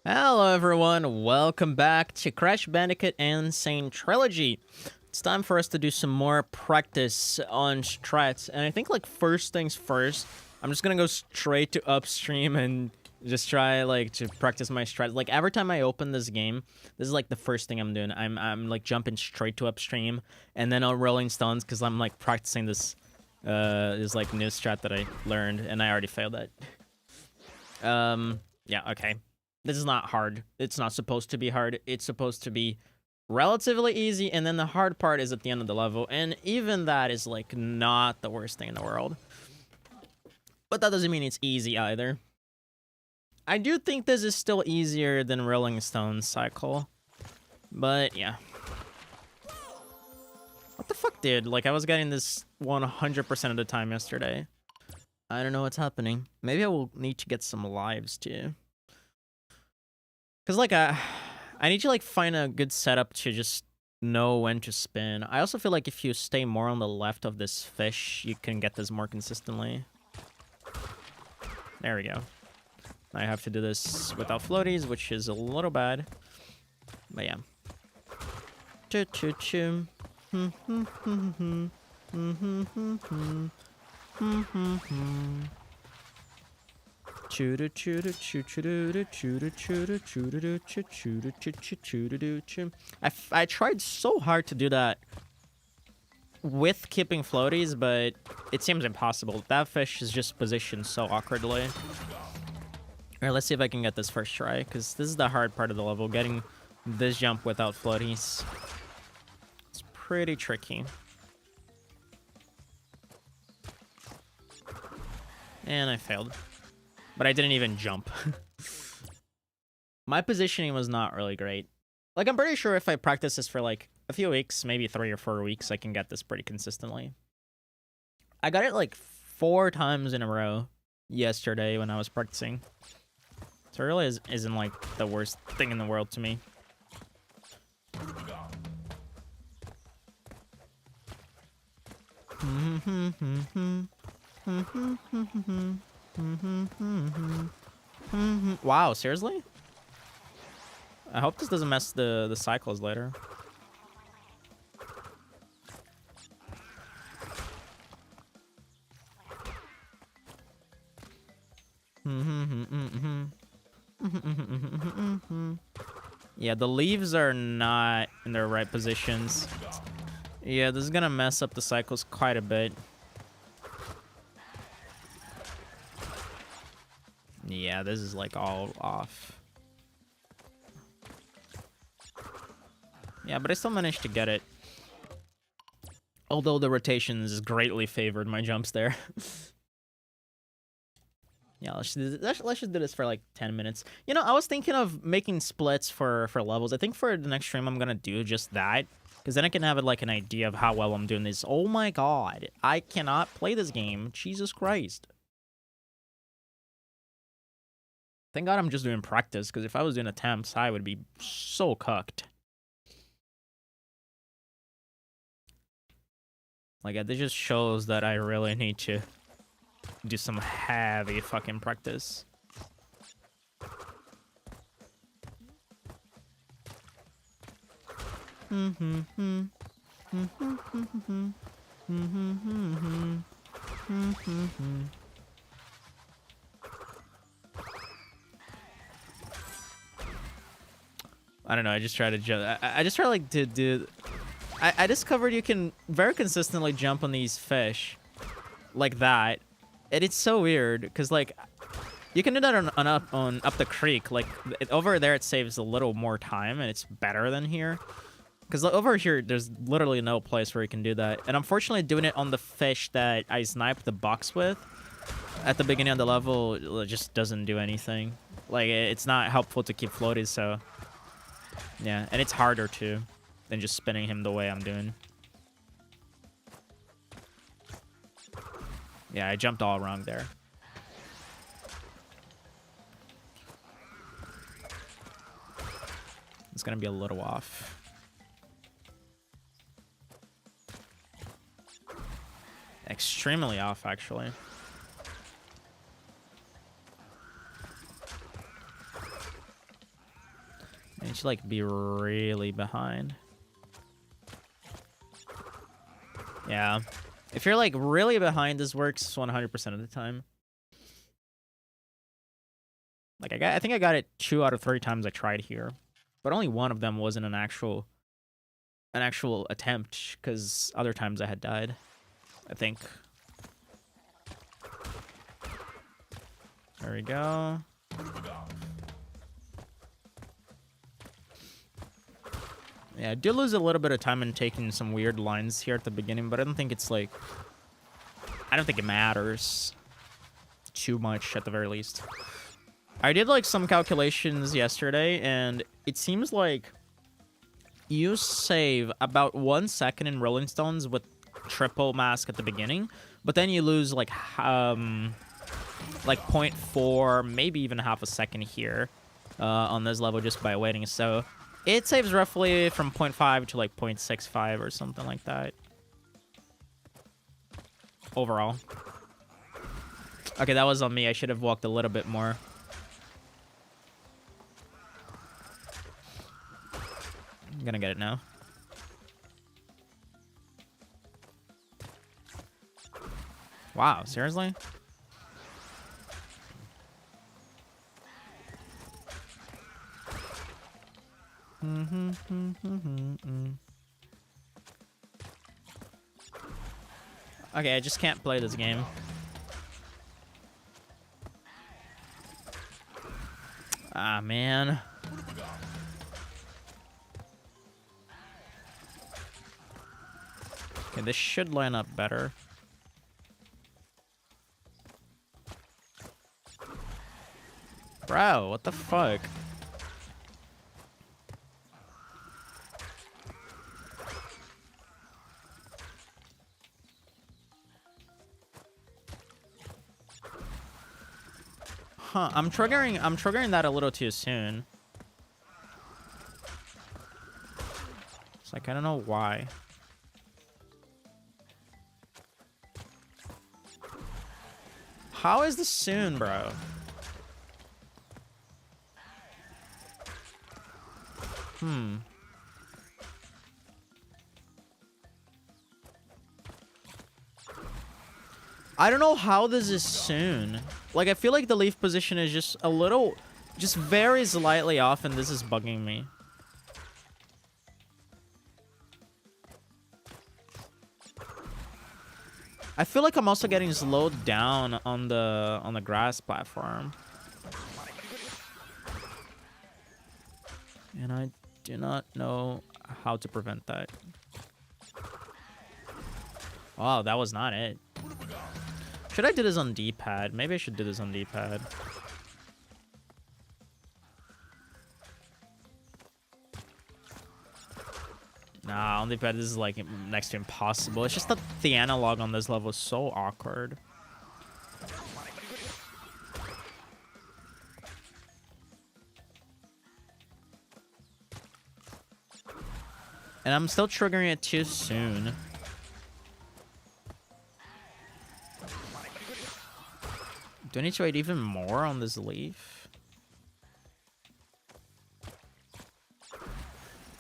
Hello everyone, welcome back to Crash Bandicoot Insane Trilogy. It's time for us to do some more practice on strats, and I think like first things first, I'm just gonna go straight to upstream and just try like to practice my strats. Like every time I open this game, this is like the first thing I'm doing. I'm like jumping straight to upstream and then on Rolling Stones because I'm like practicing this like new strat that I learned and I already failed that. Yeah, okay. This is not hard. It's not supposed to be hard. It's supposed to be relatively easy, and then the hard part is at the end of the level, and even that is, like, not the worst thing in the world. But that doesn't mean it's easy either. I do think this is still easier than Rolling Stones cycle, but yeah. What the fuck, dude? Like, I was getting this 100% of the time yesterday. I don't know what's happening. Maybe I will need to get some lives, too. Because, like, I need to, like, find a good setup to just know when to spin. I also feel like if you stay more on the left of this fish, you can get this more consistently. There we go. I have to do this without floaties, which is a little bad. But, yeah. Choo-choo-choo. I tried so hard to do that with keeping floaties, but it seems impossible. That fish is just positioned so awkwardly. Alright, let's see if I can get this first try, because this is the hard part of the level, getting this jump without floaties. It's pretty tricky. And I failed. But I didn't even jump. My positioning was not really great. Like, I'm pretty sure if I practice this for, like, a few weeks, maybe 3 or 4 weeks, I can get this pretty consistently. I got it, like, 4 times in a row yesterday when I was practicing. So it really isn't, like, the worst thing in the world to me. Wow, seriously? I hope this doesn't mess the cycles later. Yeah, the leaves are not in their right positions. Yeah, this is gonna mess up the cycles quite a bit. Yeah, this is like all off. Yeah, but I still managed to get it. Although the rotations greatly favored my jumps there. Yeah, let's just do this for like 10 minutes. You know, I was thinking of making splits for levels. I think for the next stream I'm gonna do just that. Because then I can have like an idea of how well I'm doing this. Oh my god, I cannot play this game. Jesus Christ. Thank God I'm just doing practice, because if I was doing attempts, I would be so cucked. Like, it just shows that I really need to do some heavy fucking practice. I don't know, I just try to jump. I just try like to do... I discovered you can very consistently jump on these fish. Like that. And it's so weird, because like... You can do that on up the creek. Like, over there it saves a little more time, and it's better than here. Because like, over here, there's literally no place where you can do that. And unfortunately, doing it on the fish that I sniped the box with at the beginning of the level, it just doesn't do anything. Like, it's not helpful to keep floaties, so... Yeah, and it's harder, too, than just spinning him the way I'm doing. Yeah, I jumped all wrong there. It's gonna be a little off. Extremely off, actually. need to like be really behind. Yeah. If you're like really behind, this works 100% of the time. Like I think I got it 2 out of 3 times I tried here, but only one of them wasn't an actual attempt, because other times I had died, I think. There we go. Yeah, I do lose a little bit of time in taking some weird lines here at the beginning, but I don't think it's like... I don't think it matters too much, at the very least. I did like some calculations yesterday, and it seems like you save about 1 second in Rolling Stones with triple mask at the beginning, but then you lose like 0.4, maybe even half a second here on this level just by waiting. So it saves roughly from 0.5 to like 0.65 or something like that overall. Okay, that was on me. I should have walked a little bit more. I'm gonna get it now. Wow, seriously? Okay, I just can't play this game. Ah, man. Okay, this should line up better. Bro, what the fuck? Huh, I'm triggering that a little too soon. It's like, I don't know why. How is this soon, bro? I don't know how this is soon. Like, I feel like the leaf position is just a little... just very slightly off, and this is bugging me. I feel like I'm also getting slowed down on the grass platform. And I do not know how to prevent that. Oh, that was not it. Should I do this on D-pad? Maybe I should do this on D-pad. Nah, on D-pad this is like next to impossible. It's just that the analog on this level is so awkward. And I'm still triggering it too soon. Do I need to wait even more on this leaf?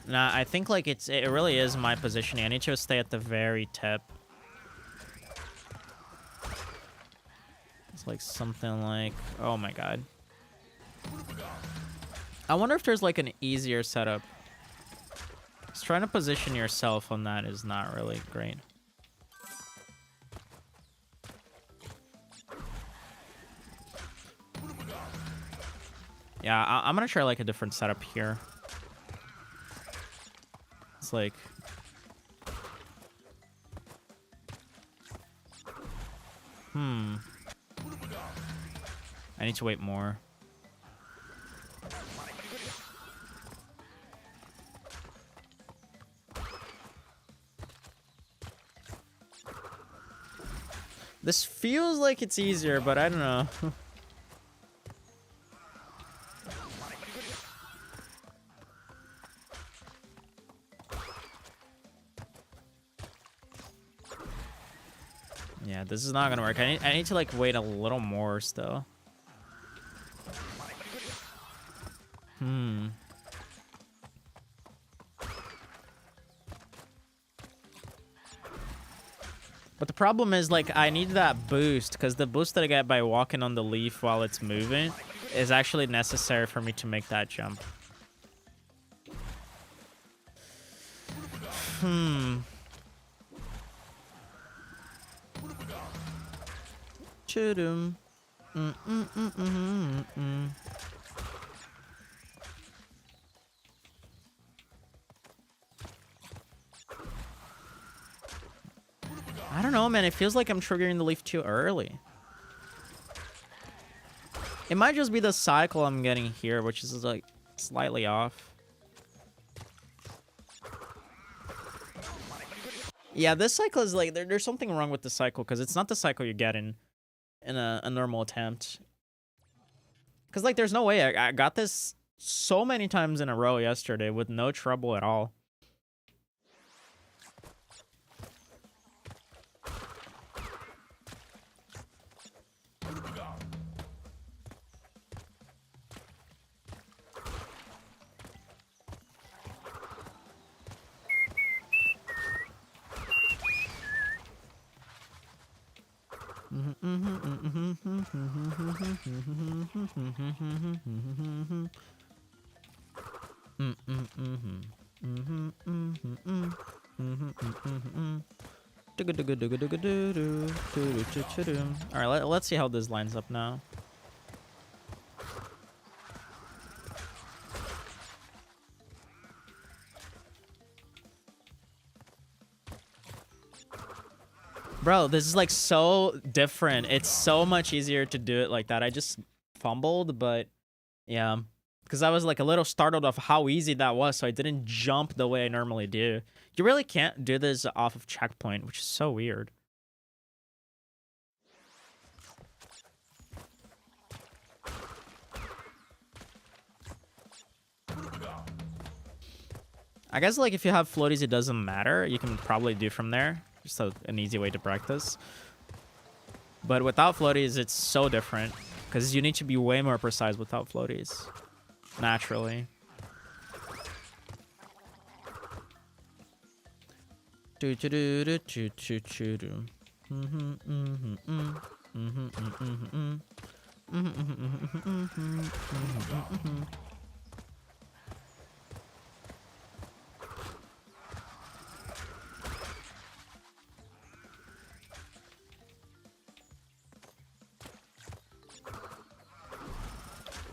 Nah, I think like it really is my positioning. I need to stay at the very tip. It's like something like, oh my god. I wonder if there's like an easier setup. Just trying to position yourself on that is not really great. Yeah, I'm gonna try like a different setup here. It's like... I need to wait more. This feels like it's easier, but I don't know. Yeah, this is not gonna work. I need to like wait a little more still. But the problem is, like, I need that boost, because the boost that I get by walking on the leaf while it's moving is actually necessary for me to make that jump. Chudum. I don't know, man. It feels like I'm triggering the leaf too early. It might just be the cycle I'm getting here, which is like slightly off. Yeah, this cycle is like, there's something wrong with the cycle, because it's not the cycle you get in a normal attempt. Because, like, there's no way. I got this so many times in a row yesterday with no trouble at all. All right, let's see how this lines up now. Bro, this is like so different. It's so much easier to do it like that. I just fumbled, but yeah. Because I was like a little startled of how easy that was, so I didn't jump the way I normally do. You really can't do this off of checkpoint, which is so weird. I guess like if you have floaties, it doesn't matter. You can probably do from there. Just an easy way to practice. But without floaties, it's so different. Because you need to be way more precise without floaties. Naturally.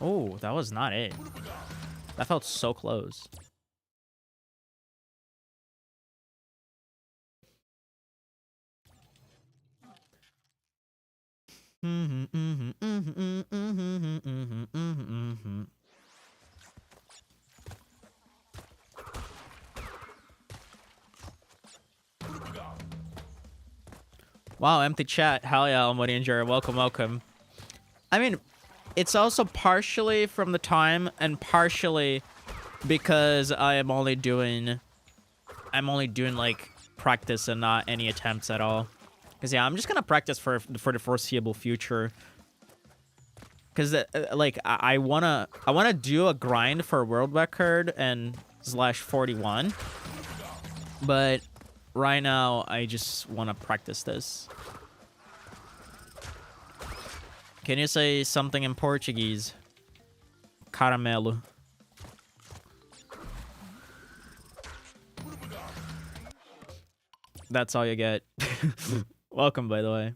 Oh, that was not it. That felt so close. Wow, empty chat. Hell yeah, Almighty Injury. Welcome, welcome. I mean, it's also partially from the time and partially because I am only doing like practice and not any attempts at all. Because yeah, I'm just gonna practice for the foreseeable future. Because like I wanna do a grind for world record and /41, but right now I just wanna practice this. Can you say something in Portuguese? Caramelo. That's all you get. Welcome, by the way.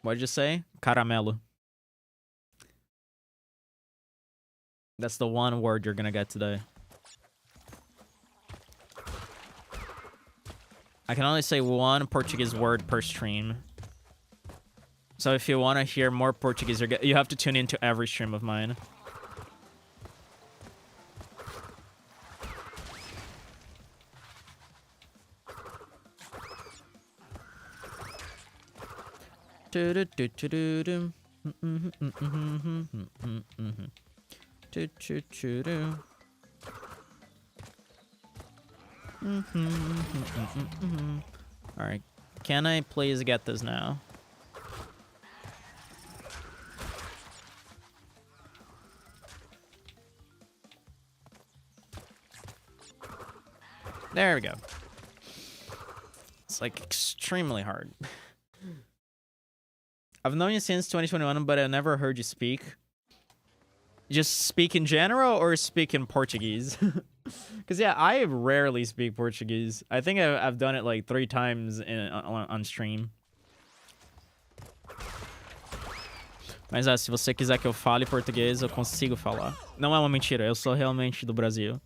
What'd you say? Caramelo. That's the one word you're gonna get today. I can only say one Portuguese word per stream. So if you want to hear more Portuguese, you have to tune into every stream of mine. Alright, can I please get this now? There we go. It's like extremely hard. I've known you since 2021, but I never heard you speak. Just speak in general or speak in Portuguese? Because, yeah, I rarely speak Portuguese. I think I've done it like 3 times on stream. Mas, se você quiser que eu fale português, eu consigo falar. Não é uma mentira, eu sou realmente do Brasil.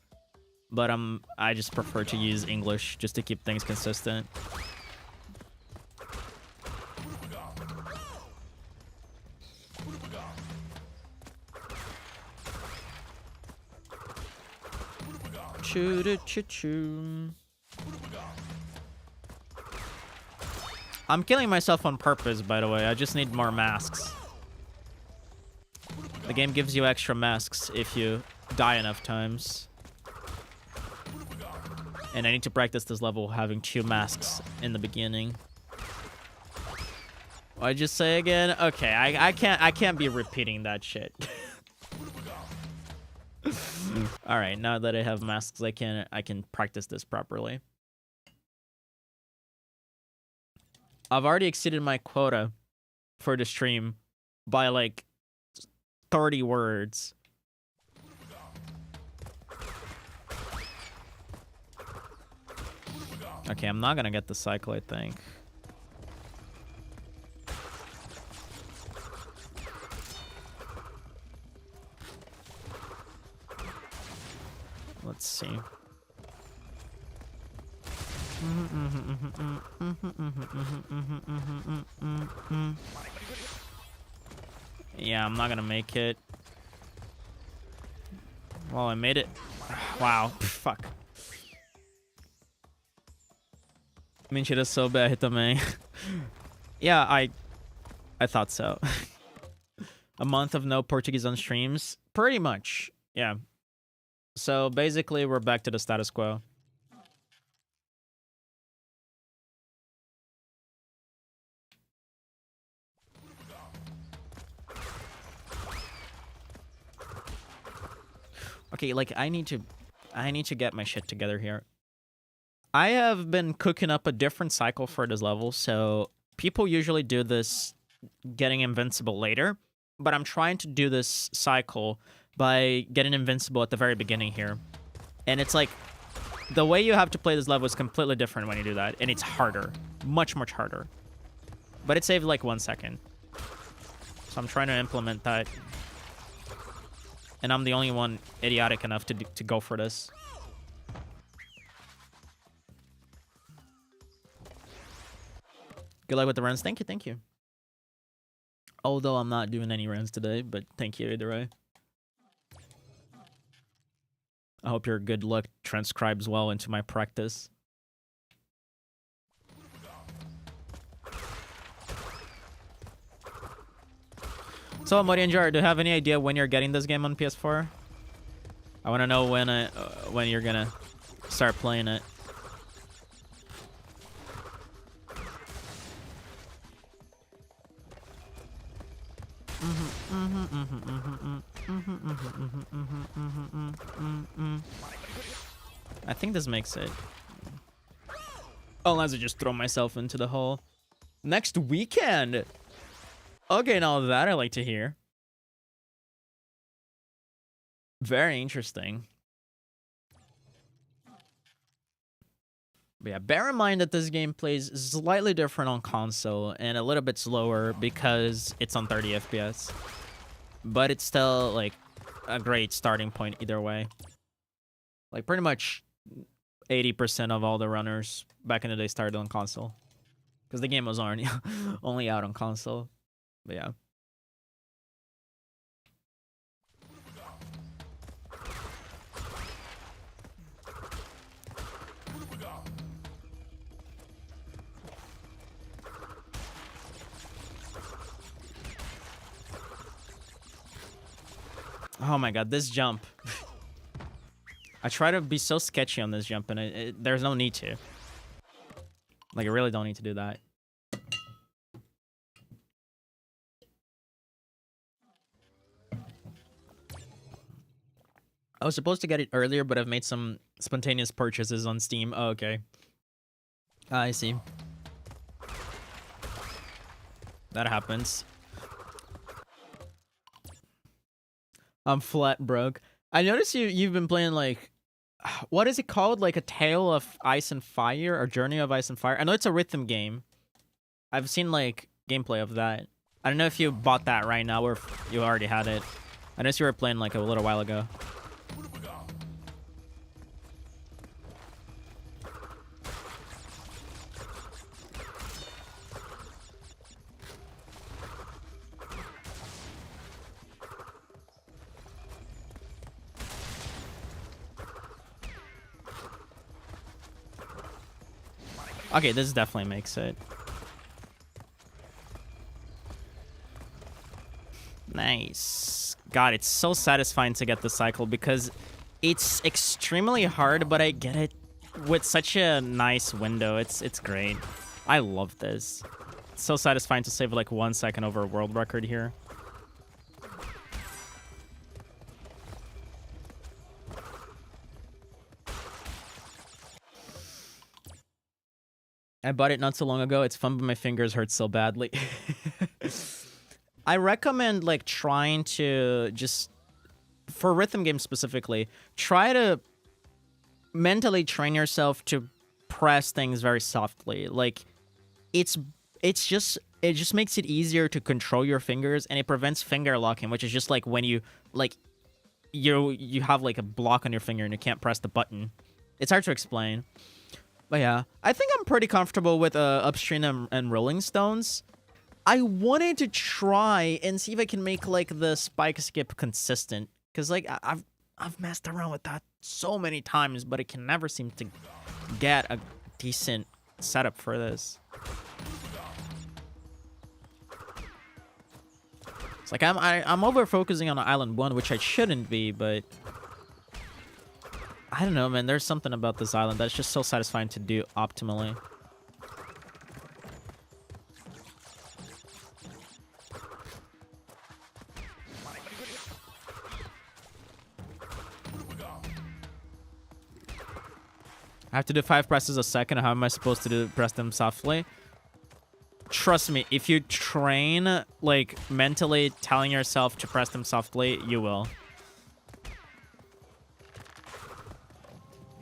But I just prefer to use English just to keep things consistent. Choo-choo-choo-choo. I'm killing myself on purpose, by the way. I just need more masks. The game gives you extra masks if you die enough times. And I need to practice this level having 2 masks in the beginning. What'd you say again? Okay, I can't be repeating that shit. All right, now that I have masks, I can practice this properly. I've already exceeded my quota for the stream by like 30 words. Okay, I'm not gonna get the cycle, I think. Let's see. Yeah, I'm not gonna make it. Well, I made it. Wow, fuck. Mentira sou BR também. Yeah, I thought so. A month of no Portuguese on streams? Pretty much, yeah. So basically, we're back to the status quo. Okay, like I need to get my shit together here. I have been cooking up a different cycle for this level, so people usually do this getting invincible later, but I'm trying to do this cycle by getting invincible at the very beginning here. And it's like, the way you have to play this level is completely different when you do that, and it's harder. Much, much harder. But it saved like 1 second. So I'm trying to implement that. And I'm the only one idiotic enough to go for this. Good luck with the runs. Thank you, thank you. Although I'm not doing any runs today, but thank you either way. I hope your good luck transcribes well into my practice. So, Mori and Jar, do you have any idea when you're getting this game on PS4? I want to know when you're gonna start playing it. I think this makes it. Unless I just throw myself into the hole. Next weekend! Okay, now that I like to hear. Very interesting. But yeah, bear in mind that this game plays slightly different on console and a little bit slower because it's on 30 FPS. But it's still, like, a great starting point either way. Like, pretty much 80% of all the runners back in the day started on console. Because the game was only out on console. But yeah. Oh my god, this jump. I try to be so sketchy on this jump, and there's no need to. Like, I really don't need to do that. I was supposed to get it earlier, but I've made some spontaneous purchases on Steam. Oh, okay. I see. That happens. I'm flat broke. I noticed you've been playing like, what is it called? Like A Tale of Ice and Fire or Journey of Ice and Fire. I know it's a rhythm game. I've seen like gameplay of that. I don't know if you bought that right now or if you already had it. I noticed you were playing like a little while ago. Okay, this definitely makes it. Nice. God, it's so satisfying to get the cycle because it's extremely hard, but I get it with such a nice window. It's great. I love this. It's so satisfying to save like 1 second over a world record here. I bought it not so long ago. It's fun, but my fingers hurt so badly. I recommend like trying to just, for rhythm games specifically, try to mentally train yourself to press things very softly. Like it just makes it easier to control your fingers, and it prevents finger locking, which is just like when you like you have like a block on your finger and you can't press the button. It's hard to explain. But yeah, I think I'm pretty comfortable with Upstream and Rolling Stones. I wanted to try and see if I can make like the spike skip consistent, because like I've messed around with that so many times, but I can never seem to get a decent setup for this. It's like I'm over focusing on Island 1, which I shouldn't be, but I don't know, man. There's something about this island that's just so satisfying to do optimally. I have to do 5 presses a second. How am I supposed to press them softly? Trust me, if you train, like, mentally telling yourself to press them softly, you will.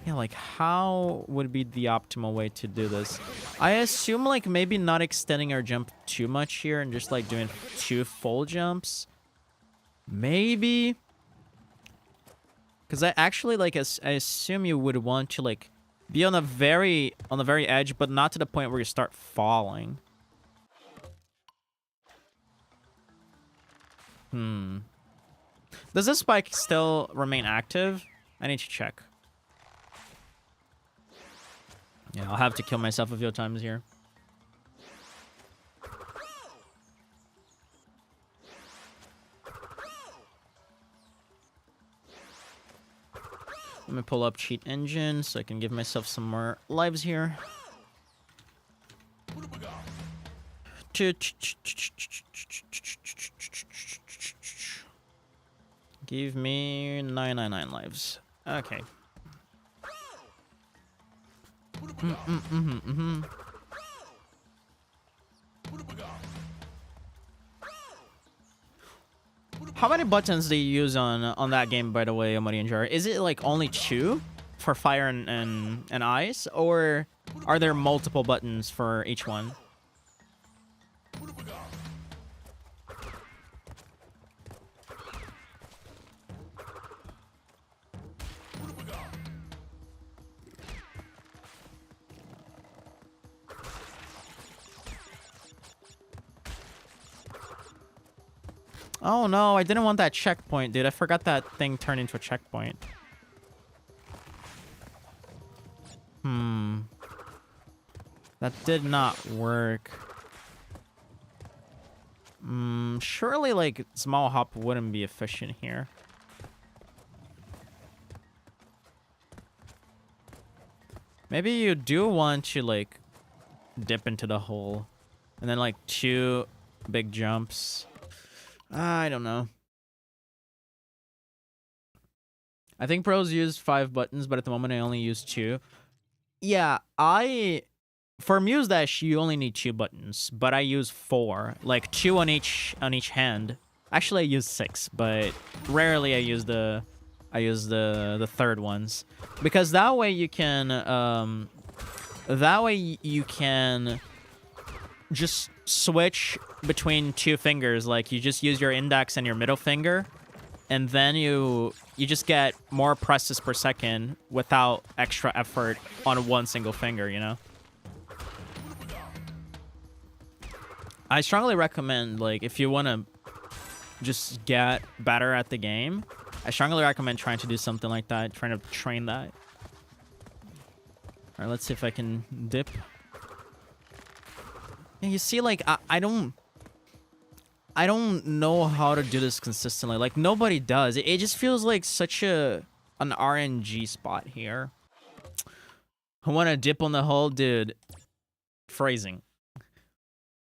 Yeah, like, how would be the optimal way to do this? I assume, like, maybe not extending our jump too much here and just, like, doing 2 full jumps. Maybe. Because I actually, like, I assume you would want to, like, be on the very edge, but not to the point where you start falling. Does this spike still remain active? I need to check. Yeah, I'll have to kill myself a few times here. Let me pull up Cheat Engine so I can give myself some more lives here. Give me 999 lives. Okay. How many buttons do you use on that game, by the way, Amari and Jar? Is it like only 2 for fire and ice, or are there multiple buttons for each one? Oh no, I didn't want that checkpoint, dude. I forgot that thing turned into a checkpoint. That did not work. Surely, like, small hop wouldn't be efficient here. Maybe you do want to, like, dip into the hole. And then, like, 2 big jumps. I don't know. I think pros use 5 buttons, but at the moment I only use 2. Yeah, I For Muse Dash, you only need 2 buttons, but I use 4, like 2 on each hand. Actually, I use 6, but rarely I use the third ones, because that way you can just switch between 2 fingers. Like you just use your index and your middle finger, and then you just get more presses per second without extra effort on one single finger, you know? I strongly recommend, like, if you want to just get better at the game, I strongly recommend trying to do something like that, trying to train that. All right, let's see if I can dip. Yeah, you see, like, I don't know how to do this consistently. Like, nobody does. It just feels like such an RNG spot here. I want to dip on the hole, dude. Phrasing.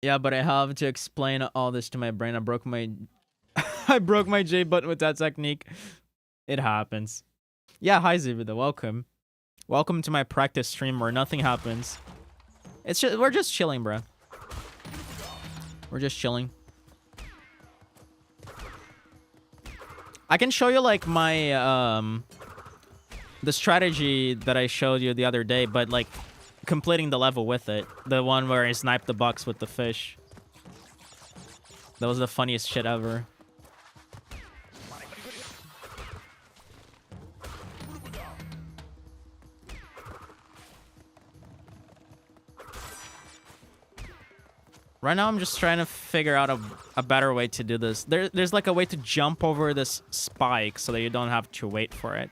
Yeah, but I have to explain all this to my brain. I broke my I broke my J button with that technique. It happens. Yeah, hi Zubida, welcome. Welcome to my practice stream where nothing happens. We're just chilling, bro. We're just chilling. I can show you like my the strategy that I showed you the other day, but like completing the level with it. The one where I sniped the box with the fish. That was the funniest shit ever. Right now, I'm just trying to figure out a better way to do this. There's like a way to jump over this spike so that you don't have to wait for it.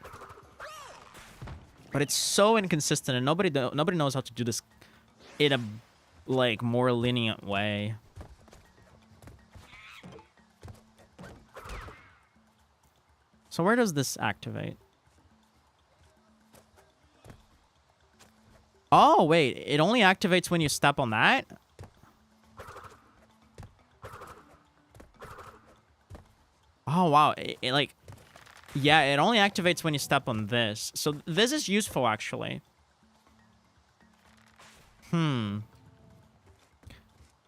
But it's so inconsistent, and nobody knows how to do this in a like more lenient way. So where does this activate? Oh wait, it only activates when you step on that? Oh wow, it like, yeah, it only activates when you step on this. So this is useful actually.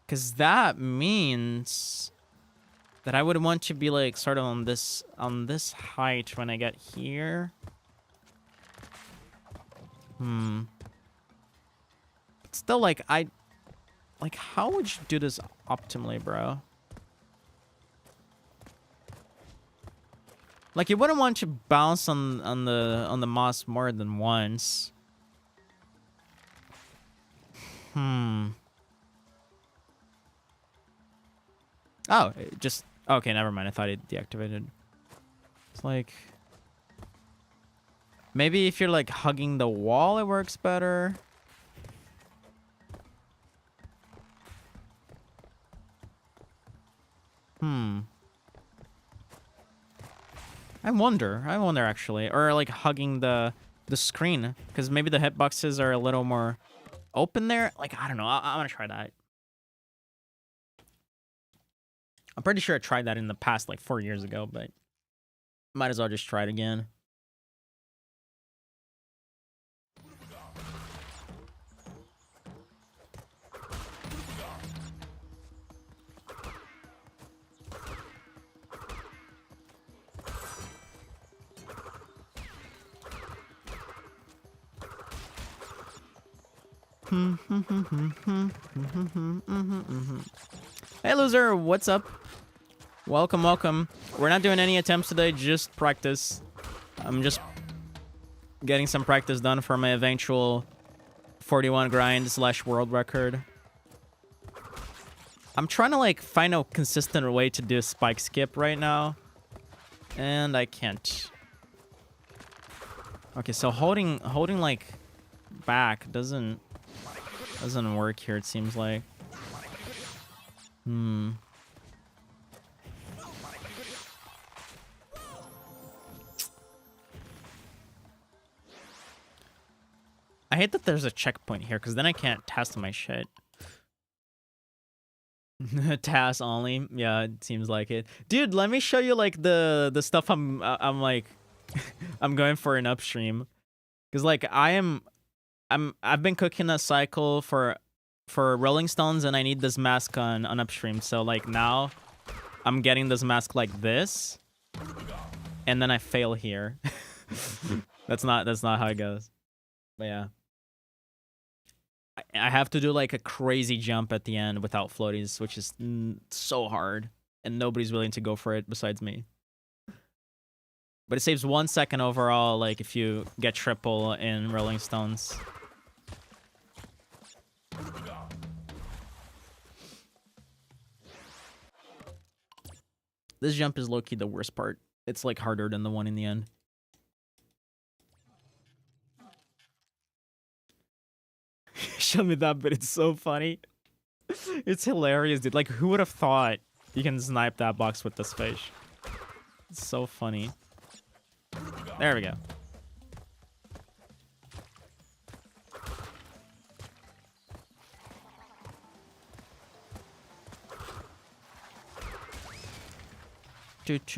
Because that means that I would want to be like sort of on this height when I get here. But still, like, how would you do this optimally, bro? Like, you wouldn't want to bounce on the moss more than once. Oh, it just... Okay, never mind. I thought it deactivated. It's like... Maybe if you're, like, hugging the wall, it works better. I wonder actually. Or, like, hugging the screen. Because maybe the hitboxes are a little more open there. Like, I don't know. I'm gonna try that. I'm pretty sure I tried that in the past, like 4 years ago, but might as well just try it again. Hey loser, what's up? Welcome, welcome. We're not doing any attempts today, just practice. I'm just getting some practice done for my eventual 41 grind / world record. I'm trying to like find a consistent way to do a spike skip right now, and I can't. Okay, so holding like back doesn't work here, it seems like. I hate that there's a checkpoint here, because then I can't test my shit. TAS only? Yeah, it seems like it. Dude, let me show you like the stuff I'm like I'm going for in upstream. Because like I've been cooking a cycle for for Rolling Stones, and I need this mask on upstream. So like now, I'm getting this mask like this, and then I fail here. That's not how it goes. But yeah, I have to do like a crazy jump at the end without floaties, which is so hard, and nobody's willing to go for it besides me. But it saves 1 second overall, like if you get triple in Rolling Stones. This jump is low-key the worst part. It's like harder than the one in the end. Show me that, but it's so funny. It's hilarious, dude. Like, who would have thought you can snipe that box with this fish? It's so funny. There we go. Let's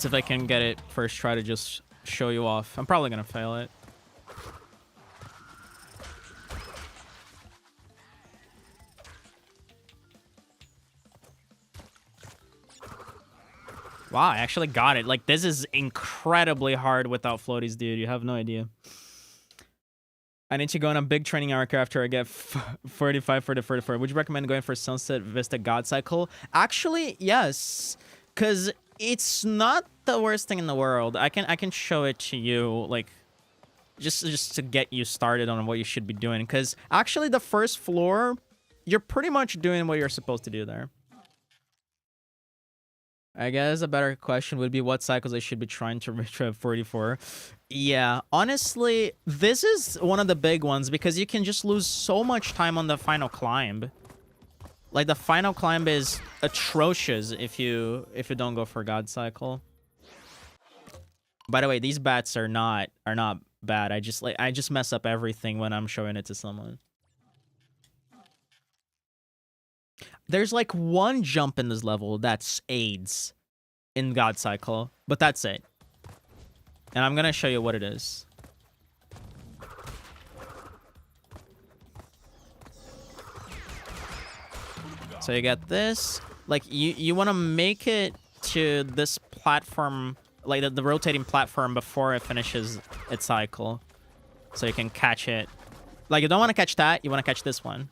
see if I can get it first try to just show you off. I'm probably gonna fail it. Wow, I actually got it. Like, this is incredibly hard without floaties, dude. You have no idea. I need to go on a big training arc after I get 45 for the 44. Would you recommend going for Sunset Vista God Cycle? Actually, yes. Because it's not the worst thing in the world. I can show it to you, like, just to get you started on what you should be doing. Because actually, the first floor, you're pretty much doing what you're supposed to do there. I guess a better question would be what cycles I should be trying to reach at 44. Yeah, honestly, this is one of the big ones because you can just lose so much time on the final climb. Like, the final climb is atrocious if you don't go for God Cycle. By the way, these bats are not bad. I just mess up everything when I'm showing it to someone. There's like one jump in this level that's AIDS in God Cycle, but that's it. And I'm gonna show you what it is. So you get this. Like, you want to make it to this platform, like the rotating platform before it finishes its cycle. So you can catch it. Like, you don't want to catch that, you want to catch this one.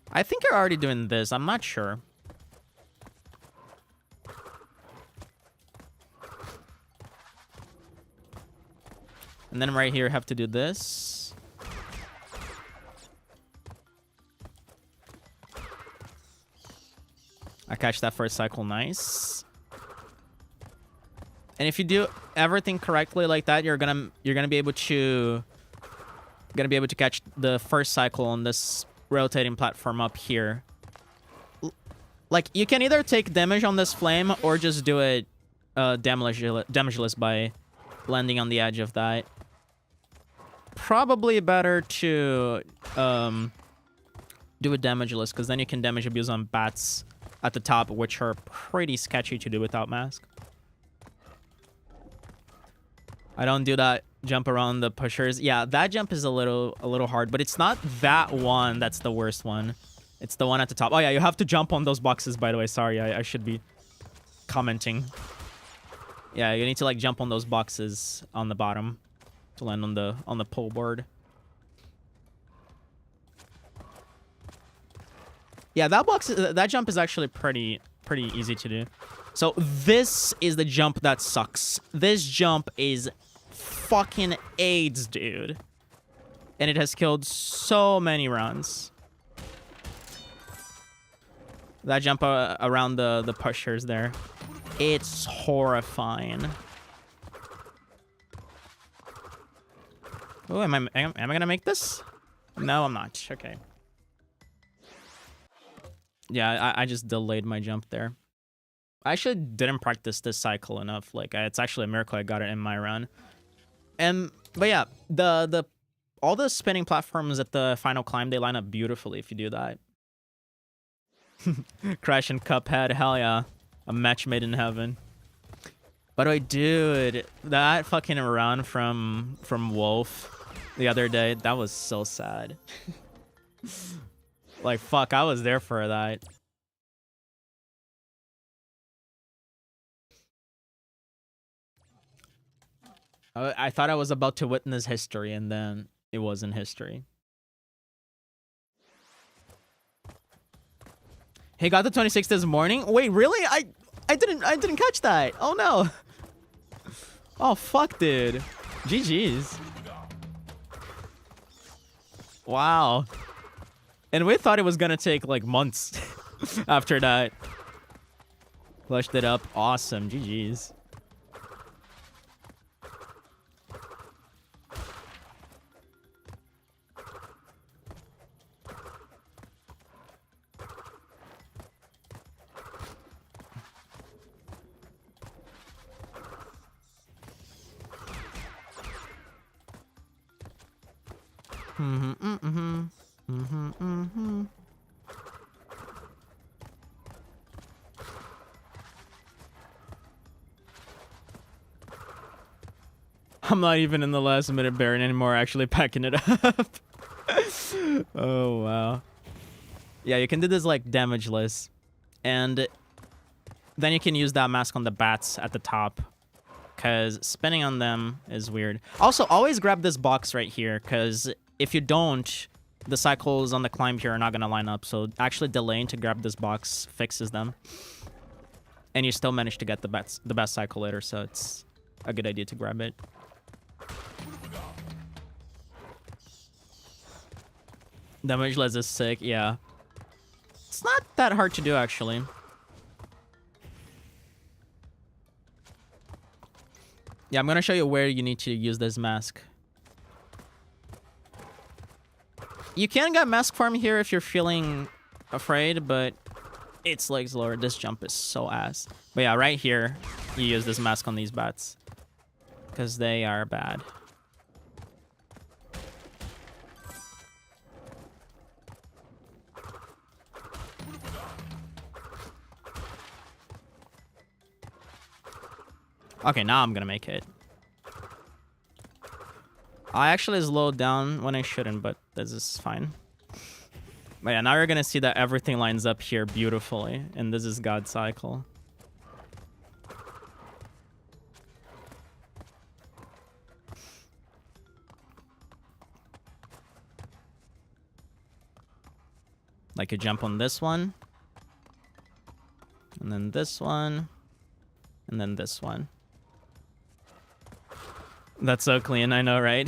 I think you're already doing this. I'm not sure. And then right here, have to do this. I catch that first cycle. Nice. And if you do everything correctly like that, you're gonna be able to catch the first cycle on this rotating platform up here. Like, you can either take damage on this flame or just do it damageless by landing on the edge of that. Probably better to do it damageless, because then you can damage abuse on bats at the top, which are pretty sketchy to do without mask. I don't do that jump around the pushers. Yeah, that jump is a little hard, but it's not that one that's the worst one. It's the one at the top. Oh yeah, you have to jump on those boxes, by the way. Sorry, I should be commenting. Yeah, you need to like jump on those boxes on the bottom to land on the pole board. Yeah, that jump is actually pretty easy to do. So this is the jump that sucks. This jump is fucking AIDS, dude. And it has killed so many runs. That jump around the pushers there. It's horrifying. Oh, am I gonna make this? No, I'm not. Okay. Yeah, I just delayed my jump there. I actually didn't practice this cycle enough. Like, it's actually a miracle I got it in my run. But yeah, the All the spinning platforms at the final climb, they line up beautifully if you do that. Crash and Cuphead, hell yeah. A match made in heaven. By the way, dude, that fucking run from Wolf the other day, that was so sad. Like, fuck, I was there for that. I thought I was about to witness history, and then it wasn't history. He got the 26th this morning? Wait, really? I didn't catch that. Oh no. Oh fuck, dude. GG's. Wow. And we thought it was gonna take like months after that. Flushed it up. Awesome. GG's. I'm not even in the last minute Baron anymore, actually packing it up. Oh, wow. Yeah, you can do this like damageless. And then you can use that mask on the bats at the top. Because spinning on them is weird. Also, always grab this box right here, because if you don't, the cycles on the climb here are not going to line up. So actually delaying to grab this box fixes them. And you still manage to get the best cycle later, so it's a good idea to grab it. Damageless is sick, yeah. It's not that hard to do, actually. Yeah, I'm gonna show you where you need to use this mask. You can get mask farm here if you're feeling afraid, but it's like slower. This jump is so ass. But yeah, right here, you use this mask on these bats. Because they are bad. Okay, now I'm gonna make it. I actually slowed down when I shouldn't, but this is fine. But yeah, now you're gonna see that everything lines up here beautifully, and this is God Cycle. Like you jump on this one, and then this one, and then this one. That's so clean, I know, right?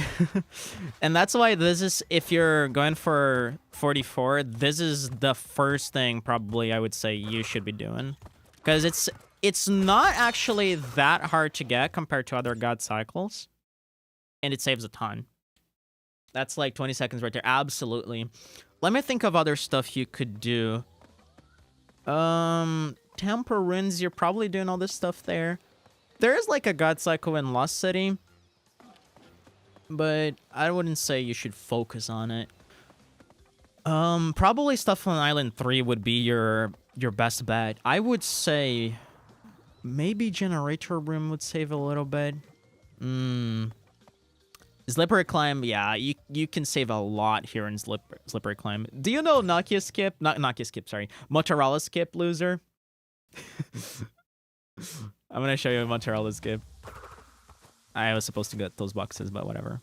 And that's why this is, if you're going for 44, this is the first thing probably I would say you should be doing. Because it's not actually that hard to get compared to other God Cycles. And it saves a ton. That's like 20 seconds right there. Absolutely. Let me think of other stuff you could do. Temper Runes, you're probably doing all this stuff there. There is like a God Cycle in Lost City. But I wouldn't say you should focus on it. Probably stuff on Island 3 would be your best bet. I would say maybe Generator Room would save a little bit. Slippery Climb, yeah, you can save a lot here in Slippery Climb. Do you know Nokia Skip? Not Nokia Skip, sorry. Motorola Skip, loser. I'm gonna show you a Motorola Skip. I was supposed to get those boxes, but whatever.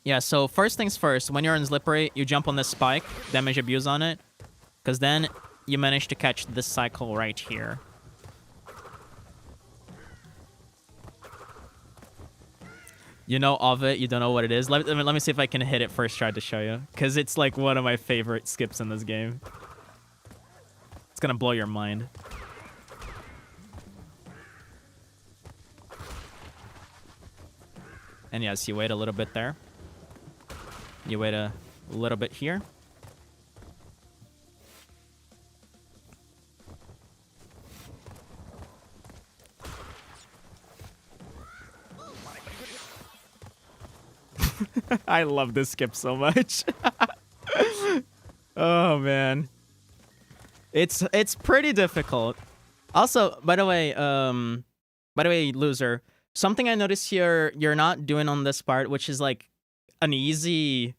Yeah, so first things first, when you're in Slippery, you jump on this spike, damage abuse on it, because then you manage to catch this cycle right here. You know of it, you don't know what it is. Let me see if I can hit it first try to show you, because it's like one of my favorite skips in this game. It's gonna blow your mind. And yes, you wait a little bit there. You wait a little bit here. I love this skip so much. Oh man. It's pretty difficult. Also, by the way, loser, something I noticed here you're not doing on this part, which is like an easy,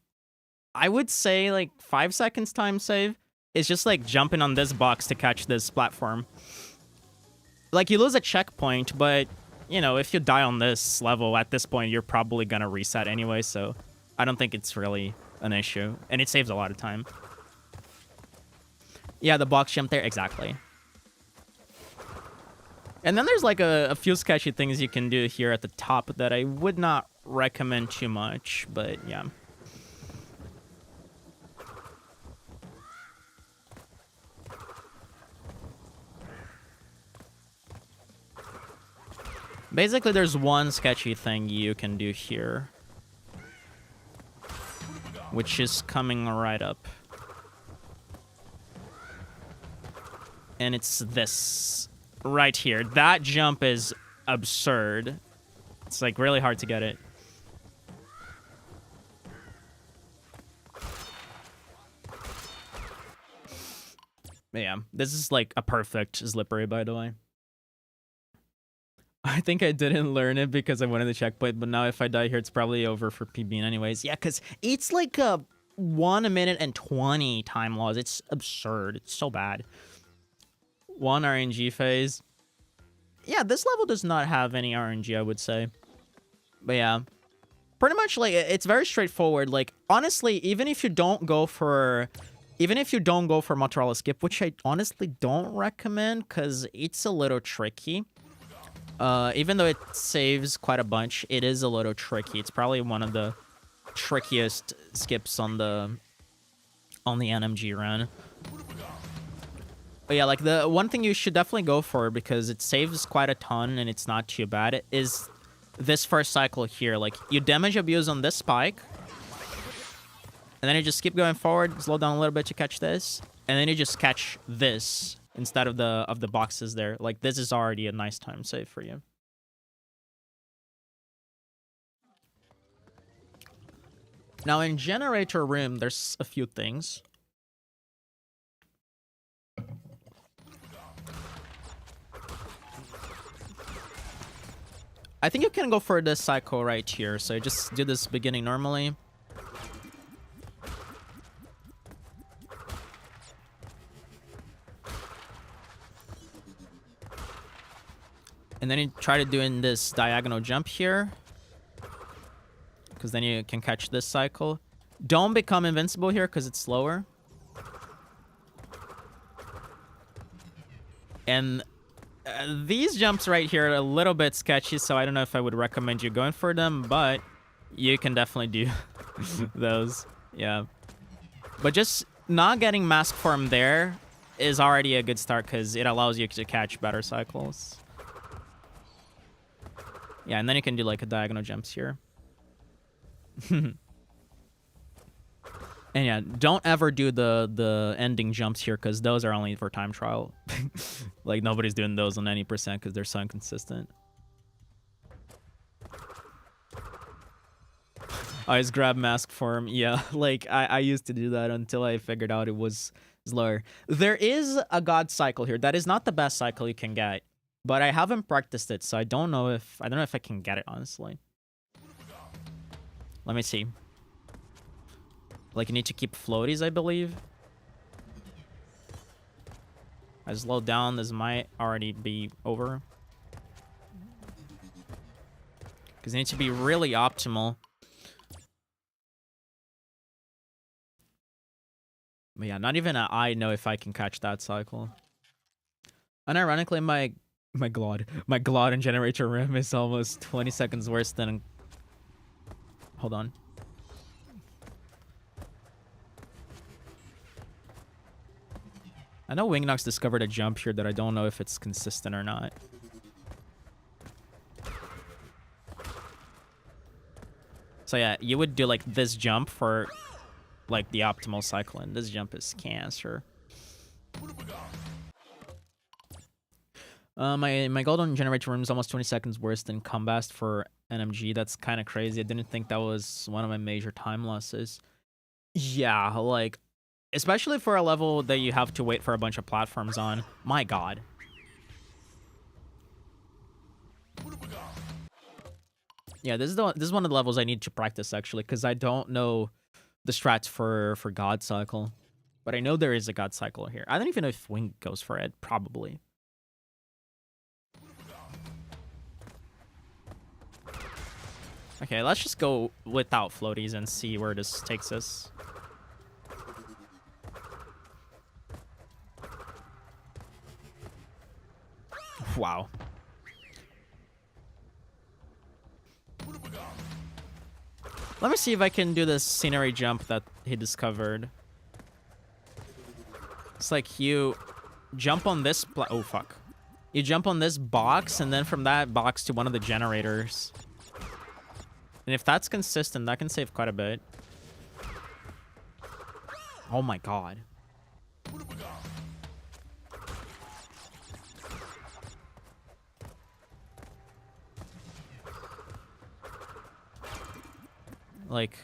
I would say like 5 seconds time save, is just like jumping on this box to catch this platform. Like you lose a checkpoint, but you know, if you die on this level at this point, you're probably gonna reset anyway, so I don't think it's really an issue. And it saves a lot of time. Yeah, the box jump there, exactly. And then there's like a few sketchy things you can do here at the top that I would not recommend too much, but yeah. Basically, there's one sketchy thing you can do here, which is coming right up. And it's this right here. That jump is absurd. It's like really hard to get it. But yeah, this is like a perfect slippery, by the way. I think I didn't learn it because I wanted the checkpoint, but now if I die here, it's probably over for PB anyways. Yeah, because it's like a 1 minute and 20 time loss. It's absurd. It's so bad. 1 RNG phase. Yeah, this level does not have any RNG, I would say. But yeah, pretty much like it's very straightforward. Like honestly, even if you don't go for Motorola skip, which I honestly don't recommend because it's a little tricky. Even though it saves quite a bunch, it is a little tricky. It's probably one of the trickiest skips on the NMG run. But yeah, like the one thing you should definitely go for, because it saves quite a ton and it's not too bad, is this first cycle here. Like you damage abuse on this spike, and then you just keep going forward, slow down a little bit to catch this, and then you just catch this instead of the boxes there. Like this is already a nice time save for you. Now in generator room, there's a few things. I think you can go for this cycle right here. So just do this beginning normally. And then you try to do in this diagonal jump here, because then you can catch this cycle. Don't become invincible here because it's slower. And these jumps right here are a little bit sketchy, so I don't know if I would recommend you going for them, but you can definitely do those. Yeah. But just not getting mask form there is already a good start because it allows you to catch better cycles. Yeah, and then you can do like a diagonal jumps here. And yeah, don't ever do the ending jumps here because those are only for time trial. Like nobody's doing those on any percent because they're so inconsistent. I just grab mask form. Yeah, like I used to do that until I figured out it was slower. There is a god cycle here. That is not the best cycle you can get, but I haven't practiced it, so I don't know if I can get it honestly. Let me see. Like you need to keep floaties, I believe. I slow down. This might already be over. Because you need to be really optimal. But yeah, not even I know if I can catch that cycle. And ironically, my Glod in generator room is almost 20 seconds worse than... Hold on. I know Wingnox discovered a jump here that I don't know if it's consistent or not. So yeah, you would do like this jump for like the optimal cycle, and this jump is cancer. My golden generator room is almost 20 seconds worse than Combast for NMG. That's kind of crazy. I didn't think that was one of my major time losses. Yeah, like, especially for a level that you have to wait for a bunch of platforms on. My god. Yeah, this is one of the levels I need to practice, actually, because I don't know the strats for God Cycle. But I know there is a God Cycle here. I don't even know if Wing goes for it. Probably. Okay, let's just go without floaties and see where this takes us. Wow. Let me see if I can do this scenery jump that he discovered. It's like you jump on this... oh, fuck. You jump on this box, and then from that box to one of the generators. And if that's consistent, that can save quite a bit. Oh my god. Like...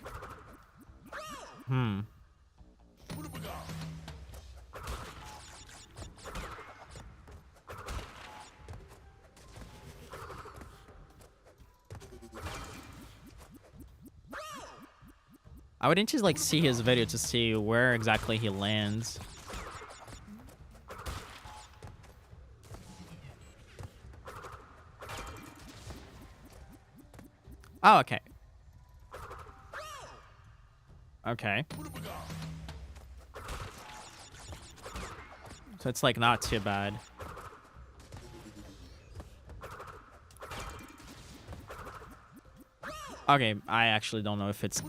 I would need to like see his video to see where exactly he lands. Oh, okay. Okay. So it's like not too bad. Okay, I actually don't know if it's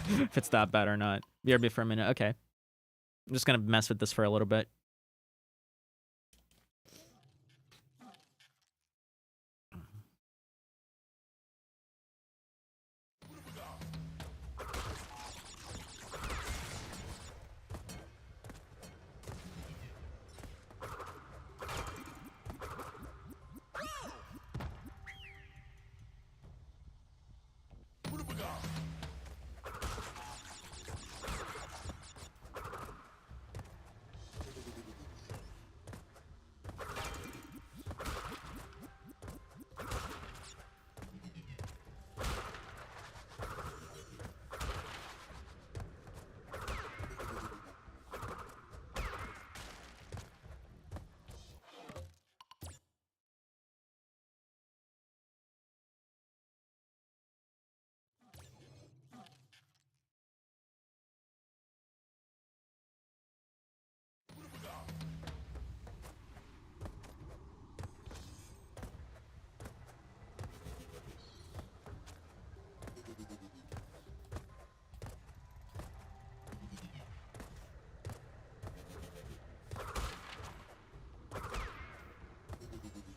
if it's that bad or not. BRB for a minute. Okay. I'm just gonna mess with this for a little bit.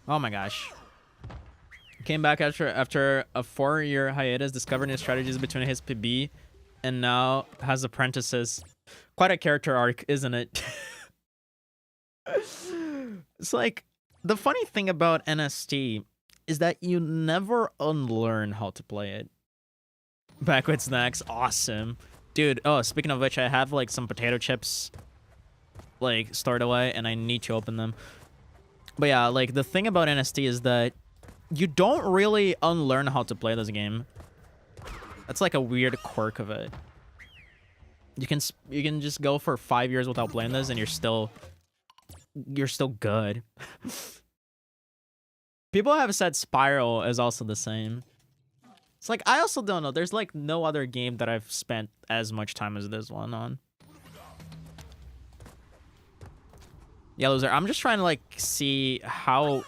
Oh my gosh. Came back after a 4-year hiatus, discovering his strategies between his PB, and now has apprentices. Quite a character arc, isn't it? It's like, the funny thing about NST is that you never unlearn how to play it. Backward snacks, awesome. Dude, oh, speaking of which, I have like some potato chips like stored away, and I need to open them. But yeah, like the thing about NST is that you don't really unlearn how to play this game. That's like a weird quirk of it. You can just go for 5 years without playing this, and you're still good. People have said Spiral is also the same. It's like, I also don't know. There's like no other game that I've spent as much time as this one on. Yeah, loser. I'm just trying to like see how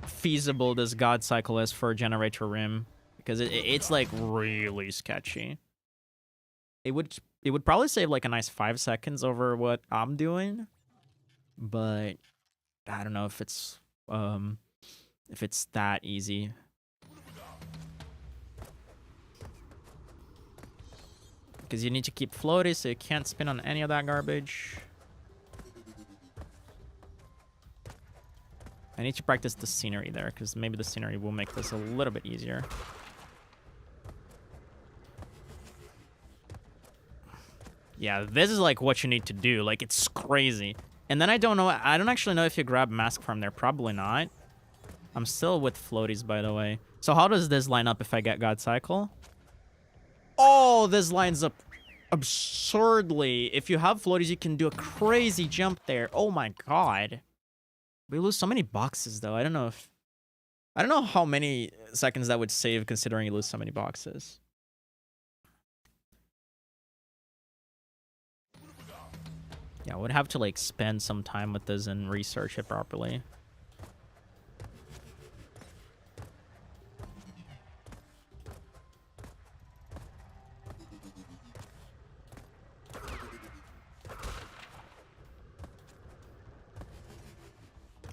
feasible this God Cycle is for Generator Rim, because it's like really sketchy. It would probably save like a nice 5 seconds over what I'm doing, but I don't know if it's that easy. Because you need to keep floating, so you can't spin on any of that garbage. I need to practice the scenery there, because maybe the scenery will make this a little bit easier. Yeah, this is like what you need to do. Like, it's crazy. And then I don't actually know if you grab Mask from there. Probably not. I'm still with floaties, by the way. So how does this line up if I get God Cycle? Oh, this lines up absurdly. If you have floaties, you can do a crazy jump there. Oh my god. We lose so many boxes, though. I don't know how many seconds that would save considering you lose so many boxes. Yeah, I would have to, like, spend some time with this and research it properly.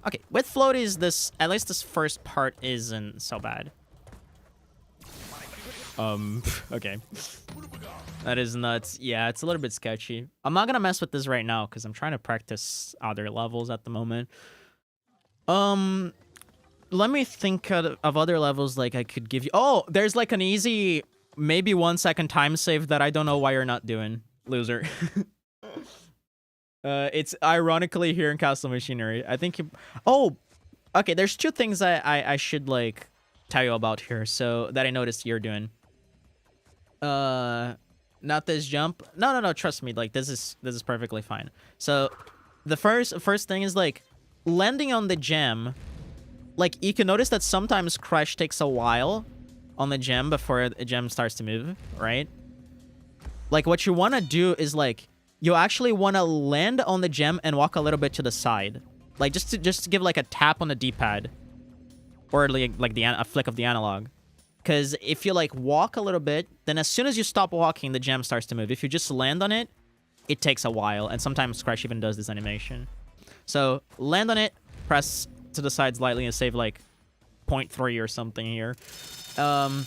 Okay, with floaties, at least this first part isn't so bad. Okay. That is nuts. Yeah, it's a little bit sketchy. I'm not gonna mess with this right now because I'm trying to practice other levels at the moment. Let me think of other levels like I could give you. Oh, there's like an easy, maybe 1 second time save that I don't know why you're not doing, loser. It's ironically here in Castle Machinery. I think oh, okay, there's 2 things I should like tell you about here, so that I noticed you're doing. Not this jump. No, trust me, like this is perfectly fine. So the first thing is like landing on the gem. Like, you can notice that sometimes crash takes a while on the gem before the gem starts to move, right? Like, what you want to do is like you actually want to land on the gem and walk a little bit to the side. Like, just to give, like, a tap on the D-pad. Or, like a flick of the analog. Because if you, like, walk a little bit, then as soon as you stop walking, the gem starts to move. If you just land on it, it takes a while. And sometimes Crash even does this animation. So, land on it, press to the side slightly and save, like, 0.3 or something here. And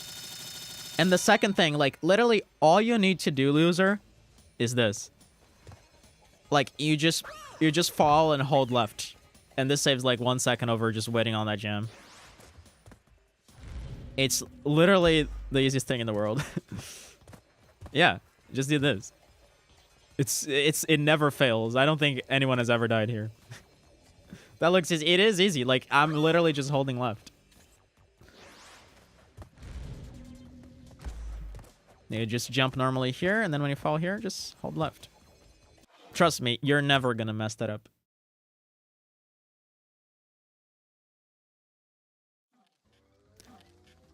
the second thing, like, literally all you need to do, loser, is this. Like, you just fall and hold left. And this saves, like, 1 second over just waiting on that gem. It's literally the easiest thing in the world. Yeah, just do this. It never fails. I don't think anyone has ever died here. That looks easy. It is easy. Like, I'm literally just holding left. You just jump normally here, and then when you fall here, just hold left. Trust me, you're never gonna mess that up.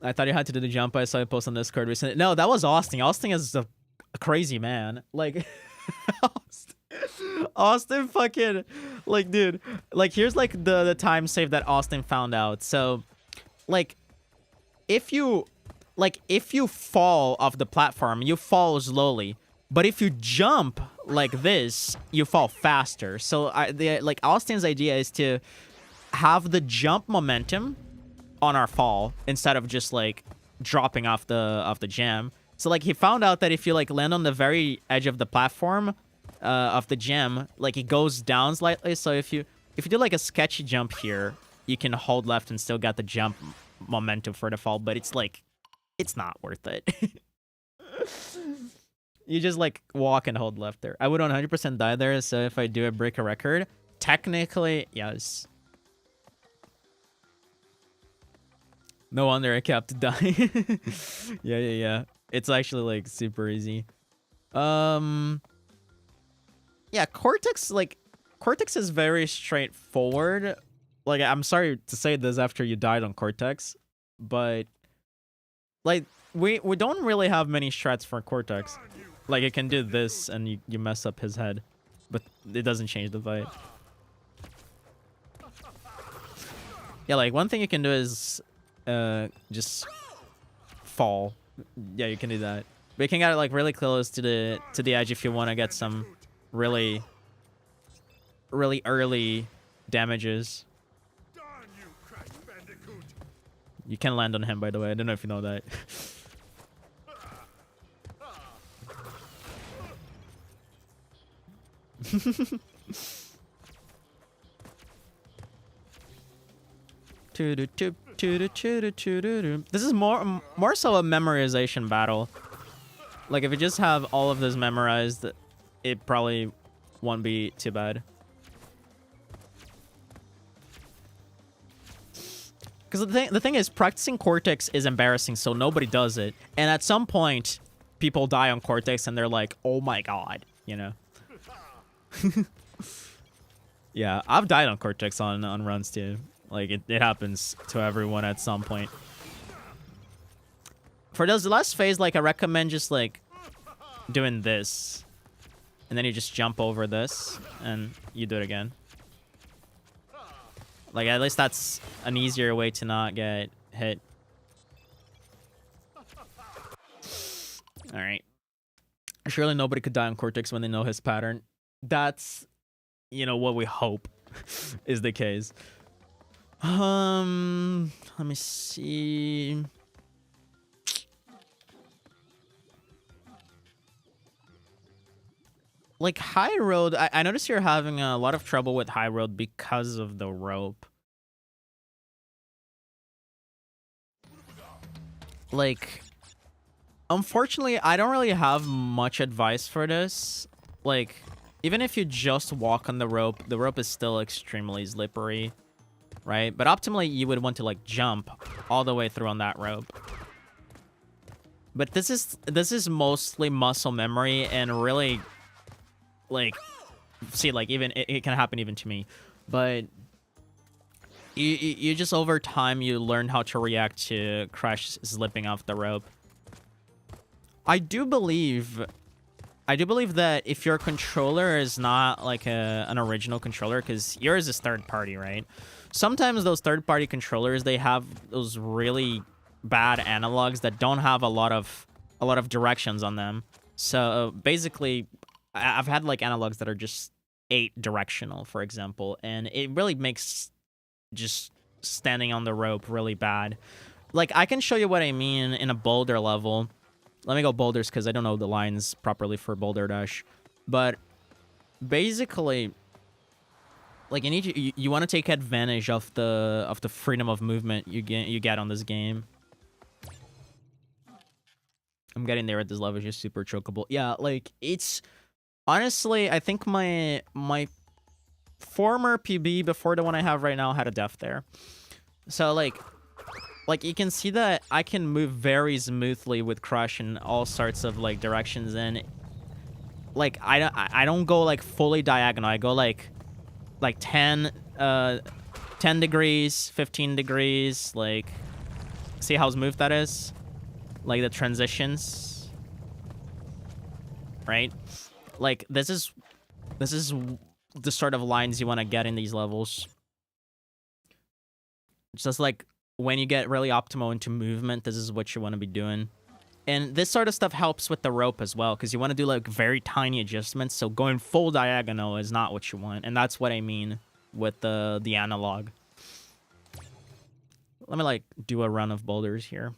I thought you had to do the jump. I saw you post on Discord recently. No, that was Austin. Austin is a crazy man. Like, Austin fucking, like, dude. Like, here's, like, the time save that Austin found out. So, like, if you fall off the platform, you fall slowly. But if you jump like this, you fall faster. So, like, Austin's idea is to have the jump momentum on our fall instead of just, like, dropping off the gem. So, like, he found out that if you, like, land on the very edge of the platform of the gem, like, it goes down slightly. So if you do, like, a sketchy jump here, you can hold left and still get the jump momentum for the fall. But it's, like, it's not worth it. You just, like, walk and hold left there. I would 100% die there, so if I do, I break a record. Technically, yes. No wonder I kept dying. Yeah. It's actually, like, super easy. Yeah, Cortex is very straightforward. Like, I'm sorry to say this after you died on Cortex, but, like, we don't really have many strats for Cortex. Like, it can do this and you mess up his head, but it doesn't change the fight. Yeah, like, one thing you can do is just fall. Yeah, you can do that. But you can get, like, really close to the edge if you want to get some really early damages. You can land on him, by the way. I don't know if you know that. This is more so a memorization battle. Like, if you just have all of this memorized, it probably won't be too bad. Because the thing is, practicing Cortex is embarrassing, so nobody does it. And at some point, people die on Cortex, and they're like, oh my god, you know? Yeah, I've died on Cortex on runs, too. Like, it happens to everyone at some point. For those last phase, like, I recommend just, like, doing this. And then you just jump over this, and you do it again. Like, at least that's an easier way to not get hit. Alright. Surely nobody could die on Cortex when they know his pattern. That's, you know, what we hope is the case. Let me see. Like, High Road, I notice you're having a lot of trouble with High Road because of the rope. Like, unfortunately, I don't really have much advice for this. Like, even if you just walk on the rope is still extremely slippery, right? But optimally, you would want to, like, jump all the way through on that rope. But this is mostly muscle memory and really... Like, see, like, even it can happen even to me, but you just over time you learn how to react to Crash slipping off the rope. I do believe that if your controller is not like an original controller, because yours is third party, right? Sometimes those third party controllers, they have those really bad analogs that don't have a lot of directions on them. So basically, I've had, like, analogs that are just 8 directional, for example, and it really makes just standing on the rope really bad. Like, I can show you what I mean in a boulder level. Let me go boulders, because I don't know the lines properly for Boulder Dash. But basically, like, you want to take advantage of the freedom of movement you get on this game. I'm getting there at this level, it's just super chokeable. Yeah, like, it's... Honestly, I think my former PB before the one I have right now had a death there. So, like you can see that I can move very smoothly with Crush in all sorts of, like, directions, and, like, I don't go, like, fully diagonal. I go, like 10 degrees, 15 degrees, like, see how smooth that is? Like, the transitions, right? Like, this is the sort of lines you want to get in these levels. It's just like when you get really optimal into movement, this is what you want to be doing. And this sort of stuff helps with the rope as well, because you want to do, like, very tiny adjustments. So going full diagonal is not what you want, and that's what I mean with the analog. Let me, like, do a run of boulders here.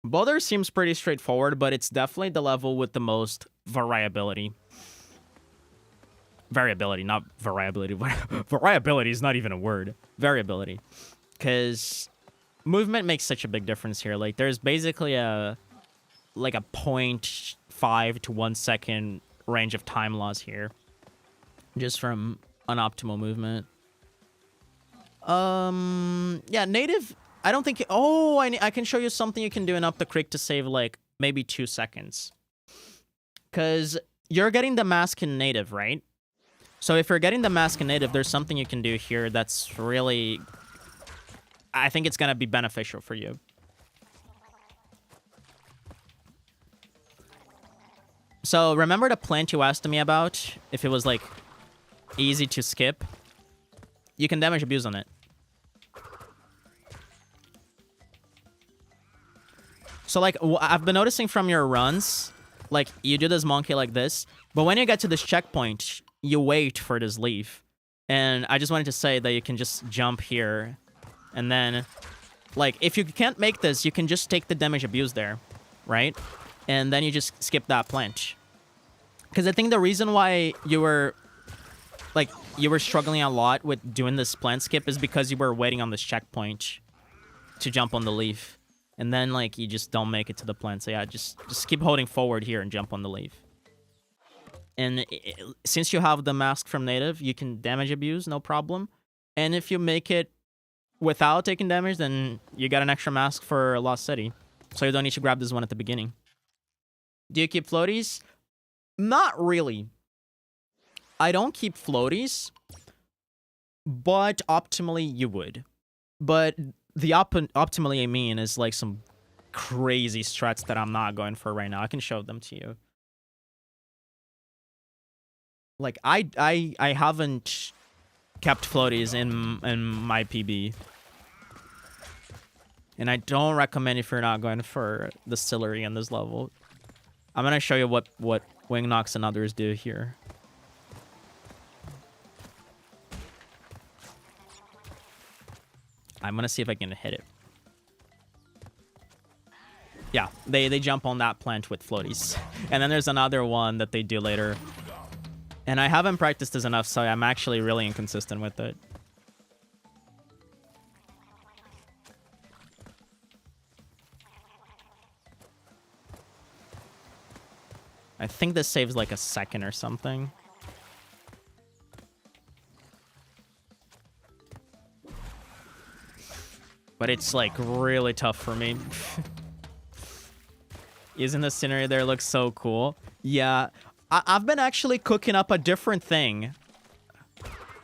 Boulder seems pretty straightforward, but it's definitely the level with the most variability. Variability, not variability. Variability is not even a word. Variability. Because movement makes such a big difference here. Like, there's basically a 0.5 to 1 second range of time loss here. Just from unoptimal movement. Yeah, native... I don't think... Oh, I can show you something you can do in Up the Creek to save, like, maybe 2 seconds. Because you're getting the mask in native, right? So if you're getting the mask in native, there's something you can do here that's really... I think it's going to be beneficial for you. So remember the plant you asked me about? If it was, like, easy to skip? You can damage abuse on it. So, like, I've been noticing from your runs, like, you do this monkey like this, but when you get to this checkpoint, you wait for this leaf. And I just wanted to say that you can just jump here, and then, like, if you can't make this, you can just take the damage abuse there, right? And then you just skip that plant. Because I think the reason why you were, like, you were struggling a lot with doing this plant skip is because you were waiting on this checkpoint to jump on the leaf. And then, like, you just don't make it to the plant. So, yeah, just keep holding forward here and jump on the leaf. And since you have the mask from native, you can damage abuse, no problem. And if you make it without taking damage, then you got an extra mask for Lost City. So you don't need to grab this one at the beginning. Do you keep floaties? Not really. I don't keep floaties, but optimally you would. But the optimally I mean is like some crazy strats that I'm not going for right now. I can show them to you. Like I haven't kept floaties in my PB. And I don't recommend if you're not going for distillery in this level. I'm gonna show you what Wing Knocks and others do here. I'm gonna see if I can hit it. Yeah, they jump on that plant with floaties. And then there's another one that they do later. And I haven't practiced this enough, so I'm actually really inconsistent with it. I think this saves like a second or something. But it's like really tough for me. Isn't the scenery there look so cool? Yeah, I've been actually cooking up a different thing.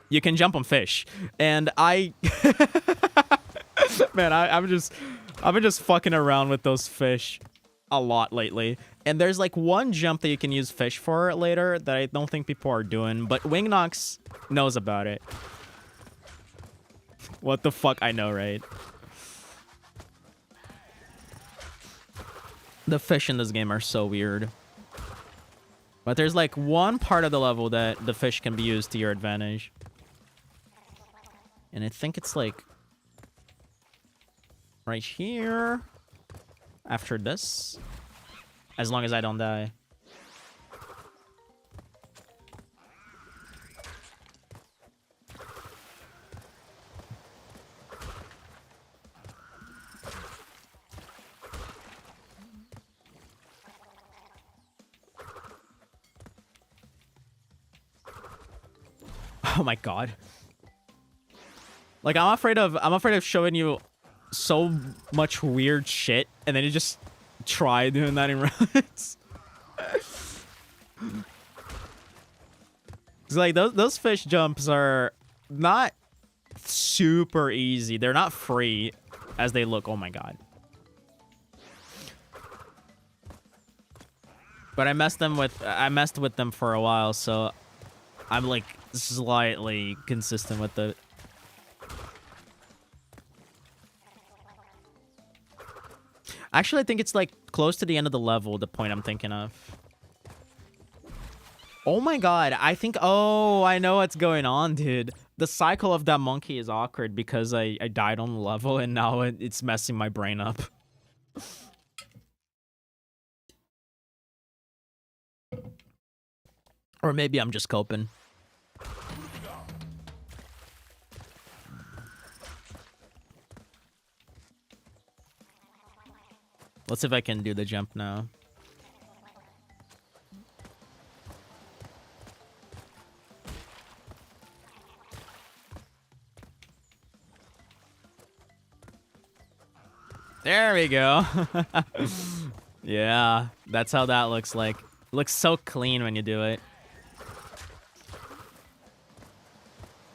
You can jump on fish. And man, I've been just fucking around with those fish a lot lately. And there's like one jump that you can use fish for later that I don't think people are doing, but Wing Knocks knows about it. What the fuck? I know, right? The fish in this game are so weird. But there's like one part of the level that the fish can be used to your advantage. And I think it's like right here after this. As long as I don't die. Oh my god. Like I'm afraid of showing you so much weird shit and then you just try doing that in runs. It's like those fish jumps are not super easy. They're not free as they look. Oh my god. But I messed with them for a while, so I'm like slightly consistent with it. Actually, I think it's like close to the end of the level, the point I'm thinking of. Oh my god, I think... Oh, I know what's going on, dude. The cycle of that monkey is awkward because I died on the level and now it's messing my brain up. Or maybe I'm just coping. Let's see if I can do the jump now. There we go. Yeah, that's how that looks like. Looks so clean when you do it.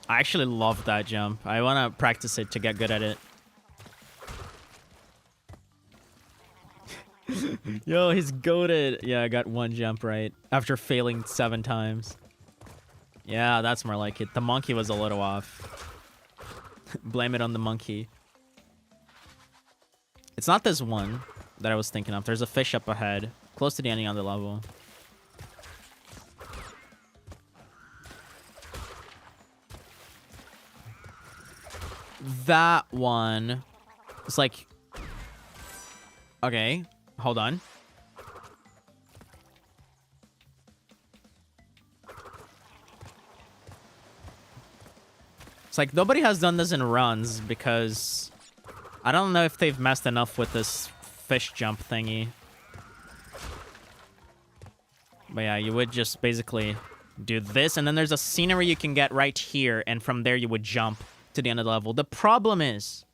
I actually love that jump. I want to practice it to get good at it. Yo, he's goated. Yeah, I got one jump right after failing 7 times. Yeah, that's more like it. The monkey was a little off. Blame it on the monkey. It's not this one that I was thinking of. There's a fish up ahead, close to the ending on the level. That one. It's like... Okay, hold on. It's like nobody has done this in runs because I don't know if they've messed enough with this fish jump thingy. But yeah, you would just basically do this, and then there's a scenery you can get right here, and from there you would jump to the end of the level. The problem is,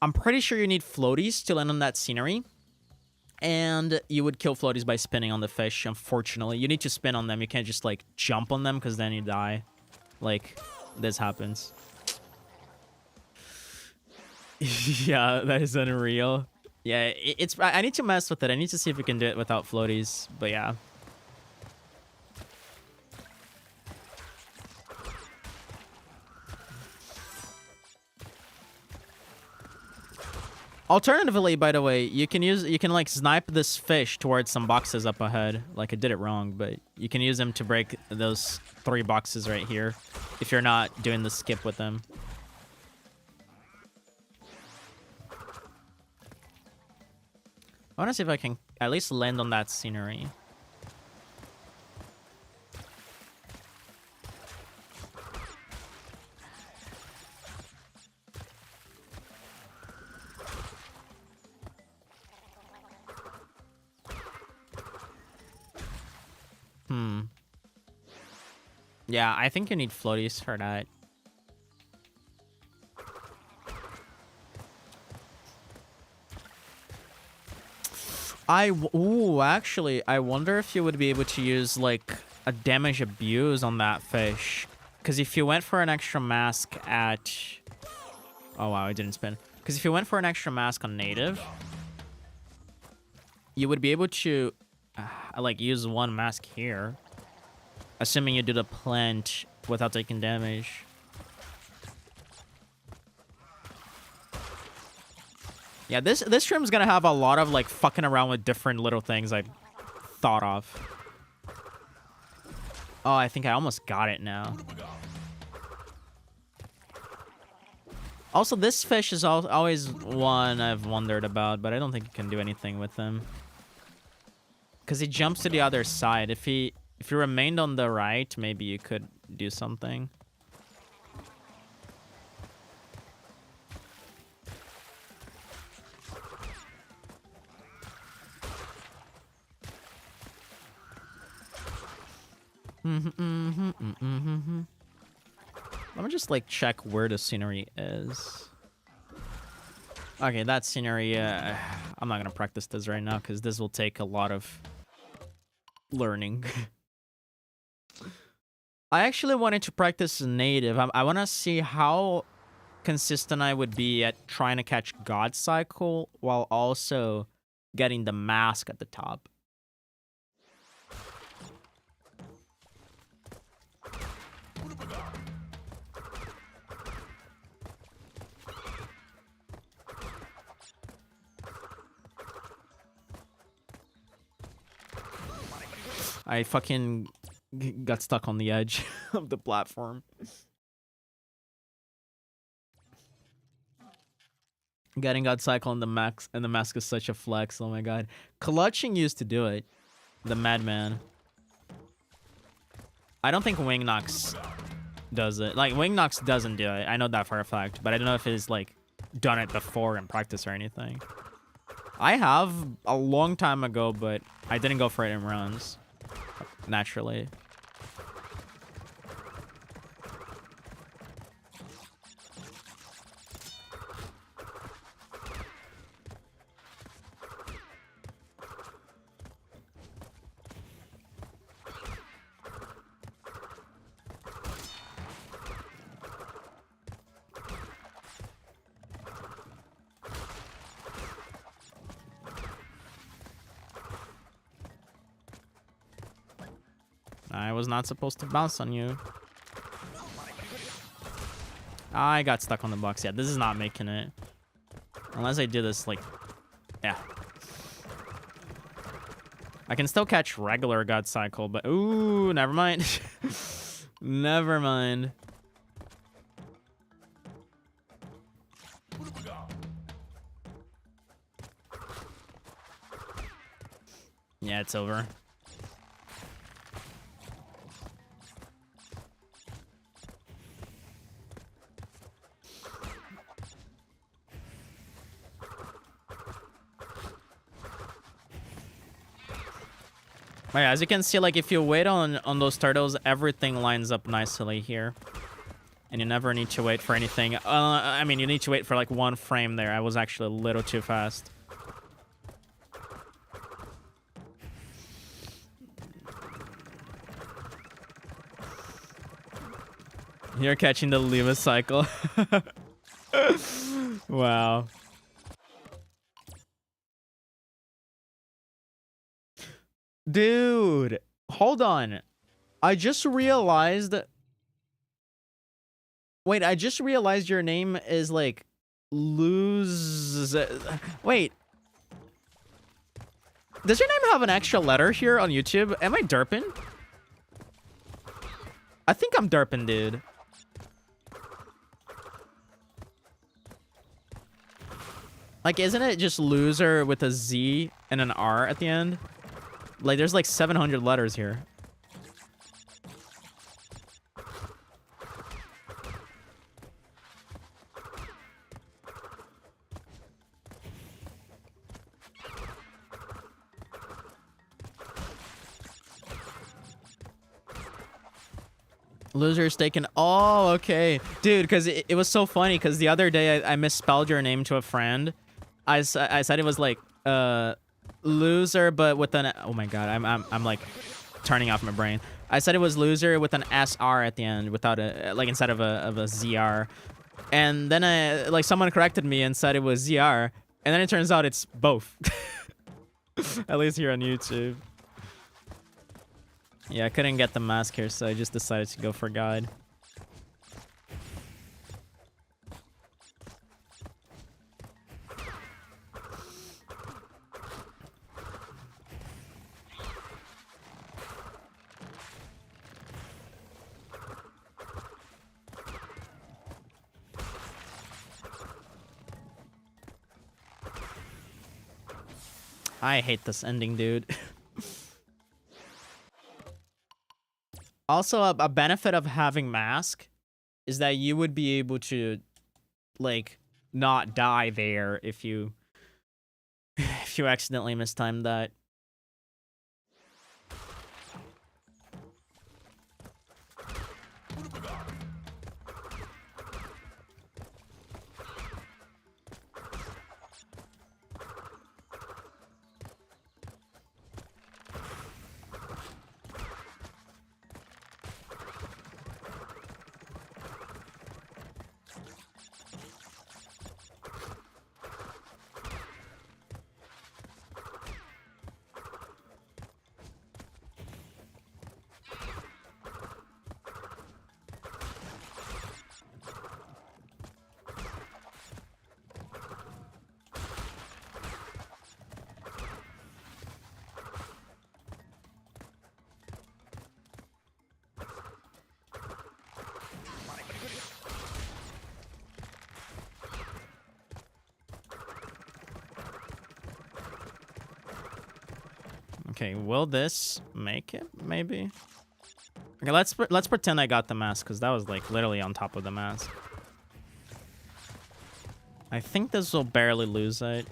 I'm pretty sure you need floaties to land on that scenery, and you would kill floaties by spinning on the fish, unfortunately. You need to spin on them. You can't just, like, jump on them, because then you die. Like, this happens. Yeah, that is unreal. Yeah, it's... I need to mess with it. I need to see if we can do it without floaties, but yeah. Alternatively, by the way, you can like snipe this fish towards some boxes up ahead. Like I did it wrong, but you can use them to break those 3 boxes right here if you're not doing the skip with them. I want to see if I can at least land on that scenery. Yeah, I think you need floaties for that. Ooh, actually, I wonder if you would be able to use, like, a damage abuse on that fish. Because if you went for an extra mask at... Oh, wow, I didn't spin. Because if you went for an extra mask on native, you would be able to, like, use 1 mask here. Assuming you do the plant without taking damage. Yeah, this stream is gonna have a lot of, like, fucking around with different little things I thought of. Oh, I think I almost got it now. Also, this fish is always one I've wondered about, but I don't think you can do anything with him. Because he jumps to the other side. If he remained on the right, maybe you could do something. Let me just, like, check where the scenery is. Okay, that scenery, I'm not gonna practice this right now, because this will take a lot of learning. I actually wanted to practice native. I want to see how consistent I would be at trying to catch God Cycle while also getting the mask at the top. I fucking got stuck on the edge of the platform. Getting God Cycle in the mask is such a flex. Oh my god. Clutching used to do it. The madman. I don't think Wingnox does it. Like, Wingnox doesn't do it. I know that for a fact, but I don't know if he's, like, done it before in practice or anything. I have a long time ago, but I didn't go for it in runs. Naturally. I was not supposed to bounce on you. I got stuck on the box. Yeah, this is not making it. Unless I do this, like... Yeah. I can still catch regular God Cycle, but... Ooh, never mind. Never mind. Yeah, it's over. Oh, yeah, as you can see, like, if you wait on those turtles, everything lines up nicely here. And you never need to wait for anything. I mean, you need to wait for, like, 1 frame there. I was actually a little too fast. You're catching the Lima cycle. Wow. Dude, hold on. I just realized... Wait, I just realized your name is, like, Lose... Wait. Does your name have an extra letter here on YouTube? Am I derping? I think I'm derping, dude. Like, isn't it just loser with a Z and an R at the end? Like, there's like 700 letters here. Loser's taken. Oh, okay. Dude, because it was so funny because the other day I misspelled your name to a friend. I said it was like loser, but with an... Oh my god, I'm like turning off my brain. I said it was loser with an SR at the end without a... Like instead of a ZR. And then like someone corrected me and said it was ZR. And then it turns out it's both. At least here on YouTube. Yeah, I couldn't get the mask here, so I just decided to go for God. I hate this ending, dude. Also, a benefit of having mask is that you would be able to, like, not die there if you accidentally mistimed that. Okay, will this make it? Maybe. Okay, let's pretend I got the mask because that was like literally on top of the mask. I think this will barely lose it.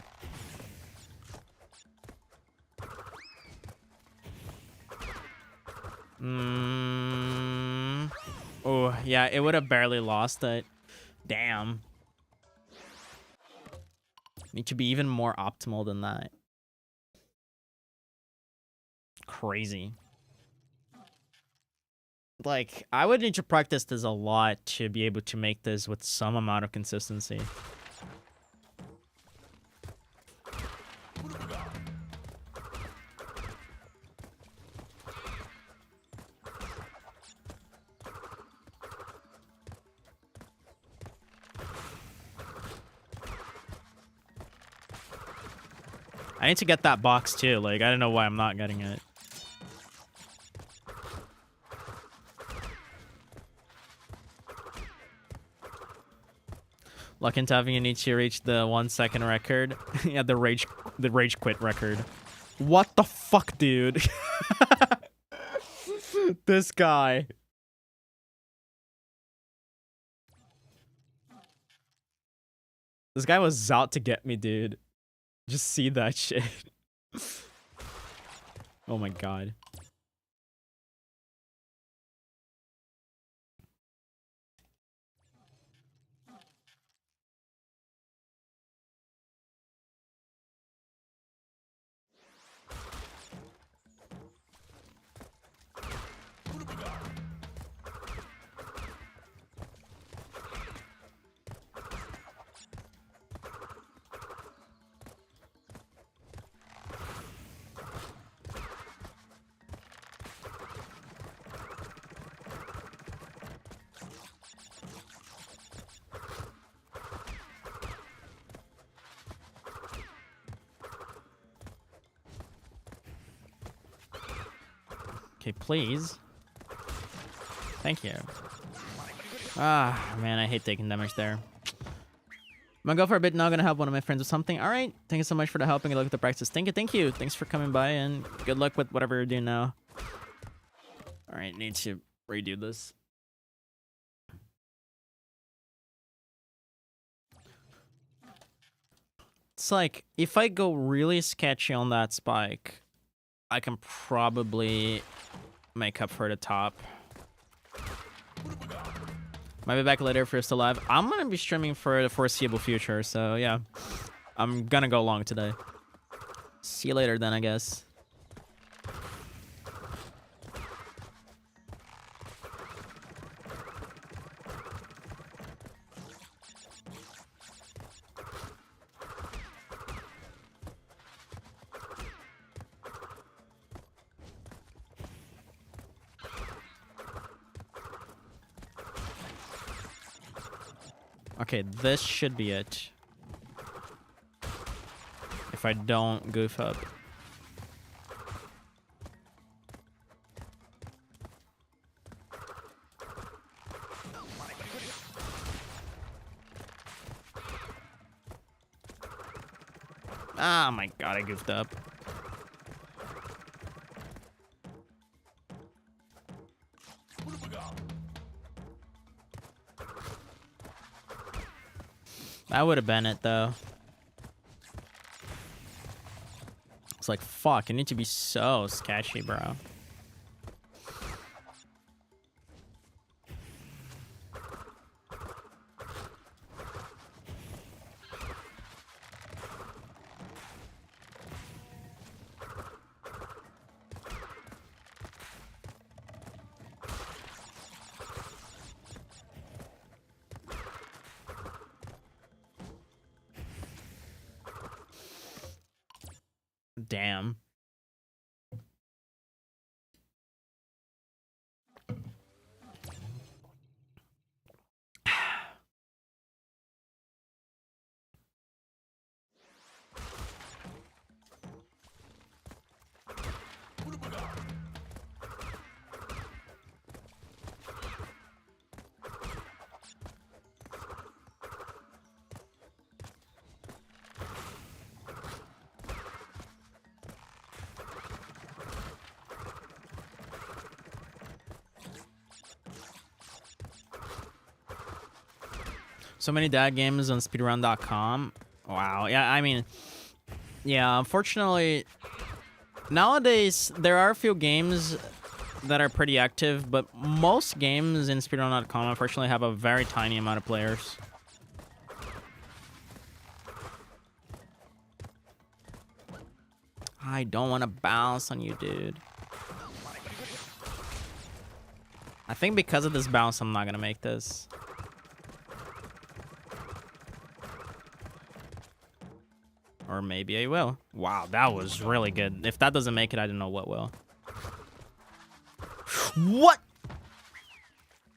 Oh, yeah, it would have barely lost it. Damn. Need to be even more optimal than that. Crazy. Like, I would need to practice this a lot to be able to make this with some amount of consistency. I need to get that box too. Like, I don't know why I'm not getting it. Luck and Tavin, you need to reach the 1 second record. Yeah, the rage quit record. What the fuck, dude? This guy. This guy was out to get me, dude. Just see that shit. Oh my god. Okay, please. Thank you. Ah, man, I hate taking damage there. I'm gonna go for a bit now. Gonna help one of my friends with something. All right. Thank you so much for the helping. Good luck with the practice. Thank you. Thank you. Thanks for coming by and good luck with whatever you're doing now. All right. Need to redo this. It's like, if I go really sketchy on that spike, I can probably make up for the top. Might be back later if you're still live. I'm gonna be streaming for the foreseeable future, so yeah. I'm gonna go long today. See you later then, I guess. Okay, this should be it. If I don't goof up. Oh my god, I goofed up. That would have been it, though. It's like, fuck, I need to be so sketchy, bro. Damn. So many dad games on speedrun.com. Wow. Yeah, I mean, yeah, unfortunately, nowadays, there are a few games that are pretty active, but most games in speedrun.com, unfortunately, have a very tiny amount of players. I don't want to bounce on you, dude. I think because of this bounce, I'm not going to make this. Or maybe I will. Wow, that was really good. If that doesn't make it, I don't know what will. What?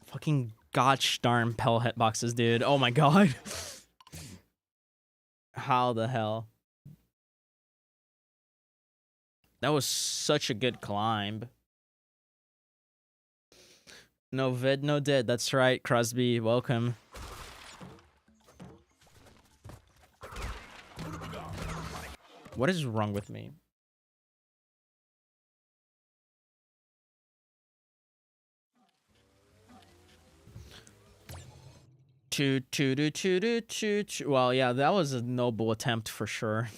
Fucking gosh darn Pell hitboxes, dude. Oh my god. How the hell? That was such a good climb. No vid, no dead. That's right, Crosby. Welcome. What is wrong with me? Well, yeah, that was a noble attempt for sure.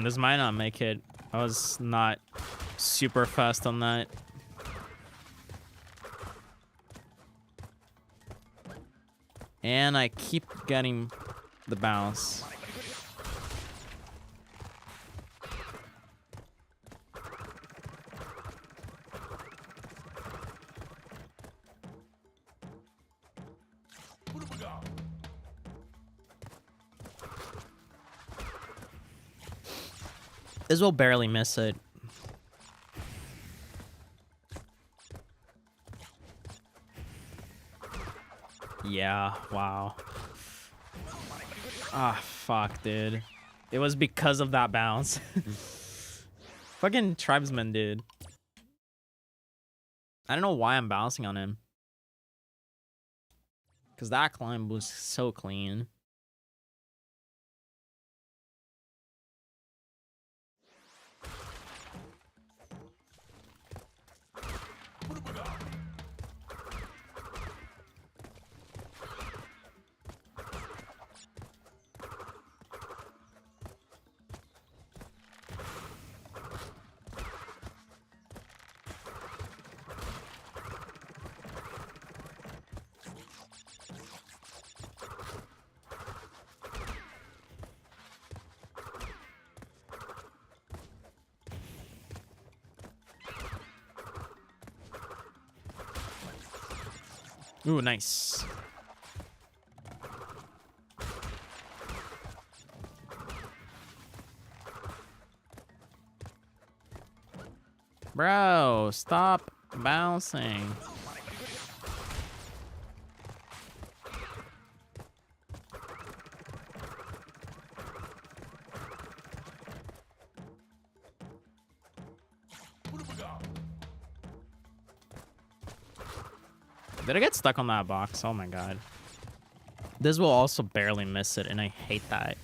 This might not make it. I was not super fast on that. And I keep getting the bounce. This will barely miss it. Yeah, wow. Ah, fuck, dude. It was because of that bounce. Fucking tribesman, dude. I don't know why I'm bouncing on him. Because that climb was so clean. Ooh, nice. Bro, stop bouncing. Did I get stuck on that box? Oh my god. This will also barely miss it, and I hate that.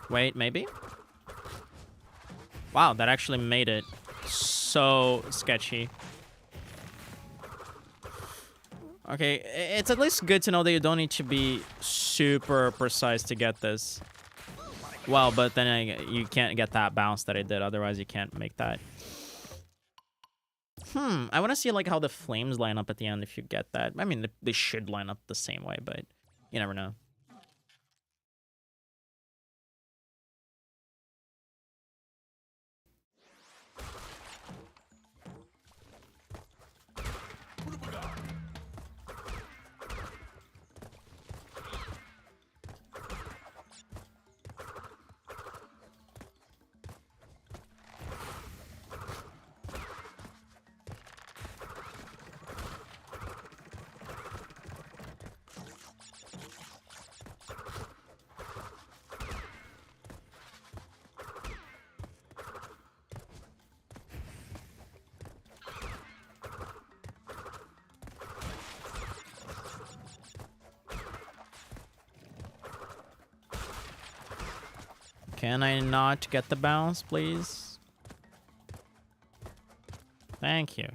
Wait, maybe? Wow, that actually made it so sketchy. Okay, it's at least good to know that you don't need to be super precise to get this. Well, but then you can't get that bounce that I did, otherwise you can't make that. I want to see like how the flames line up at the end if you get that. I mean, they should line up the same way, but you never know. Can I not get the bounce, please? Thank you.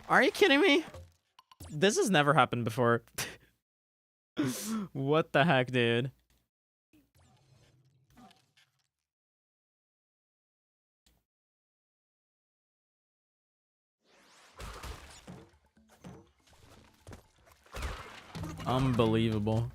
Are you kidding me? This has never happened before. What the heck, dude? Unbelievable.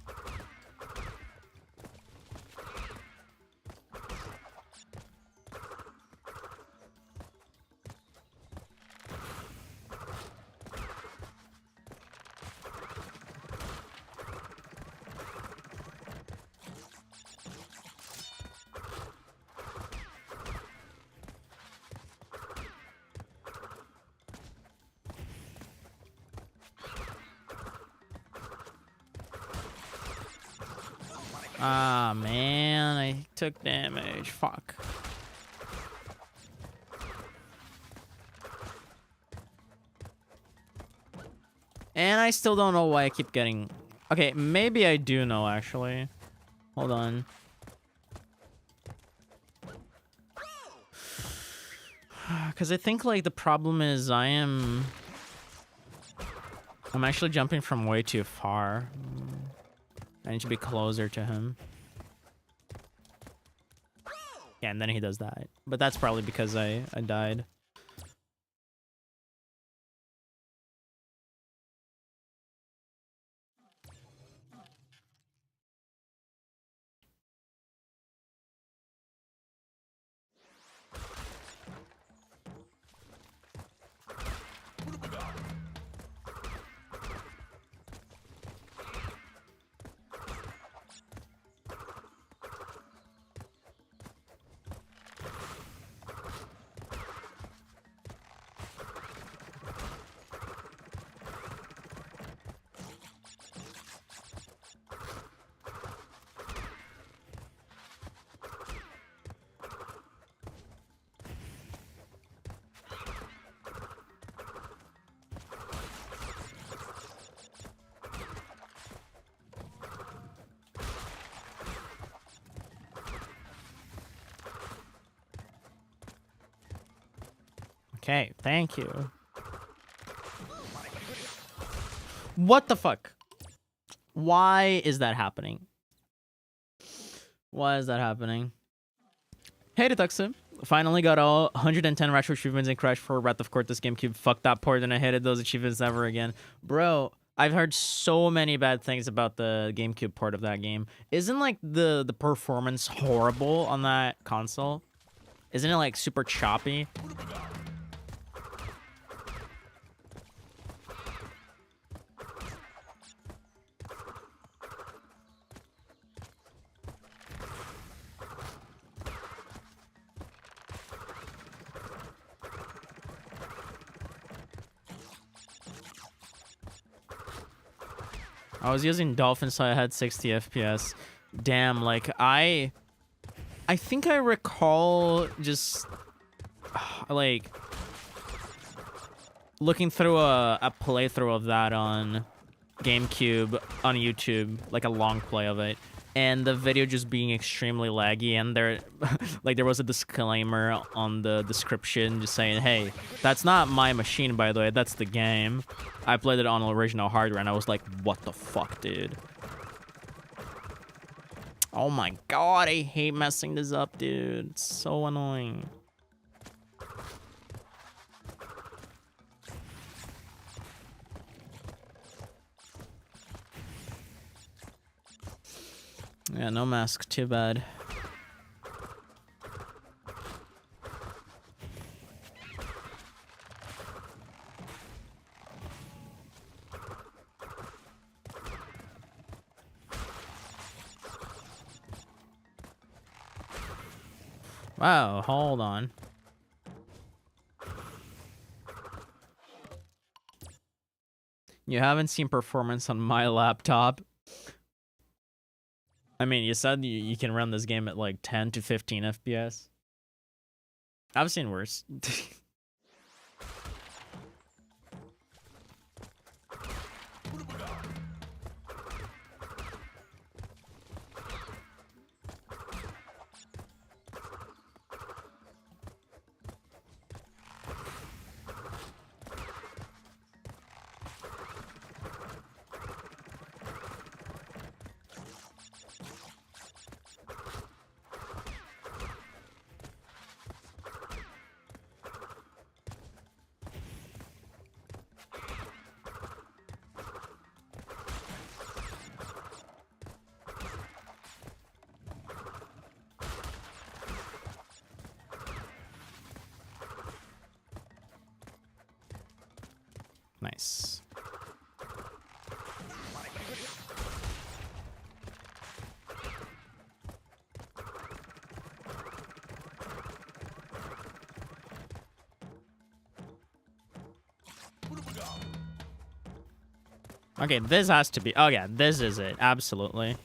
Ah, man, I took damage. Fuck. And I still don't know why I keep getting... Okay, maybe I do know, actually. Hold on. Because I think, like, the problem is I'm actually jumping from way too far. I need to be closer to him. Yeah, and then he does that. But that's probably because I died. Okay, thank you. What the fuck? Why is that happening? Why is that happening? Hey, Detuxa. Finally got all 110 retro achievements in Crash 4 Wrath of Cortex GameCube. Fuck that port, and I hated those achievements ever again. Bro, I've heard so many bad things about the GameCube port of that game. Isn't, like, the performance horrible on that console? Isn't it, like, super choppy? I was using Dolphin, so I had 60 FPS. Damn, like, I think I recall just, like, looking through a playthrough of that on GameCube on YouTube, like a long play of it, and the video just being extremely laggy, and there, like, there was a disclaimer on the description just saying, hey, that's not my machine, by the way, that's the game. I played it on original hardware, and I was like, what the fuck, dude? Oh my god, I hate messing this up, dude. It's so annoying. Yeah, no mask, too bad. Wow, hold on. You haven't seen performance on my laptop. I mean, you said you can run this game at like 10 to 15 FPS. I've seen worse. Nice. Okay, this has to be... Oh, yeah, this is it. Absolutely.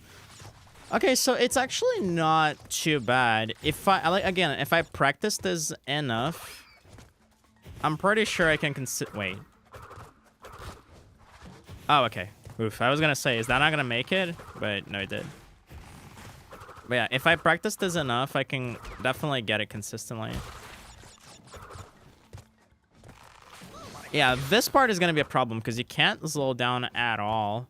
Okay, so it's actually not too bad. If I... Like, again, if I practice this enough, I'm pretty sure I can wait. Oh, okay. Oof, I was gonna say, is that not gonna make it? But no, it did. But yeah, if I practice this enough, I can definitely get it consistently. Yeah, this part is gonna be a problem because you can't slow down at all.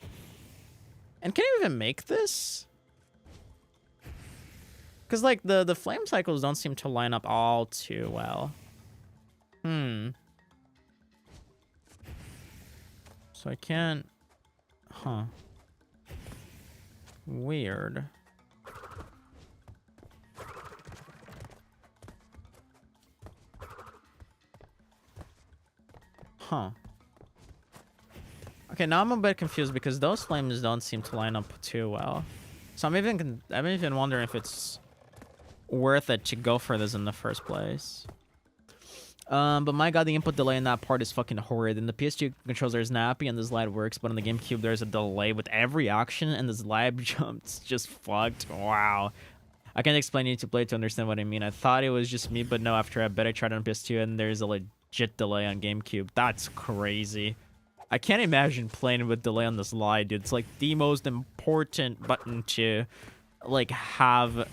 And can you even make this? Because, like, the flame cycles don't seem to line up all too well. So I can't... Huh. Weird. Huh. Okay, now I'm a bit confused because those flames don't seem to line up too well. So I'm even wondering if it's worth it to go for this in the first place. But my god, the input delay in that part is fucking horrid. And the PS2 controls are snappy and the slide works, but on the GameCube there's a delay with every action and the slide jump's just fucked. Wow. I can't explain, you need to play to understand what I mean. I thought it was just me, but no, after I bet I tried on PS2 and there's a legit delay on GameCube. That's crazy. I can't imagine playing with delay on the slide, dude. It's like the most important button to like have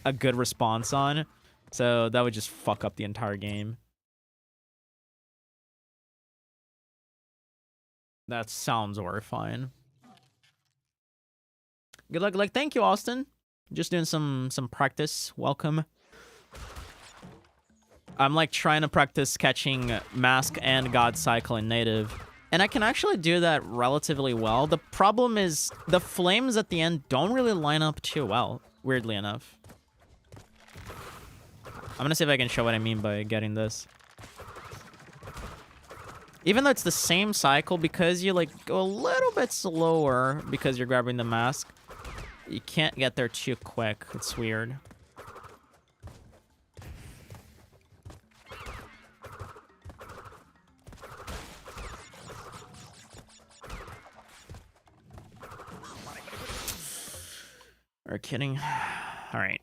a good response on. So that would just fuck up the entire game. That sounds horrifying. Good luck. Like, thank you, Austin. Just doing some practice. Welcome. I'm like trying to practice catching Mask and God Cycle in native. And I can actually do that relatively well. The problem is the flames at the end don't really line up too well, weirdly enough. I'm gonna see if I can show what I mean by getting this. Even though it's the same cycle, because you like go a little bit slower because you're grabbing the mask, you can't get there too quick. It's weird. Are you kidding? All right.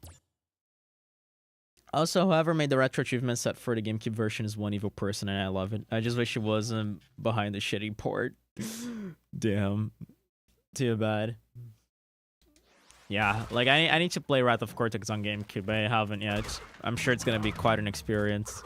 Also, whoever made the retro achievement set for the GameCube version is one evil person, and I love it. I just wish it wasn't behind the shitty port. Damn. Too bad. Yeah, like I need to play Wrath of Cortex on GameCube, but I haven't yet. I'm sure it's gonna be quite an experience.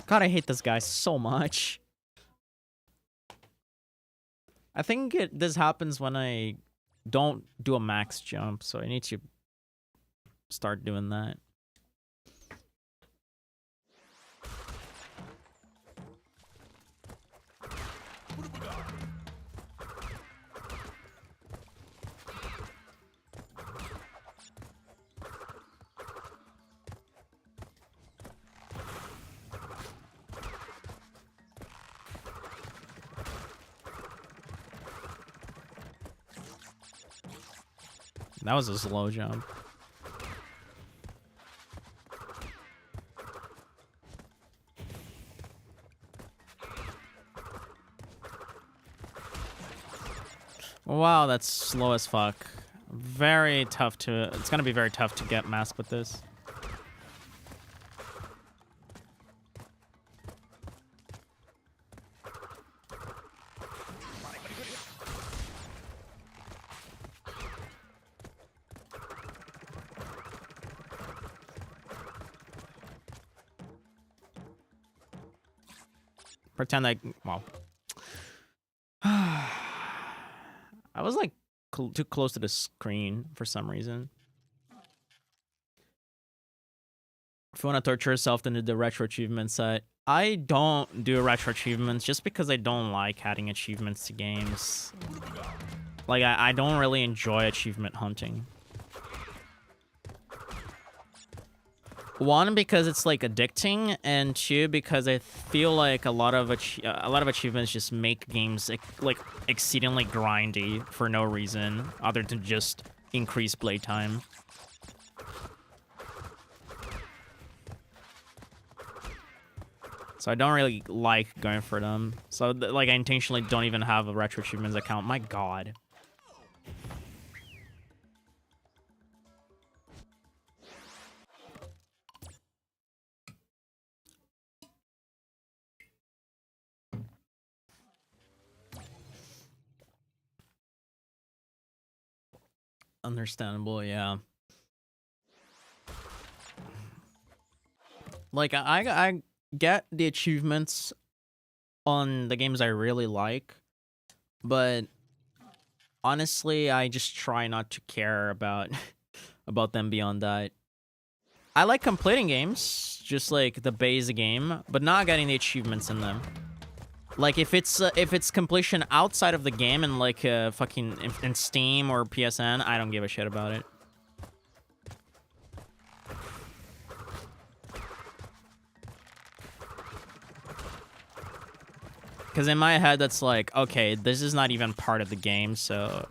God, I hate this guy so much. I think this happens when I don't do a max jump, so I need to start doing that. That was a slow jump. Wow, that's slow as fuck. Very tough to... It's gonna be very tough to get mask with this. Pretend like... Well... I was like too close to the screen for some reason. If you want to torture yourself, then do the retro achievement set. I don't do retro achievements just because I don't like adding achievements to games. Like, I don't really enjoy achievement hunting. One, because it's like addicting, and two, because I feel like a lot of achievements just make games like exceedingly grindy for no reason other than just increase playtime. So I don't really like going for them. So like I intentionally don't even have a retro achievements account. My God. Understandable, yeah. Like I get the achievements on the games I really like, but honestly, I just try not to care about about them beyond that. I like completing games, just like the base game, but not getting the achievements in them. Like if it's completion outside of the game and like fucking in Steam or PSN, I don't give a shit about it. Because in my head, that's like, okay, this is not even part of the game, so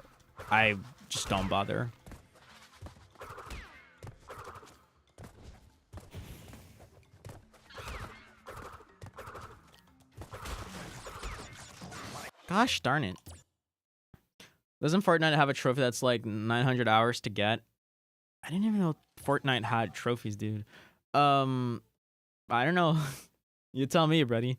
I just don't bother. Gosh darn it. Doesn't Fortnite have a trophy that's like 900 hours to get? I didn't even know Fortnite had trophies, dude. I don't know. You tell me, buddy.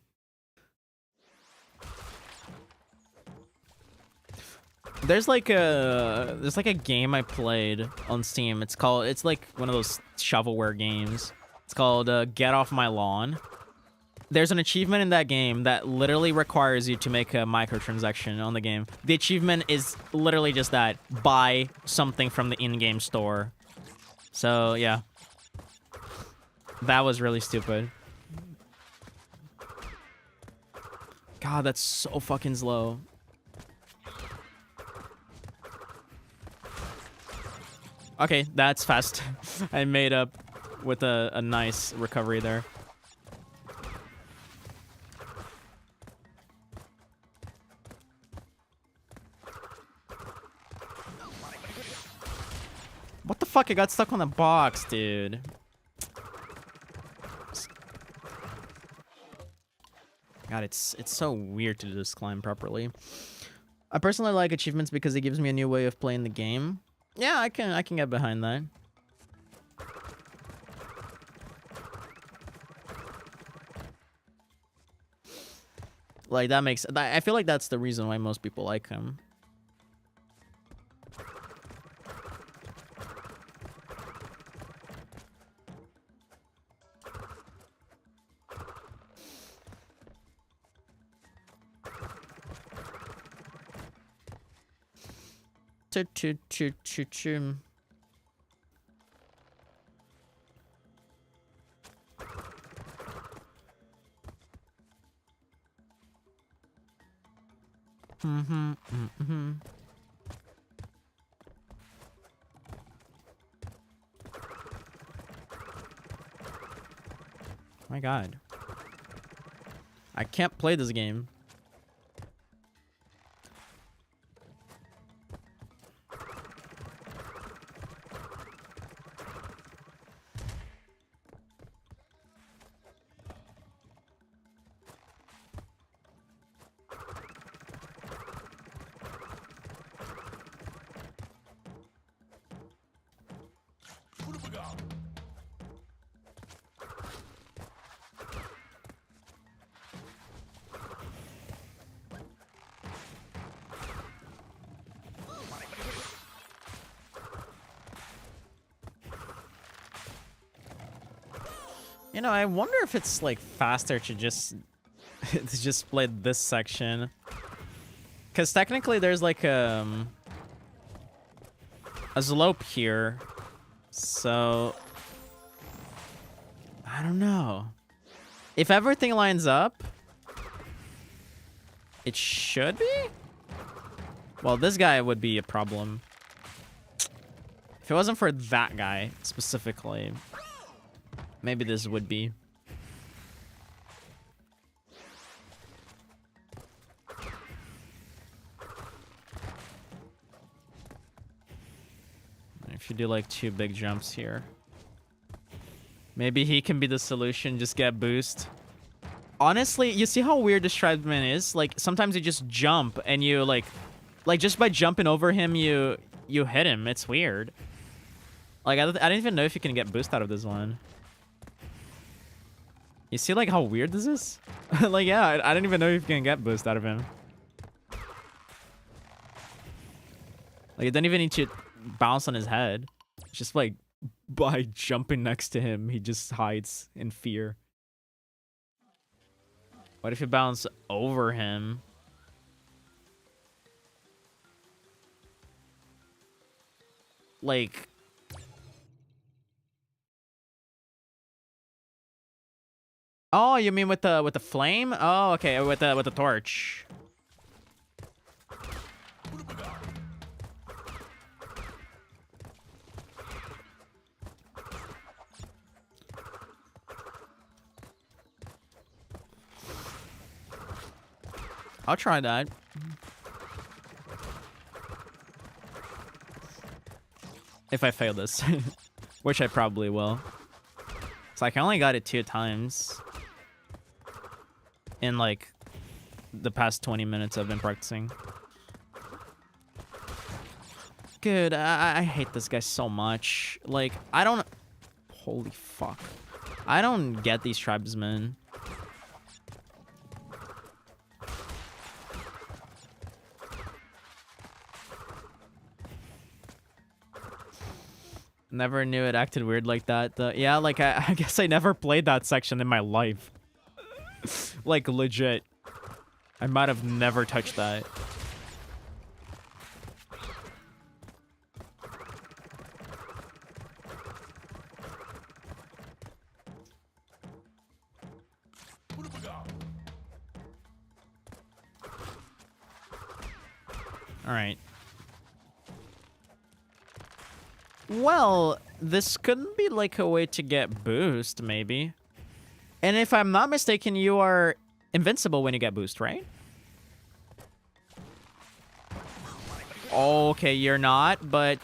There's like a game I played on Steam. It's like one of those shovelware games. It's called Get Off My Lawn. There's an achievement in that game that literally requires you to make a microtransaction on the game. The achievement is literally just that: buy something from the in-game store. So yeah, that was really stupid. God, that's so fucking slow. Okay, that's fast. I made up with a nice recovery there. What the fuck? I got stuck on the box, dude. God, it's so weird to do this climb properly. I personally like achievements because it gives me a new way of playing the game. Yeah, I can get behind that. Like that makes I feel like that's the reason why most people like him. Chum. My God. I can't play this game. You know, I wonder if it's like faster to just to just split this section. Because technically there's like a slope here. So I don't know. If everything lines up, it should be? Well, this guy would be a problem. If it wasn't for that guy specifically, maybe this would be. If you do like 2 big jumps here. Maybe he can be the solution, just get boost. Honestly, you see how weird this tribesman is? Like, sometimes you just jump and you like just by jumping over him, you hit him. It's weird. Like, I don't even know if you can get boost out of this one. You see like how weird this is? Like, yeah, I don't even know if you can get boost out of him. Like, you don't even need to bounce on his head. It's just like by jumping next to him, he just hides in fear. What if you bounce over him? Like, oh, you mean with the flame? Oh, okay, with the torch. I'll try that. If I fail this. Which I probably will. So I only got it 2 times. In like the past 20 minutes I've been practicing. Good. I hate this guy so much. Like, I don't... Holy fuck. I don't get these tribesmen. Never knew it acted weird like that. Yeah, like, I guess I never played that section in my life. Like, legit. I might have never touched that. Alright. Well, this could be like a way to get boost, maybe. And if I'm not mistaken, you are invincible when you get boost, right? Okay, you're not, but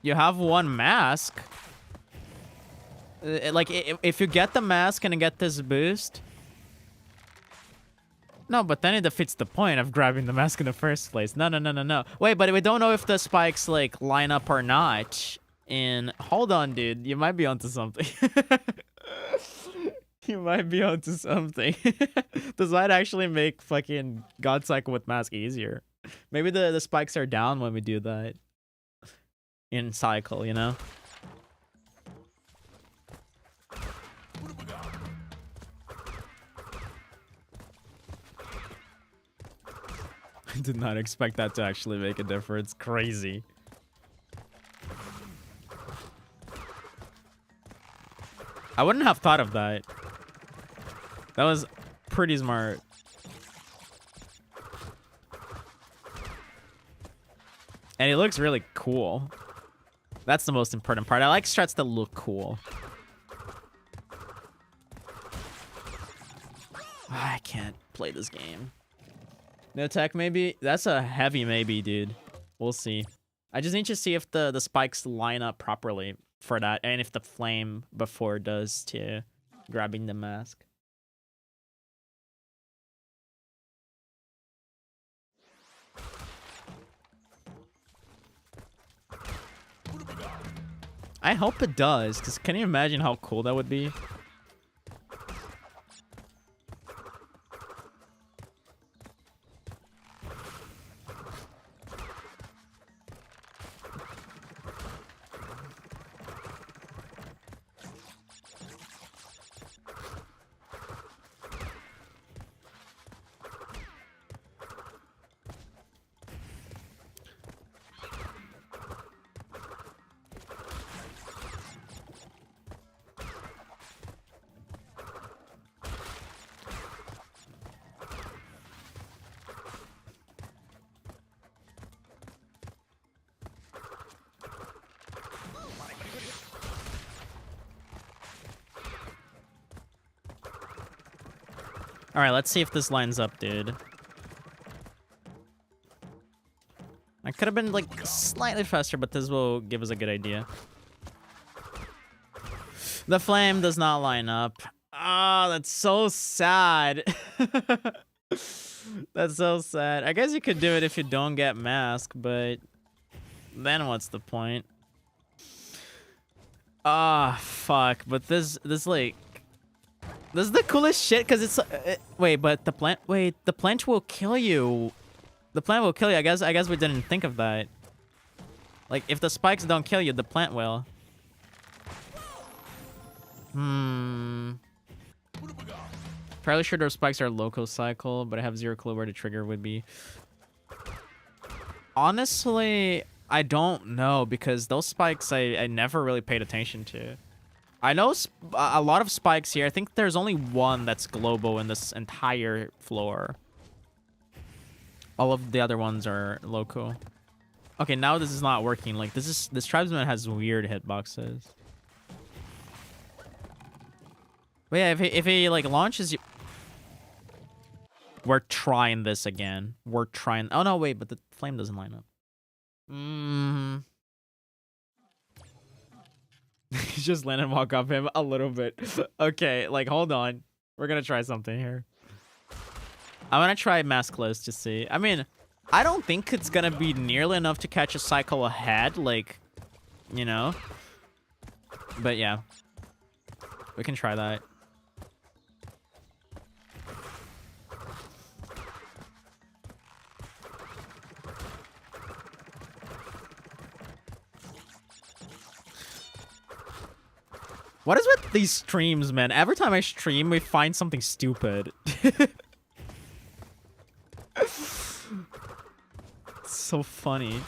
you have 1 mask. Like, if you get the mask and get this boost... No, but then it defeats the point of grabbing the mask in the first place. No. Wait, but we don't know if the spikes, like, line up or not. And hold on, dude. You might be onto something. You might be onto something. Does that actually make fucking God Cycle with mask easier? Maybe the spikes are down when we do that. In Cycle, you know? I did not expect that to actually make a difference. Crazy. I wouldn't have thought of that. That was pretty smart. And it looks really cool. That's the most important part. I like strats that look cool. I can't play this game. No tech, maybe? That's a heavy maybe, dude. We'll see. I just need to see if the spikes line up properly for that, and if the flame before does to grabbing the mask. I hope it does, because can you imagine how cool that would be? All right, let's see if this lines up, dude. I could have been like slightly faster, but this will give us a good idea. The flame does not line up. Ah, that's so sad. That's so sad. I guess you could do it if you don't get mask, but then what's the point? Ah, fuck. But this like, this is the coolest shit because it's wait, but the plant. Wait, the plant will kill you. The plant will kill you. I guess we didn't think of that. Like, if the spikes don't kill you, the plant will. Fairly sure those spikes are loco cycle, but I have zero clue where the trigger would be. Honestly, I don't know because those spikes I never really paid attention to. I know a lot of spikes here. I think there's only one that's global in this entire floor. All of the other ones are loco. Okay, now this is not working. Like, this tribesman has weird hitboxes. But yeah, if he like launches you, we're trying this again. We're trying. Oh no, wait, but the flame doesn't line up. Just land and walk off him a little bit. Okay, like hold on. We're gonna try something here. I'm gonna try maskless to see. I mean, I don't think it's gonna be nearly enough to catch a cycle ahead, like, you know. But yeah, we can try that. What is with these streams, man? Every time I stream, we find something stupid. It's so funny.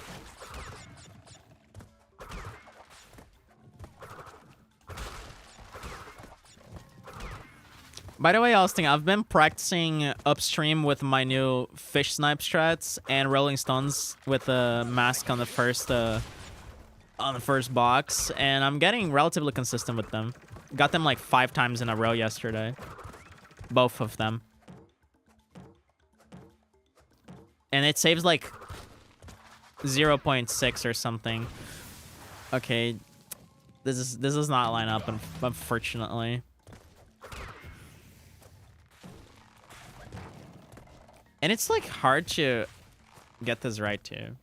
By the way, I was thinking, I've been practicing upstream with my new fish snipe strats and rolling stones with a mask on the first box, and I'm getting relatively consistent with them. Got them like 5 times in a row yesterday. Both of them. And it saves like 0.6 or something. Okay. This does not line up, unfortunately. And it's like hard to get this right too.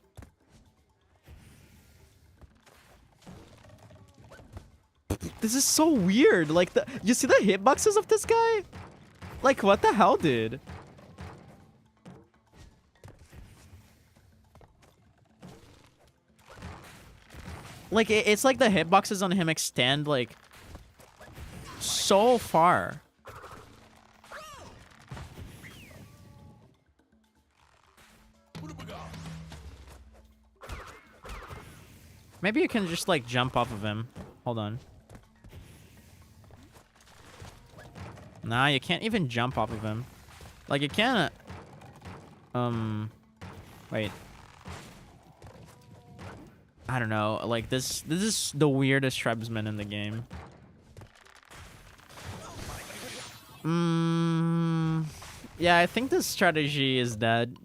This is so weird. Like, you see the hitboxes of this guy? Like, what the hell, dude? Like, it's like the hitboxes on him extend, like, so far. Maybe you can just, like, jump off of him. Hold on. Nah, you can't even jump off of him. Like, you can't... Wait. I don't know. Like, this is the weirdest tribesman in the game. Yeah, I think this strategy is dead.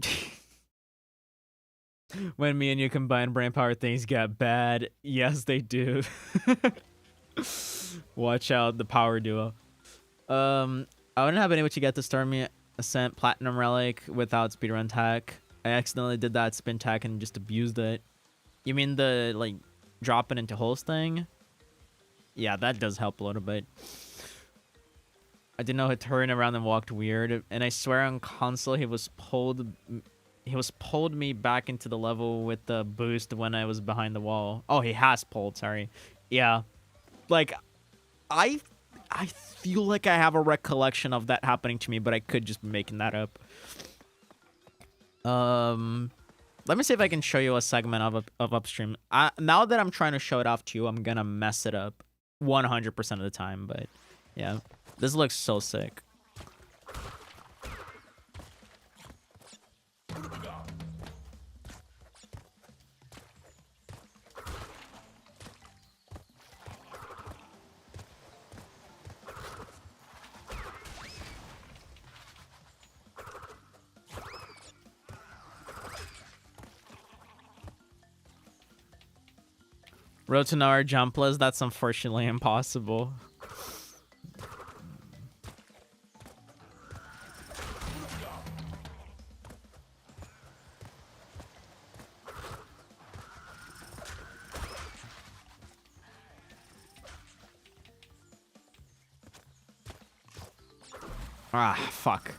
When me and you combine brainpower, things get bad. Yes, they do. Watch out, the power duo. I wouldn't have been able to get the Stormy Ascent Platinum Relic without speedrun tech. I accidentally did that spin tech and just abused it. You mean the, like, dropping into holes thing? Yeah, that does help a little bit. I didn't know he turned around and walked weird. And I swear on console he was pulled me back into the level with the boost when I was behind the wall. Oh, he has pulled, sorry. Yeah. Like, I feel like I have a recollection of that happening to me, but I could just be making that up. Let me see if I can show you a segment of upstream. Now that I'm trying to show it off to you, I'm gonna mess it up 100% of the time, but yeah. This looks so sick. Road to nowhere jumpless, that's unfortunately impossible. Ah, fuck.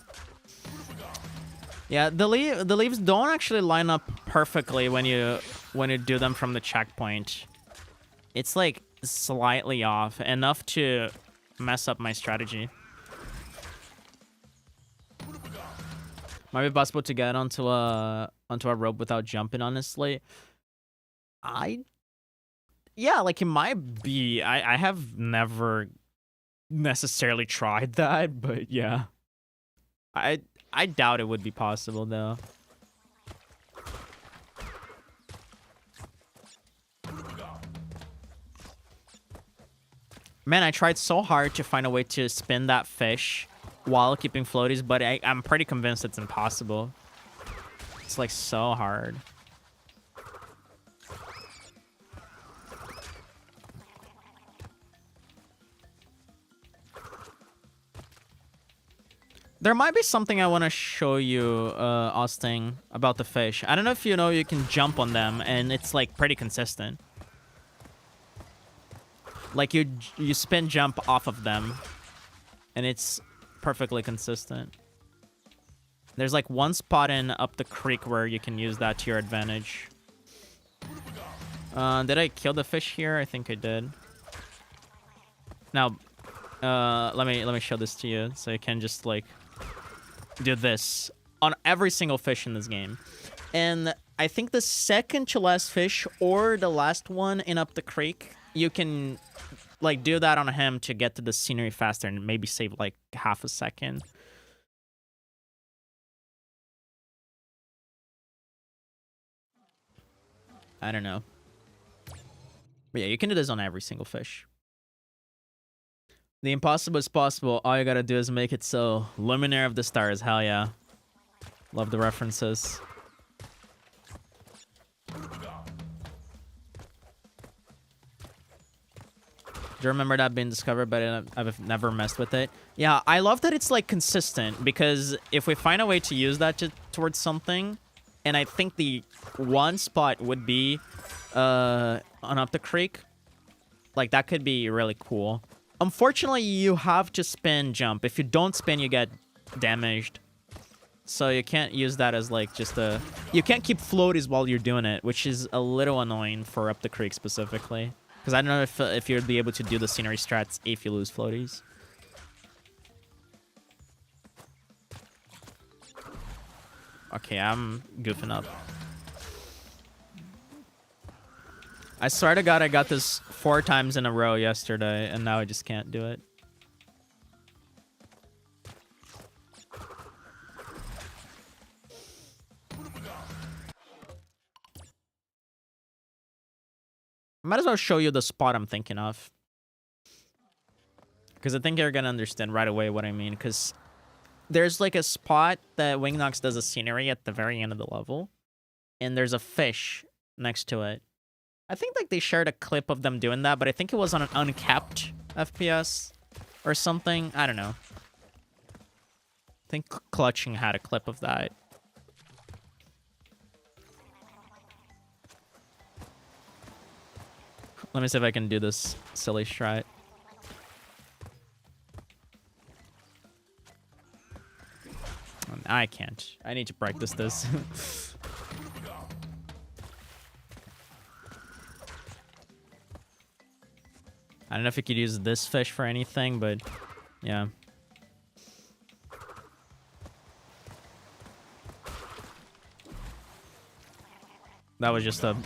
Yeah, the leaves don't actually line up perfectly when you do them from the checkpoint. It's like slightly off, enough to mess up my strategy. Might be possible to get onto a rope without jumping, honestly. Yeah, like it might be. I have never necessarily tried that, but yeah. I doubt it would be possible though. Man, I tried so hard to find a way to spin that fish while keeping floaties, but I'm pretty convinced it's impossible. It's like so hard. There might be something I want to show you, Austin, about the fish. I don't know if you know you can jump on them, and it's like pretty consistent. Like you spin jump off of them, and it's perfectly consistent. There's like one spot in up the creek where you can use that to your advantage. Did I kill the fish here? I think I did. Now, let me show this to you so you can just like do this on every single fish in this game. And I think the second to last fish or the last one in up the creek, you can like do that on him to get to the scenery faster and maybe save like half a second. I don't know. But yeah, you can do this on every single fish. The impossible is possible. All you gotta do is make it so. Luminary of the Stars. Hell yeah. Love the references. Do you remember that being discovered, but I've never messed with it? Yeah, I love that it's like consistent, because if we find a way to use that towards something, and I think the one spot would be on up the creek, like that could be really cool. Unfortunately, you have to spin jump. If you don't spin, you get damaged. So you can't use that as like just a... You can't keep floaties while you're doing it, which is a little annoying for up the creek specifically. Because I don't know if you'd be able to do the scenery strats if you lose floaties. Okay, I'm goofing up. I swear to God, I got this 4 times in a row yesterday, and now I just can't do it. Might as well show you the spot I'm thinking of. Because I think you're going to understand right away what I mean. Because there's like a spot that Wingnox does a scenery at the very end of the level. And there's a fish next to it. I think like they shared a clip of them doing that, but I think it was on an uncapped FPS or something. I don't know. I think Clutching had a clip of that. Let me see if I can do this silly strat. I can't. I need to practice this. I don't know if you could use this fish for anything, but yeah. That was just a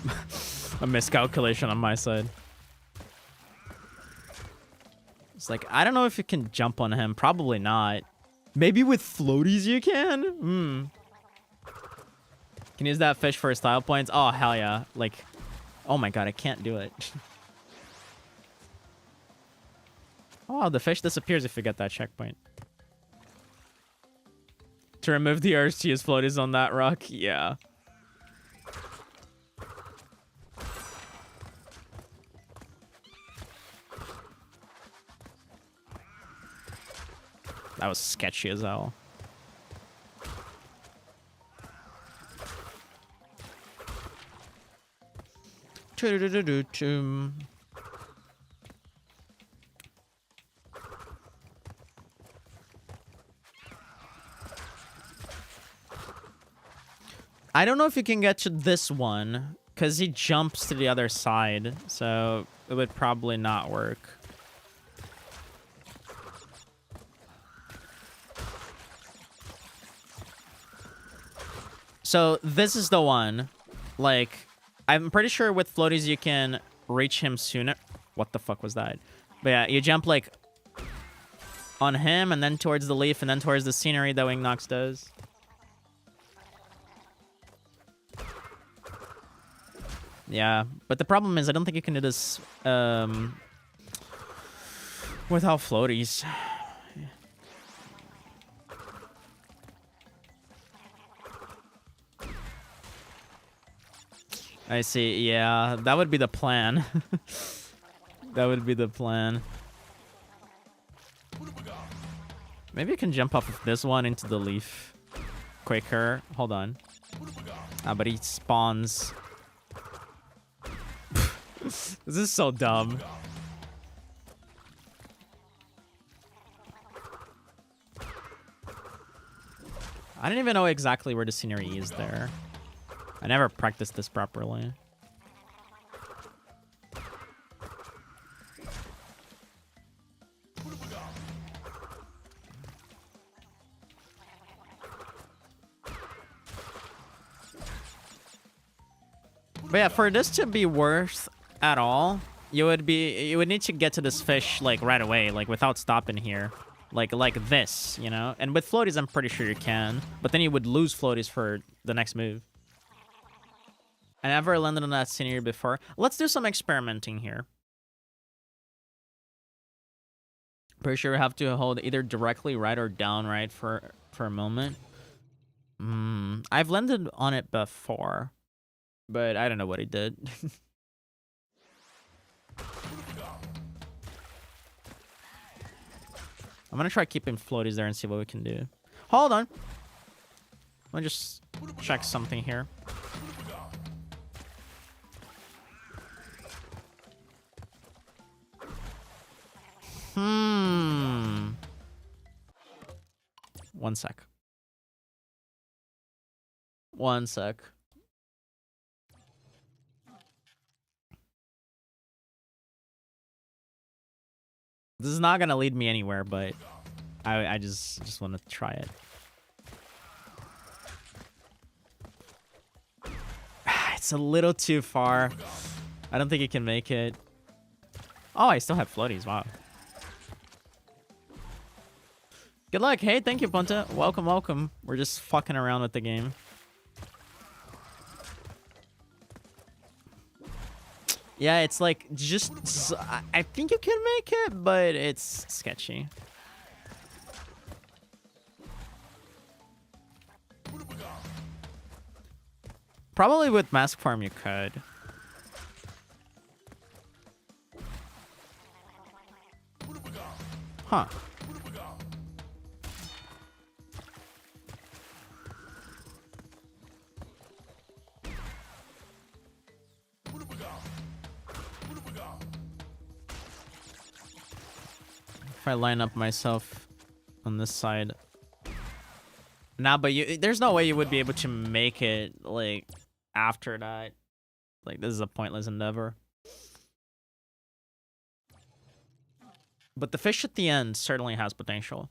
miscalculation on my side. It's like, I don't know if you can jump on him. Probably not. Maybe with floaties you can? Can use that fish for style points? Oh, hell yeah. Like, oh my god, I can't do it. Oh, the fish disappears if you get that checkpoint. To remove the urge to use floaties on that rock? Yeah. That was sketchy as hell. I don't know if you can get to this one, because he jumps to the other side, so it would probably not work. So this is the one. Like, I'm pretty sure with floaties you can reach him sooner. What the fuck was that? But yeah, you jump like on him and then towards the leaf and then towards the scenery that Wing Nox does. Yeah, but the problem is I don't think you can do this without floaties. I see. Yeah, that would be the plan. That would be the plan. Maybe you can jump off of this one into the leaf quicker. Hold on. But he spawns. This is so dumb. I didn't even know exactly where the scenery is there. I never practiced this properly. But yeah, for this to be worth at all, you would need to get to this fish like right away, like without stopping here. Like this, you know? And with floaties, I'm pretty sure you can. But then you would lose floaties for the next move. I never landed on that scenery before. Let's do some experimenting here. Pretty sure we have to hold either directly right or down right for a moment. I've landed on it before, but I don't know what he did. I'm gonna try keeping floaties there and see what we can do. Hold on. Let me just check something here. One sec. One sec. This is not gonna lead me anywhere, but I just want to try it. It's a little too far. I don't think you can make it. Oh, I still have floaties. Wow. Good luck. Hey, thank you, Punta. Welcome, welcome. We're just fucking around with the game. Yeah, it's like just I think you can make it, but it's sketchy. Probably with Mask Farm you could. Huh. If I line up myself on this side. Nah, but there's no way you would be able to make it, like, after that. Like, this is a pointless endeavor. But the fish at the end certainly has potential.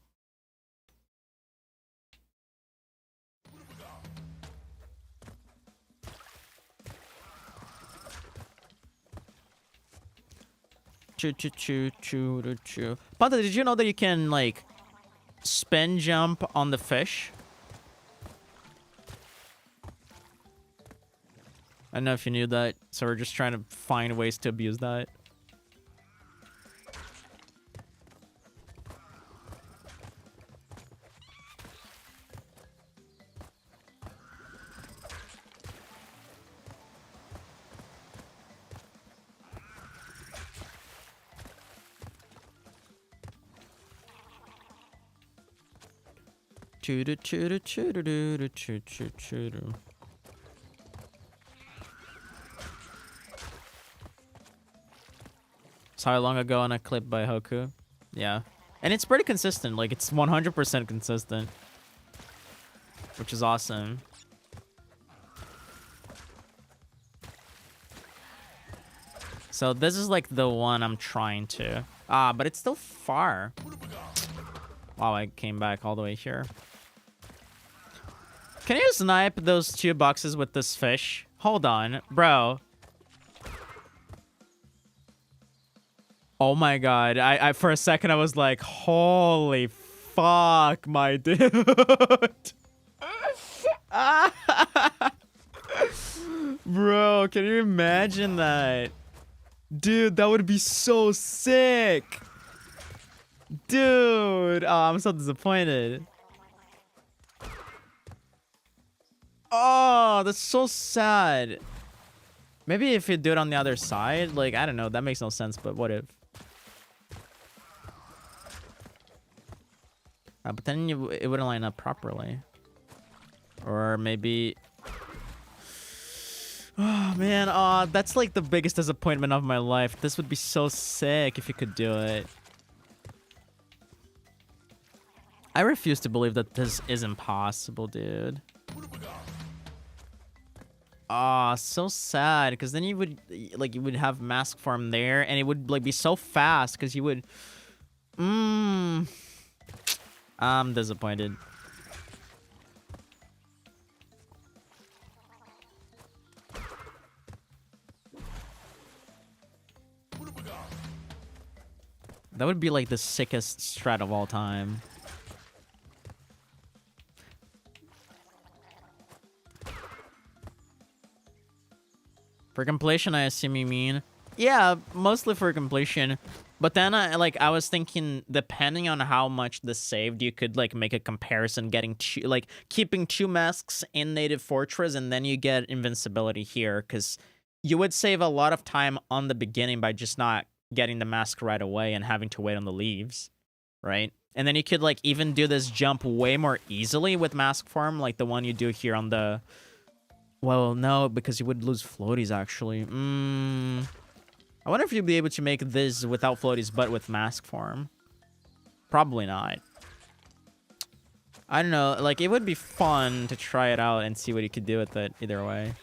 Panta, did you know that you can, like, spin jump on the fish? I don't know if you knew that, so we're just trying to find ways to abuse that. Saw how long ago on a clip by Hoku. Yeah. And it's pretty consistent. Like, it's 100% consistent. Which is awesome. So this is like the one I'm trying to. But it's still far. Wow, I came back all the way here. Can you snipe those 2 boxes with this fish? Hold on, bro. Oh my god. I for a second I was like, holy fuck, my dude. Bro, can you imagine that? Dude, that would be so sick. Dude, oh, I'm so disappointed. Oh, that's so sad. Maybe if you do it on the other side, like, I don't know, that makes no sense, but what if? But then it wouldn't line up properly. Or maybe... Oh, man. Oh, that's like the biggest disappointment of my life. This would be so sick if you could do it. I refuse to believe that this is impossible, dude. Ah, so sad. Because then you would, like, you would have mask form there. And it would, like, be so fast. Because you would... I'm disappointed. That would be like the sickest strat of all time. For completion, I assume you mean? Yeah, mostly for completion. But then I was thinking, depending on how much this saved, you could like make a comparison, getting keeping 2 masks in Native Fortress, and then you get invincibility here, because you would save a lot of time on the beginning by just not getting the mask right away and having to wait on the leaves, right? And then you could like even do this jump way more easily with mask form, like the one you do here on the... Well, no, because you would lose floaties, actually. I wonder if you'd be able to make this without floaties, but with mask form. Probably not. I don't know. Like, it would be fun to try it out and see what you could do with it either way.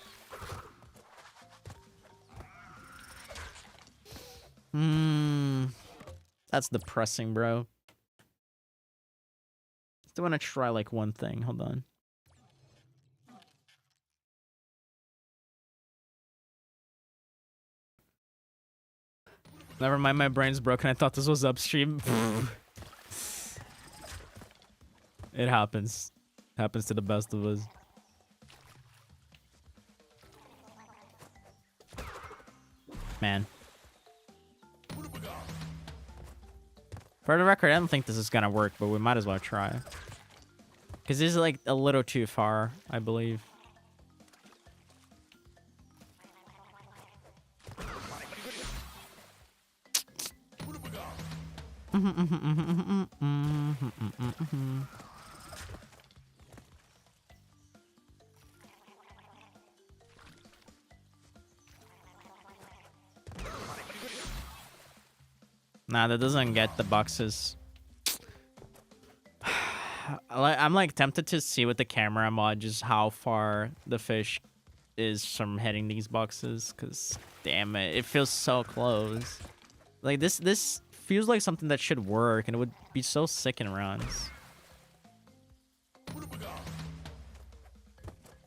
That's depressing, bro. Still want to try, like, one thing. Hold on. Never mind, my brain's broken. I thought this was upstream. It happens. Happens to the best of us. Man. For the record, I don't think this is gonna work, but we might as well try. Because this is like a little too far, I believe. Nah, that doesn't get the boxes. I'm like tempted to see with the camera mod just how far the fish is from hitting these boxes, because damn it, it feels so close. Like this feels like something that should work, and it would be so sick in runs.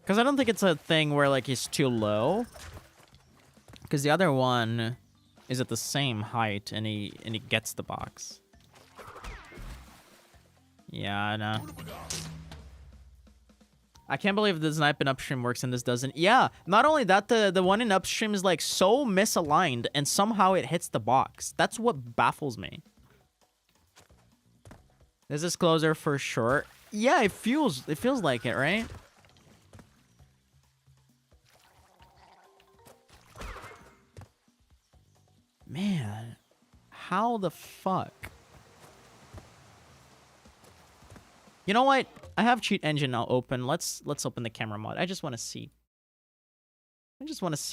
Because I don't think it's a thing where like he's too low, because the other one is at the same height, and he gets the box. Yeah, I know. I can't believe the snipe in upstream works and this doesn't. Yeah, not only that, the one in upstream is like so misaligned, and somehow it hits the box. That's what baffles me. This is closer for sure. Yeah, it feels like it, right? Man, how the fuck? You know what? I have cheat engine now open. Let's open the camera mod. I just want to see.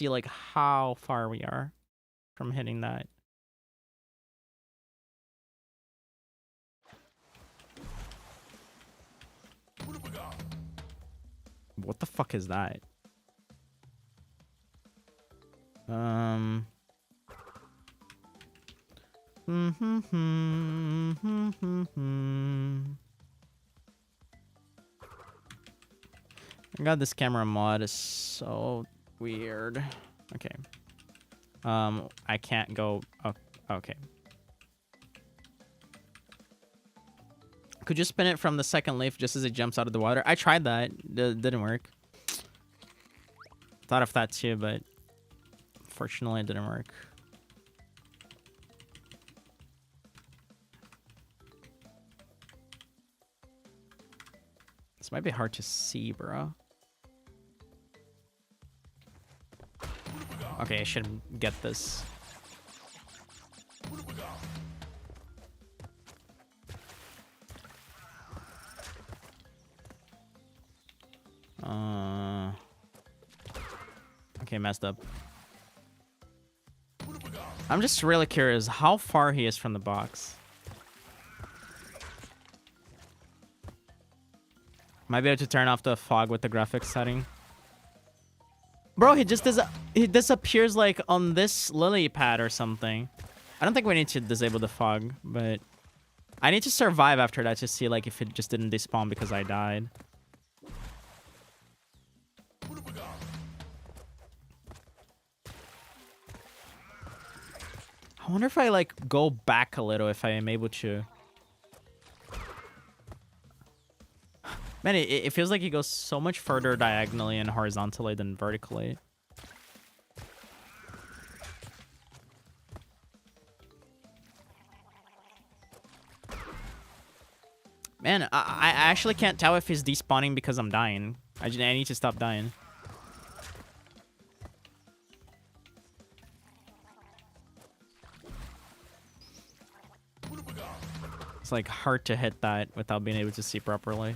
Like how far we are from hitting that. What the fuck is that? I got this camera mod. Is so weird. Okay. I can't go. Oh, okay. Could you spin it from the second leaf just as it jumps out of the water? I tried that. Didn't work. Thought of that too, but fortunately it didn't work. This might be hard to see, bro. Okay, I should get this. Okay, messed up. I'm just really curious how far he is from the box. Might be able to turn off the fog with the graphics setting. Bro, he disappears like on this lily pad or something. I don't think we need to disable the fog, but I need to survive after that to see like if it just didn't despawn because I died. I wonder if I like go back a little, if I am able to. Man, it feels like he goes so much further diagonally and horizontally than vertically. Man, I actually can't tell if he's despawning because I'm dying. I need to stop dying. It's like hard to hit that without being able to see properly.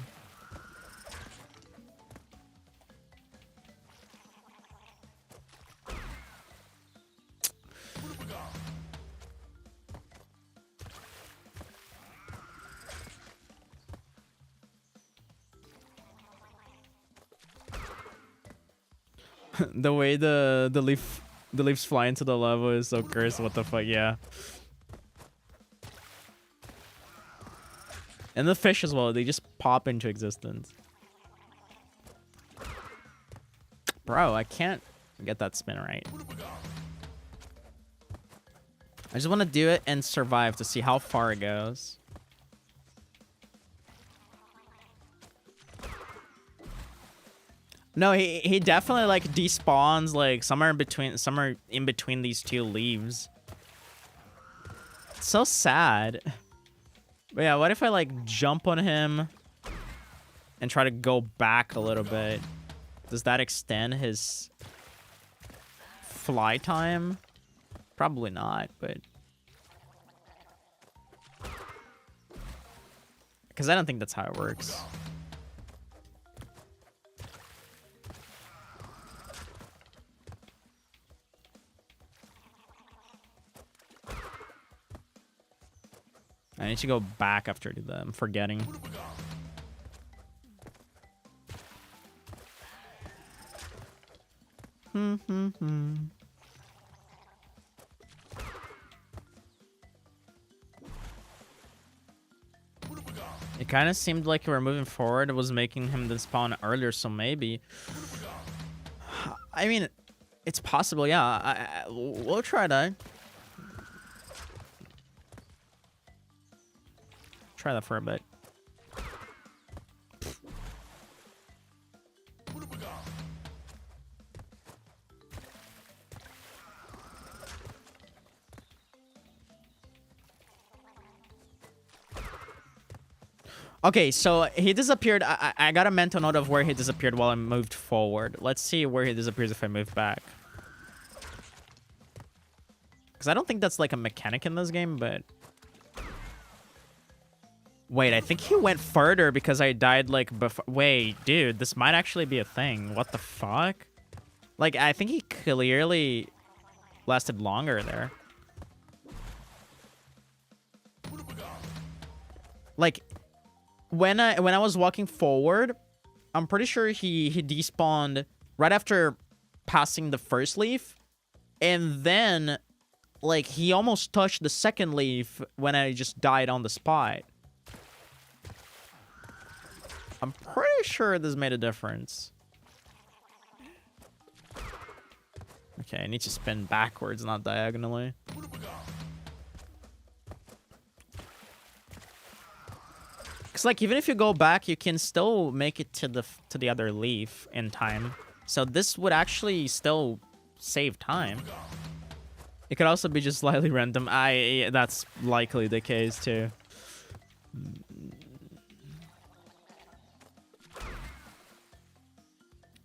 The way the leaves fly into the lava is so cursed. What the fuck? Yeah. And the fish as well, they just pop into existence. Bro, I can't get that spin right. I just want to do it and survive to see how far it goes. No, he definitely like despawns like somewhere in between these two leaves. It's so sad. But yeah, what if I like jump on him and try to go back a little bit? Does that extend his fly time? Probably not, but because I don't think that's how it works. I need to go back after the I'm forgetting. It kind of seemed like we were moving forward. It was making him despawn earlier, so maybe. I mean, it's possible, yeah. We'll try that. Try that for a bit. Okay, so he disappeared. I got a mental note of where he disappeared while I moved forward. Let's see where he disappears if I move back. Because I don't think that's like a mechanic in this game, but Wait, I think he went further because I died like before. Wait, dude, this might actually be a thing. What the fuck? Like, I think he clearly lasted longer there. Like, when I was walking forward, I'm pretty sure he despawned right after passing the first leaf, and then like he almost touched the second leaf when I just died on the spot. I'm pretty sure this made a difference. Okay, I need to spin backwards, not diagonally. Cause like even if you go back, you can still make it to the other leaf in time. So this would actually still save time. It could also be just slightly random. That's likely the case too.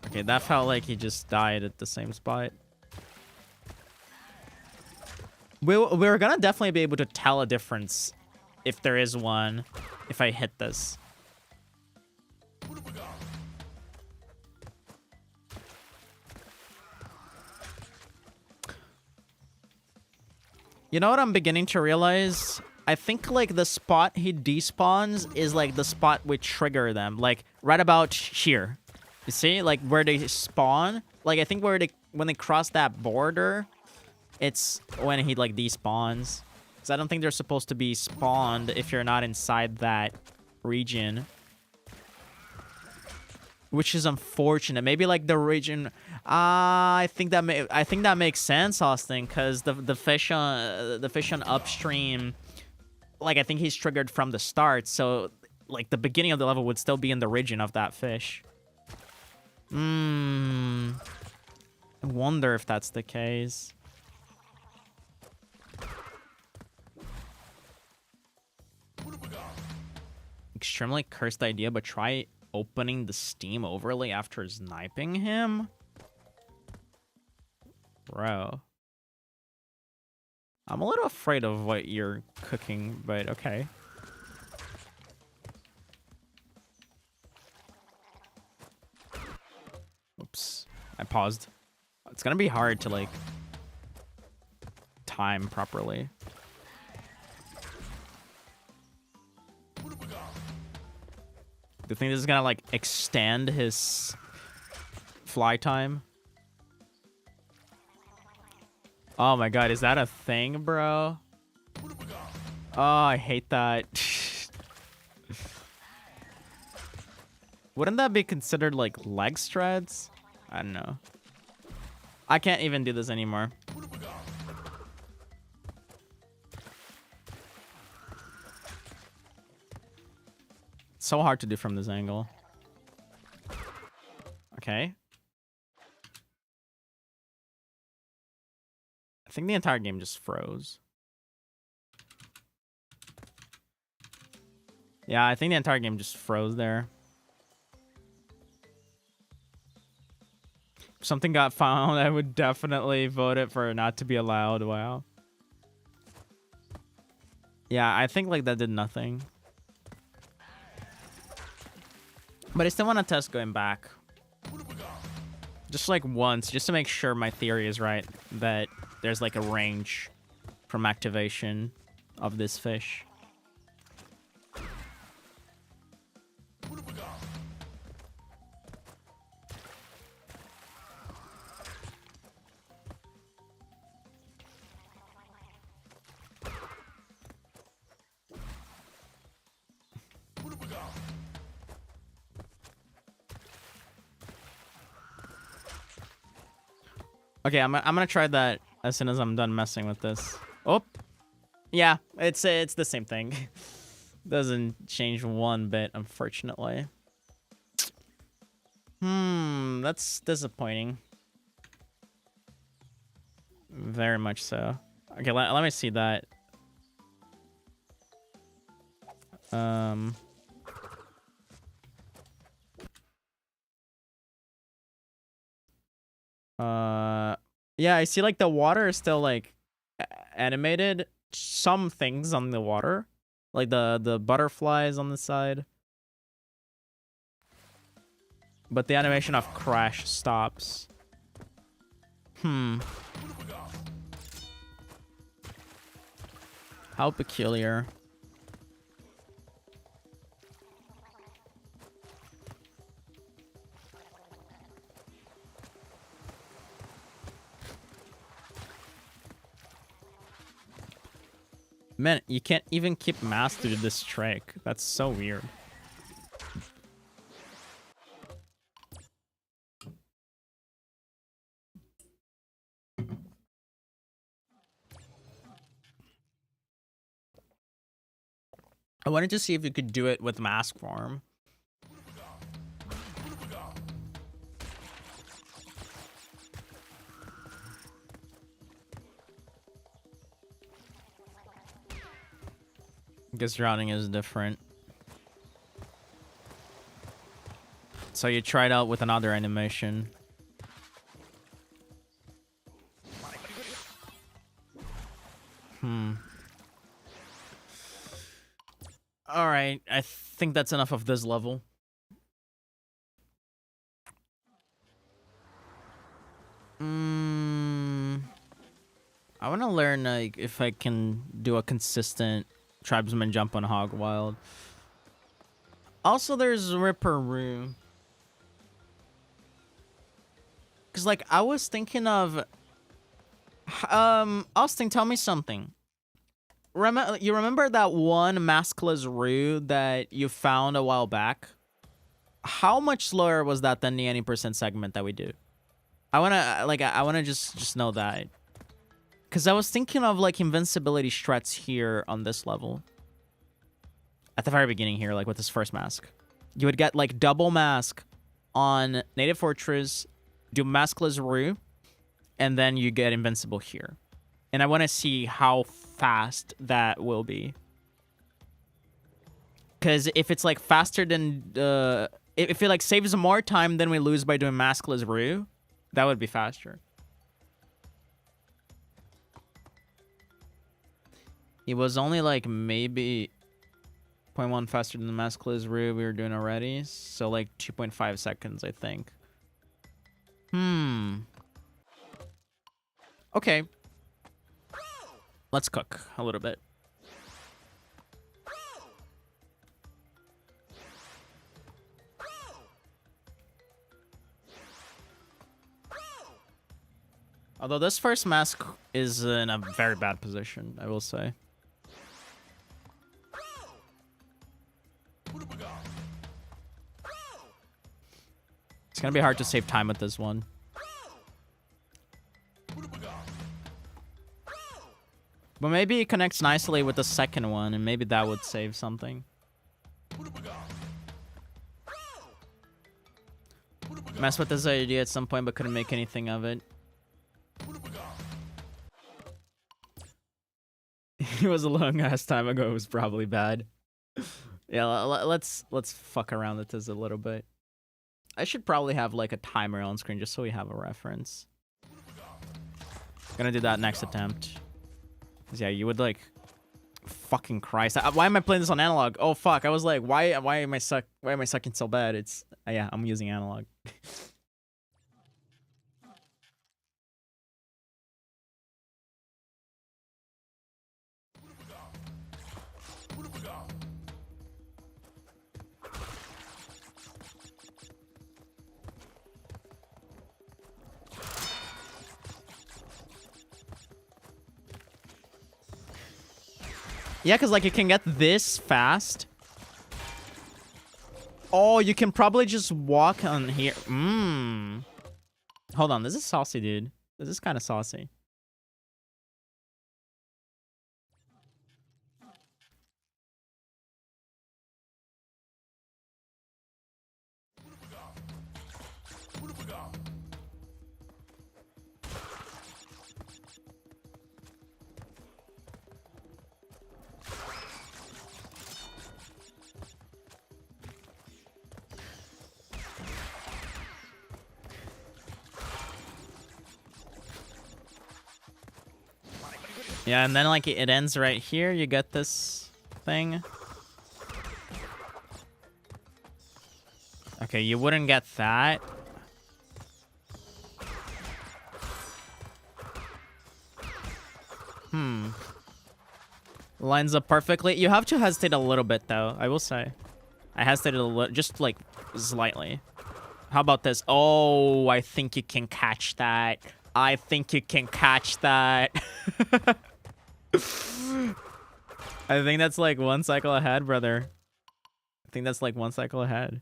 Okay, that felt like he just died at the same spot. We're gonna definitely be able to tell a difference if there is one, if I hit this. You know what I'm beginning to realize? I think like the spot he despawns is like the spot we trigger them, like right about here. You see, like where they spawn. Like I think when they cross that border, it's when he like despawns. Because I don't think they're supposed to be spawned if you're not inside that region. Which is unfortunate. Maybe like the region. I think that makes sense, Austin, because the fish on upstream, like I think he's triggered from the start. So like the beginning of the level would still be in the region of that fish. I wonder if that's the case. Extremely cursed idea, but try opening the Steam overlay after sniping him? Bro. I'm a little afraid of what you're cooking, but okay. Oops. I paused. It's gonna be hard to, like, time properly. Do you think this is gonna, like, extend his fly time? Oh my god, is that a thing, bro? Oh, I hate that. Wouldn't that be considered, like, leg strats? I don't know. I can't even do this anymore. It's so hard to do from this angle. Okay. I think the entire game just froze. Yeah, I think the entire game just froze there. If something got found, I would definitely vote it for not to be allowed. Wow. Yeah, I think like that did nothing. But I still want to test going back. Just like once, just to make sure my theory is right, that there's like a range from activation of this fish. Okay, I'm gonna try that as soon as I'm done messing with this. Oh, yeah, it's the same thing. Doesn't change one bit, unfortunately. That's disappointing. Very much so. Okay, let me see that. Yeah, I see like the water is still like animated. Some things on the water, Like the butterflies on the side. But the animation of crash stops. How peculiar. Man, you can't even keep mastered this trick. That's so weird. I wanted to see if you could do it with mask form. I guess routing is different. So you tried out with another animation. Alright, I think that's enough of this level. I want to learn like if I can do a consistent tribesman jump on Hog Wild. Also, there's Ripper Roo. Cause like I was thinking of Austin, tell me something. You remember that one maskless Roo that you found a while back? How much slower was that than the 90% segment that we do? I wanna just know that. Cause I was thinking of like invincibility strats here on this level. At the very beginning here, like with this first mask. You would get like double mask on Native Fortress, do maskless Roo, and then you get invincible here. And I want to see how fast that will be. Because if it's like faster than... if it like saves more time than we lose by doing maskless Roo, that would be faster. It was only like maybe 0.1 faster than the maskless Roo we were doing already. So like 2.5 seconds, I think. Okay. Let's cook a little bit. Although this first mask is in a very bad position, I will say. It's gonna be hard to save time with this one. But maybe it connects nicely with the second one, and maybe that would save something. Mess with this idea at some point, but couldn't make anything of it. It was a long ass time ago. It was probably bad. Yeah, let's fuck around with this a little bit. I should probably have like a timer on screen just so we have a reference. Gonna do that next attempt. Yeah, you would like, fucking Christ. Why am I playing this on analog? Oh fuck! I was like, why am I sucking so bad? It's yeah, I'm using analog. Yeah, because like you can get this fast. Oh, you can probably just walk on here. Hold on, this is saucy, dude. This is kind of saucy. Yeah, and then like it ends right here. You get this thing. Okay, you wouldn't get that. Lines up perfectly. You have to hesitate a little bit, though, I will say. I hesitated a little, just like slightly. How about this? Oh, I think you can catch that. I think you can catch that. I think that's like one cycle ahead, brother. I think that's like one cycle ahead.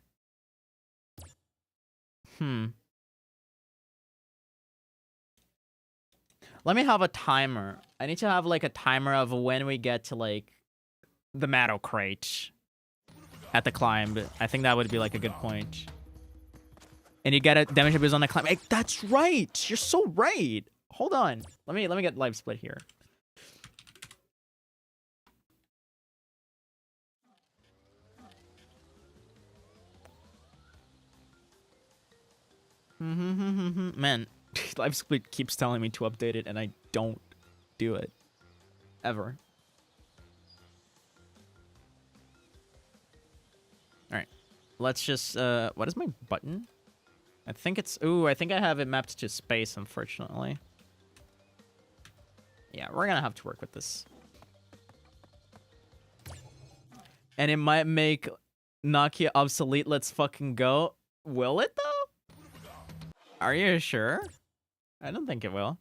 Let me have a timer. I need to have like a timer of when we get to like the metal crate at the climb. I think that would be like a good point. And you get a damage boost on the climb. Hey, that's right. You're so right. Hold on. Let me get live split here. Man, live split keeps telling me to update it and I don't do it ever. All right, let's just what is my button? I think it's I think I have it mapped to space, unfortunately. Yeah, we're gonna have to work with this. And it might make Nokia obsolete. Let's fucking go. Will it though? Are you sure? I don't think it will.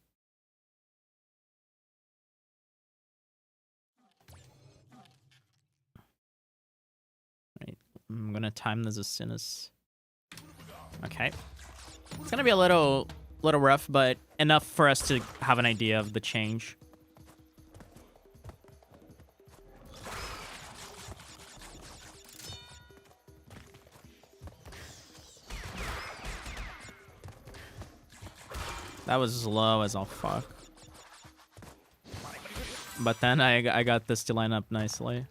Right. I'm gonna time this as soon as... Okay. It's gonna be a little rough, but enough for us to have an idea of the change. That was low as all fuck. But then I got this to line up nicely.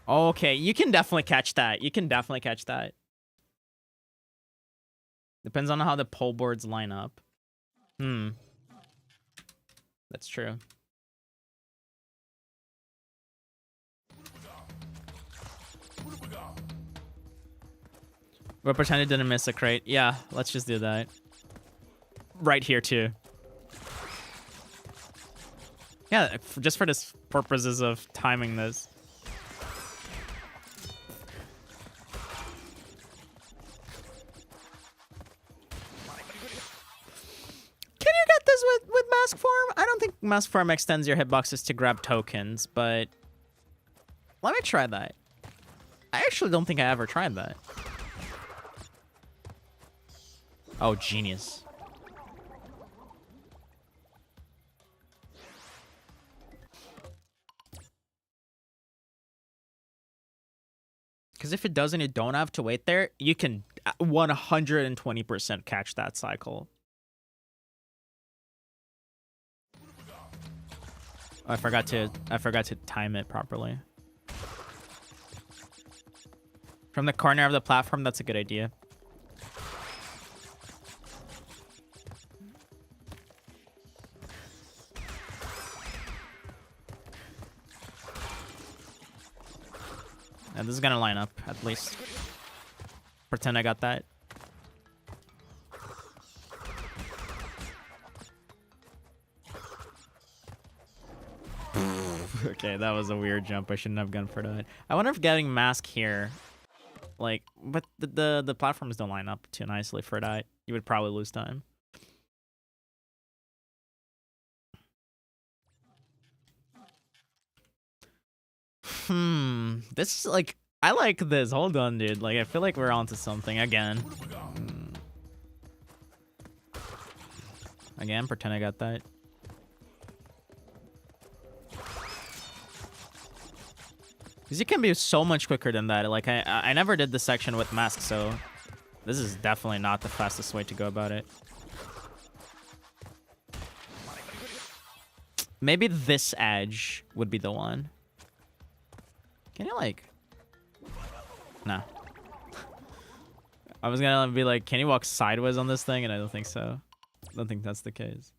Okay, you can definitely catch that. You can definitely catch that. Depends on how the pole boards line up. That's true. We'll pretend it didn't miss a crate. Yeah, let's just do that. Right here, too. Yeah, just for this purposes of timing this. With mask form? I don't think mask form extends your hitboxes to grab tokens, but let me try that. I actually don't think I ever tried that. Oh, genius. Because if it doesn't, you don't have to wait there. You can 120% catch that cycle. I forgot to time it properly. From the corner of the platform, that's a good idea. And this is gonna line up, at least. Pretend I got that. Okay, that was a weird jump. I shouldn't have gone for that. I wonder if getting mask here, like, but the platforms don't line up too nicely for that. You would probably lose time. This is like, I like this. Hold on, dude. Like, I feel like we're onto something again. Again, pretend I got that. Because you can be so much quicker than that. Like, I never did this section with masks, so this is definitely not the fastest way to go about it. Maybe this edge would be the one. Can you, like... Nah. I was gonna be like, can you walk sideways on this thing? And I don't think so. I don't think that's the case.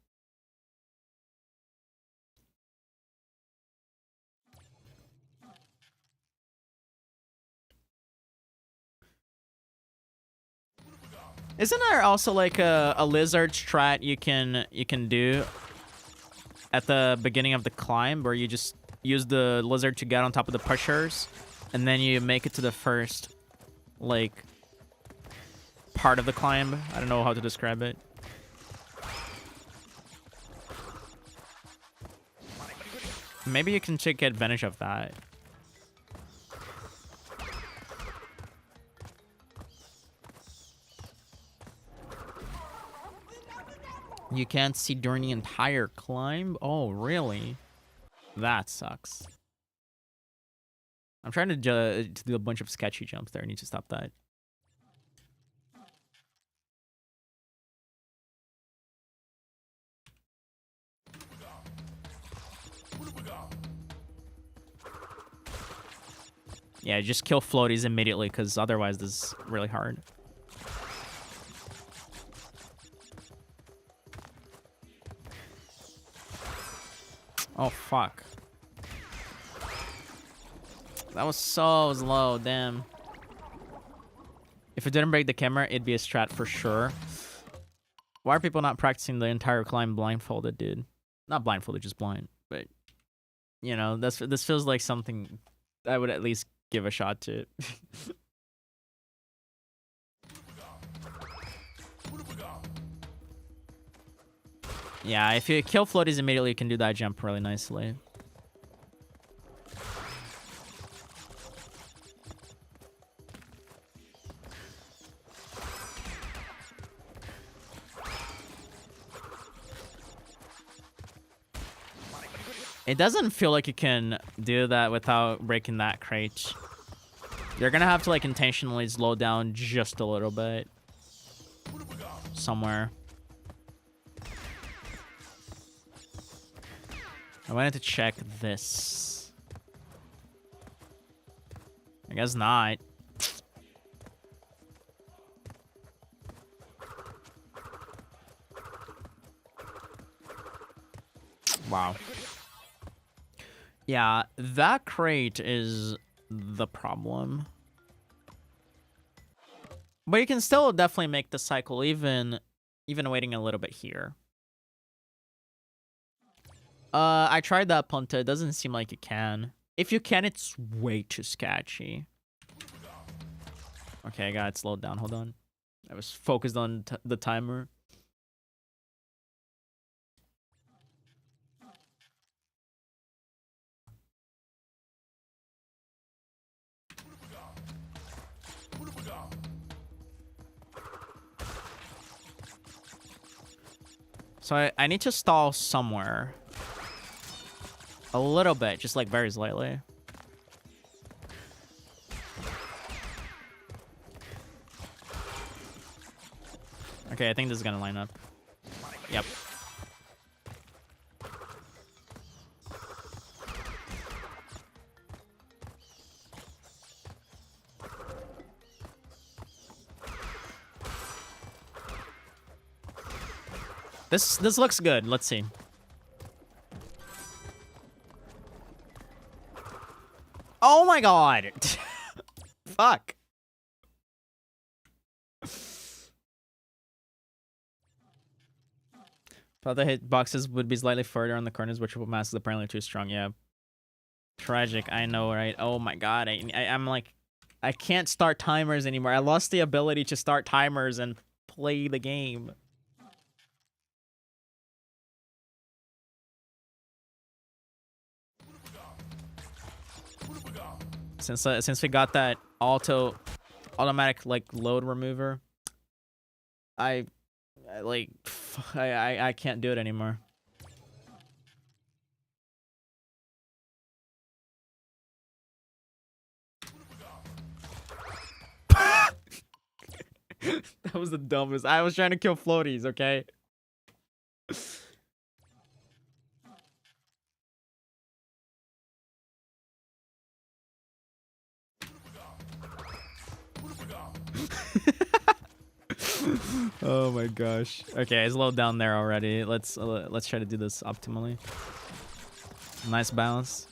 Isn't there also like a lizard strat you can do at the beginning of the climb where you just use the lizard to get on top of the pushers and then you make it to the first like part of the climb? I don't know how to describe it. Maybe you can take advantage of that. You can't see during the entire climb? Oh, really? That sucks. I'm trying to do a bunch of sketchy jumps there. I need to stop that. Yeah, just kill floaties immediately, because otherwise this is really hard. Oh, fuck. That was so slow, damn. If it didn't break the camera, it'd be a strat for sure. Why are people not practicing the entire climb blindfolded, dude? Not blindfolded, just blind. But, you know, this feels like something I would at least give a shot to. Yeah, if you kill floaties immediately, you can do that jump really nicely. It doesn't feel like you can do that without breaking that crate. You're gonna have to like intentionally slow down just a little bit. Somewhere. I wanted to check this. I guess not. Wow. Yeah, that crate is the problem. But you can still definitely make the cycle even waiting a little bit here. I tried that punta. It doesn't seem like you can. If you can, it's way too sketchy. Okay, I got it slowed down. Hold on. I was focused on the timer. So I need to stall somewhere. A little bit, just like very slightly. Okay, I think this is gonna line up. Yep. This looks good. Let's see. Oh my god. Fuck. Thought the hitboxes would be slightly further on the corners, but triple mass is apparently too strong. Yeah. Tragic. I know, right? Oh my god. I'm like, I can't start timers anymore. I lost the ability to start timers and play the game. Since we got that automatic like load remover, I can't do it anymore. That was the dumbest. I was trying to kill floaties, okay? Oh my gosh. Okay, I slowed down there already. Let's try to do this optimally. Nice bounce.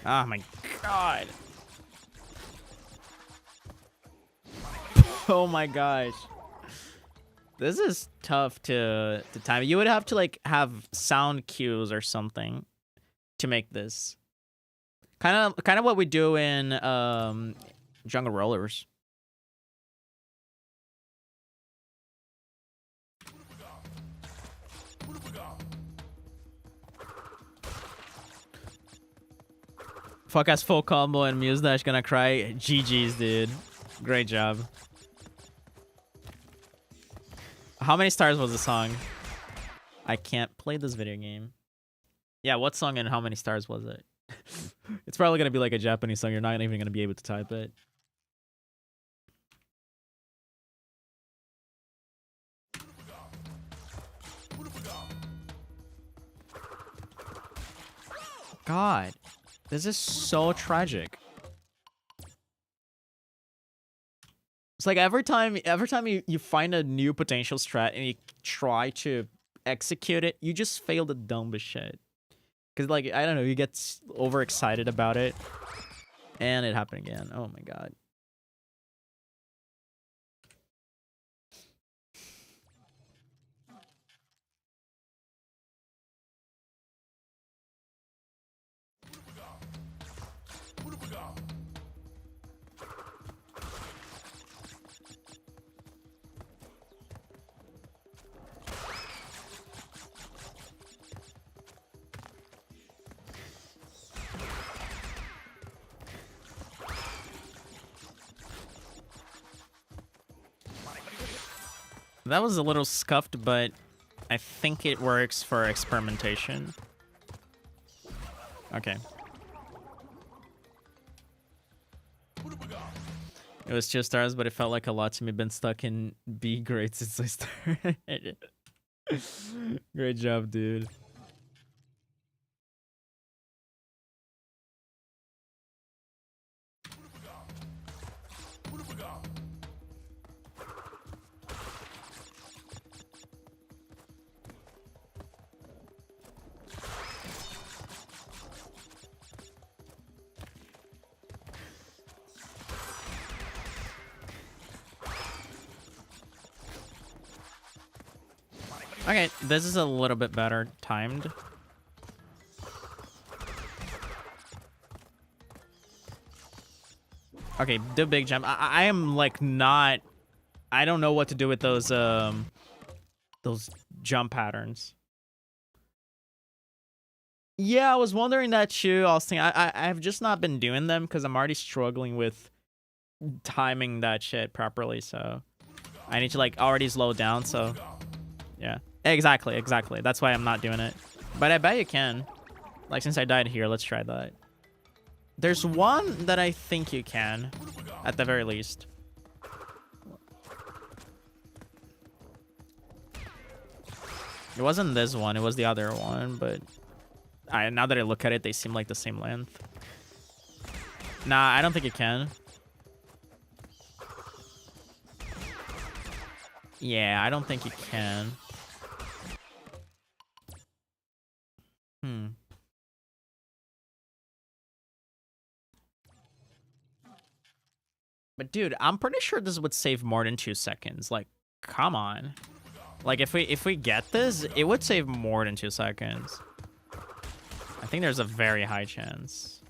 Oh my god. Oh my gosh. This is tough to time. You would have to like have sound cues or something to make this. Kind of what we do in Jungle Rollers. Fuck ass full combo and Muse Dash gonna cry. GG's, dude. Great job. How many stars was the song? I can't play this video game. Yeah, what song and how many stars was it? It's probably gonna be like a Japanese song. You're not even gonna be able to type it. God, this is so tragic. It's like every time you find a new potential strat and you try to execute it, you just fail the dumbest shit. Cause like, I don't know, you get overexcited about it. And it happened again. Oh my god. That was a little scuffed, but I think it works for experimentation. Okay. It was 2 stars, but it felt like a lot to me. Been stuck in B grade since I started. Great job, dude. Okay, this is a little bit better timed. Okay, do big jump. I am like not. I don't know what to do with those jump patterns. Yeah, I was wondering that too. I was thinking I've just not been doing them because I'm already struggling with timing that shit properly. So I need to like already slow down. So yeah, exactly. That's why I'm not doing it. But I bet you can. Like since I died here, let's try that. There's one that I think you can, at the very least. It wasn't this one, it was the other one, but now that I look at it, they seem like the same length. Nah, I don't think you can. Yeah, I don't think you can. But dude, I'm pretty sure this would save more than 2 seconds. Like, come on. Like if we get this, it would save more than 2 seconds. I think there's a very high chance.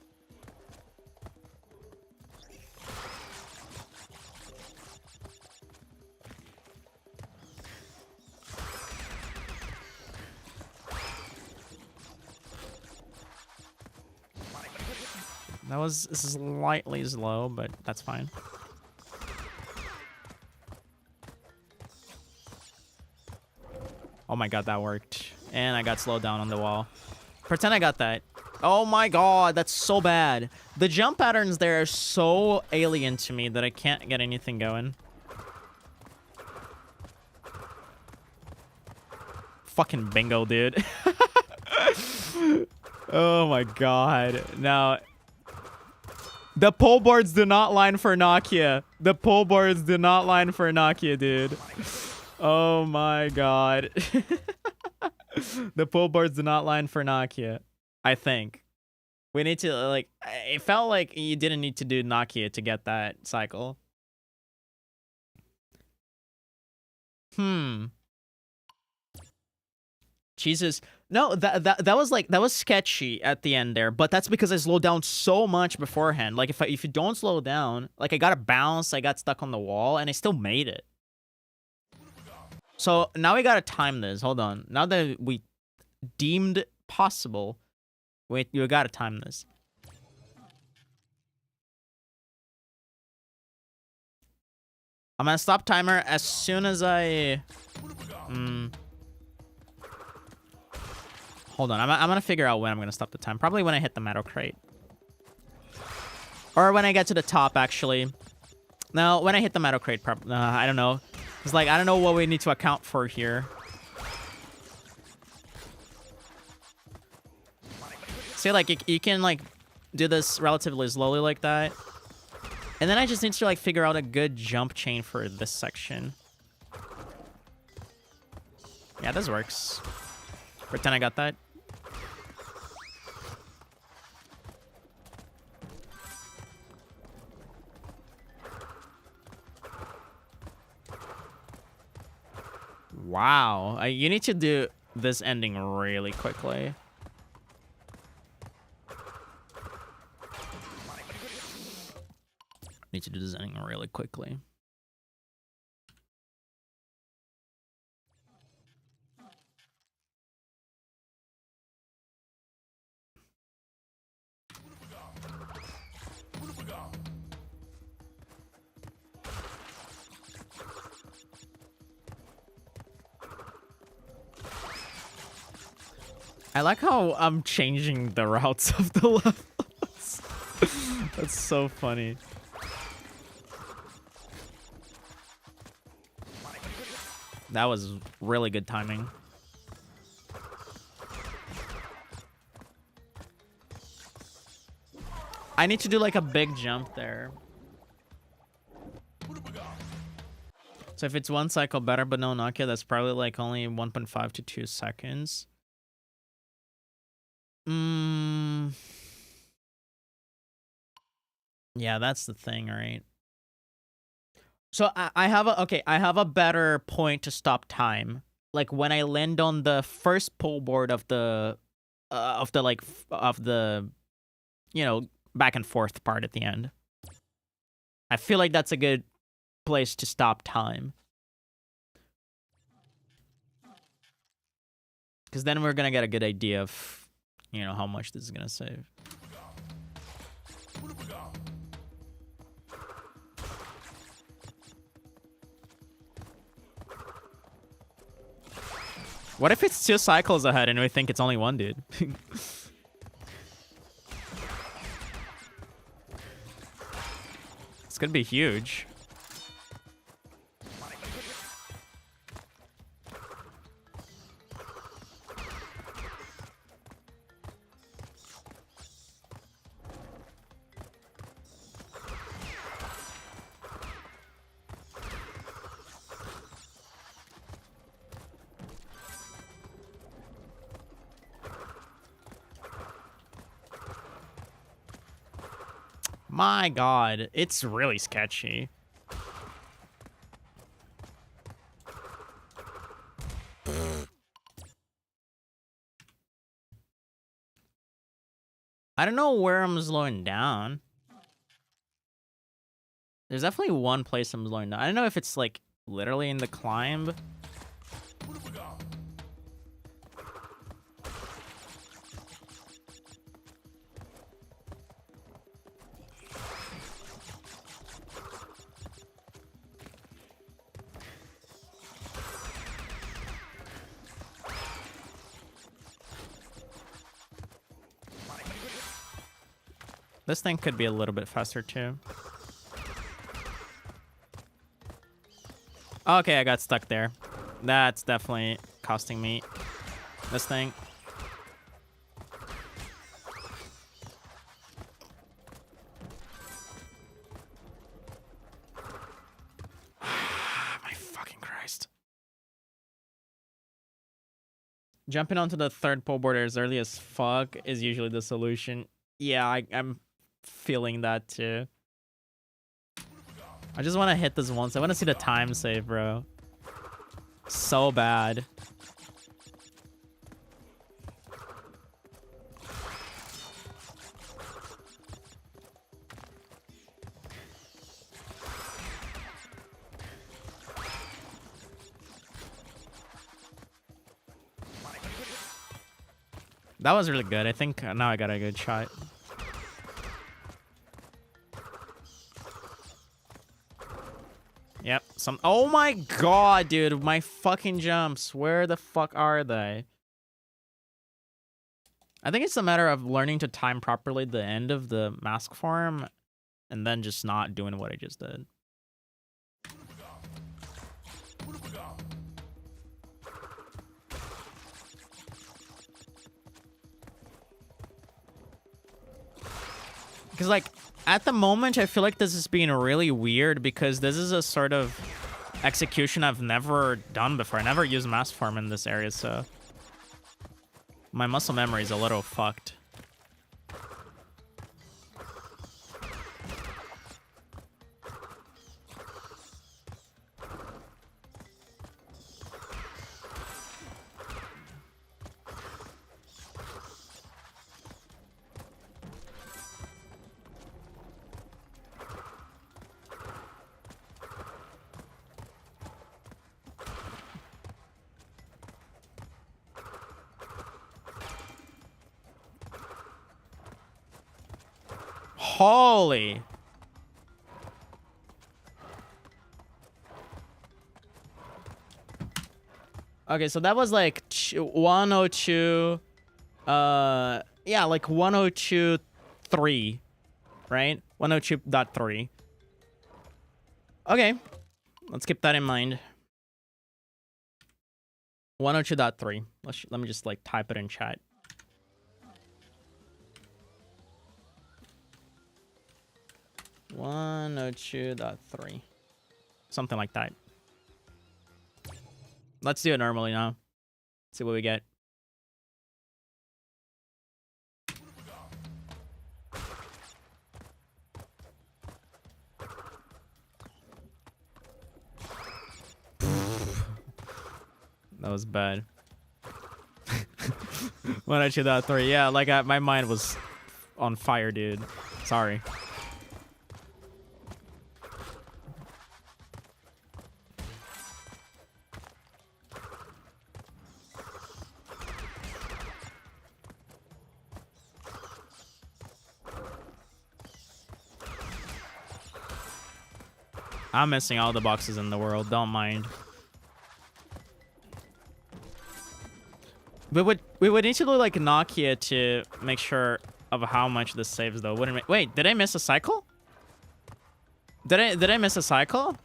That was slightly slow, but that's fine. Oh my god, that worked. And I got slowed down on the wall. Pretend I got that. Oh my god, that's so bad. The jump patterns there are so alien to me that I can't get anything going. Fucking bingo, dude. Oh my god. Now, The pole boards do not line for Nokia. The pole boards do not line for Nokia, dude. Oh my god. The pole boards do not line for Nokia. I think. We need to, like, it felt like you didn't need to do Nokia to get that cycle. Jesus. No, that was like, that was sketchy at the end there, but that's because I slowed down so much beforehand. Like if you don't slow down, like I got a bounce, I got stuck on the wall, and I still made it. So now we gotta time this. Hold on. Now that we deemed possible, wait, you gotta time this. I'm gonna stop timer as soon as I. Hold on, I'm gonna figure out when I'm gonna stop the time. Probably when I hit the metal crate. Or when I get to the top, actually. No, when I hit the metal crate, probably. I don't know. It's like, I don't know what we need to account for here. See, like, you can, like, do this relatively slowly like that. And then I just need to, like, figure out a good jump chain for this section. Yeah, this works. Pretend I got that. Wow. You need to do this ending really quickly. Need to do this ending really quickly. I like how I'm changing the routes of the levels. That's so funny. That was really good timing. I need to do like a big jump there. So if it's one cycle better but no Nokia, that's probably like only 1.5 to 2 seconds. Yeah, that's the thing, right? So I have a better point to stop time. Like when I land on the first pull board of the you know, back and forth part at the end. I feel like that's a good place to stop time. Because then we're gonna get a good idea of, you know, how much this is gonna save. What if it's 2 cycles ahead and we think it's only one dude? It's gonna be huge. My god, it's really sketchy. I don't know where I'm slowing down. There's definitely one place I'm slowing down. I don't know if it's like literally in the climb. This thing could be a little bit faster too. Okay, I got stuck there. That's definitely costing me this thing. Jumping onto the third pole border as early as fuck is usually the solution. Yeah, I'm feeling that too. I just want to hit this once. I want to see the time save, bro. So bad. That was really good. I think now I got a good shot. Yep. Oh my god, dude. My fucking jumps. Where the fuck are they? I think it's a matter of learning to time properly the end of the mask form and then just not doing what I just did. Because, like, at the moment, I feel like this is being really weird because this is a sort of execution I've never done before. I never used mass form in this area, so my muscle memory is a little fucked. Holy. Okay, so that was like 102. Yeah, like 102.3, right? 102.3. Okay, let's keep that in mind. 102.3. Let me just like type it in chat. .3, something like that. Let's do it normally now. See what we get. That was bad. 102.3. Yeah, like my mind was on fire, dude. Sorry. I'm missing all the boxes in the world. Don't mind. We would need to do like Nokia to make sure of how much this saves, though. Wouldn't we? Wait, did I miss a cycle? Did I miss a cycle?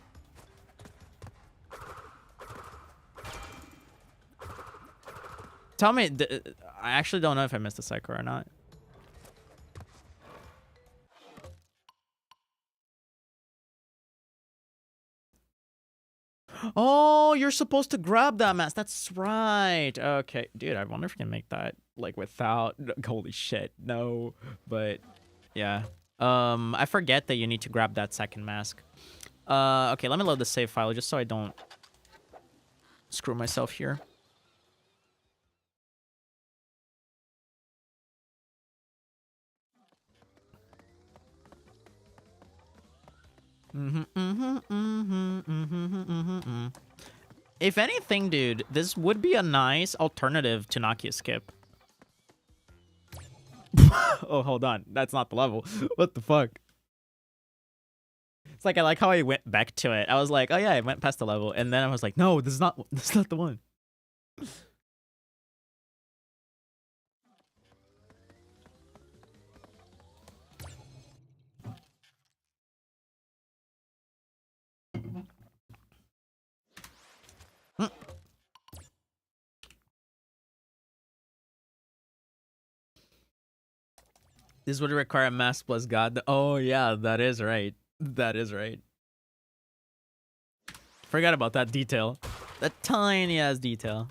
Tell me. I actually don't know if I missed a cycle or not. Oh, you're supposed to grab that mask. That's right. Okay. Dude, I wonder if you can make that, like, without... Holy shit. No. But, yeah. I forget that you need to grab that second mask. Okay, let me load the save file just so I don't screw myself here. If anything, dude, this would be a nice alternative to Nokia Skip. Oh, hold on. That's not the level. What the fuck? It's like I like how I went back to it. I was like, oh yeah, I went past the level, and then I was like, no, this is not the one. This would require a mask plus God. Oh yeah, that is right. That is right. Forgot about that detail. That tiny ass detail.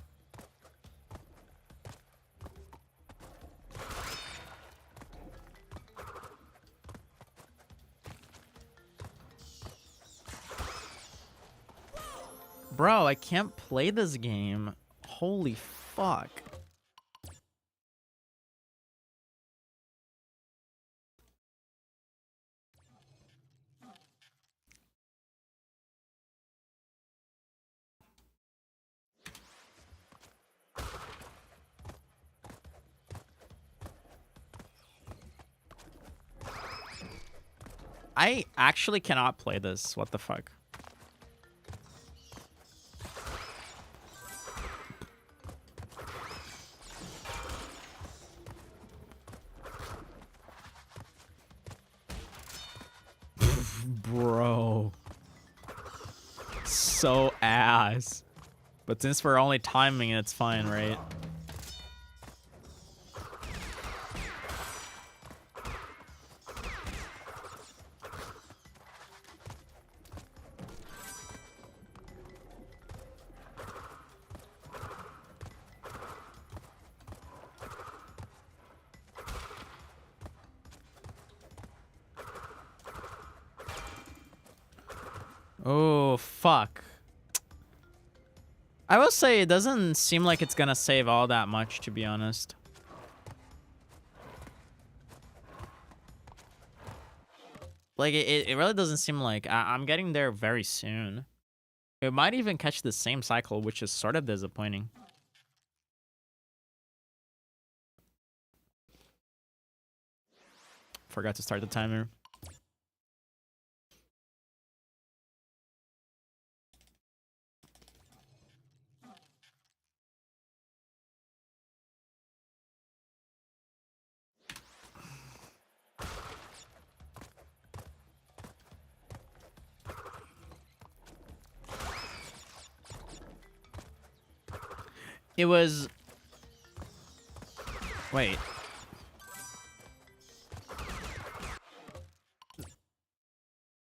Bro, I can't play this game. Holy fuck. I actually cannot play this. What the fuck? Bro. So ass. But since we're only timing it, it's fine, right? Oh, fuck. I will say it doesn't seem like it's gonna save all that much, to be honest. Like, it really doesn't seem like... I'm getting there very soon. It might even catch the same cycle, which is sort of disappointing. Forgot to start the timer. It was... Wait.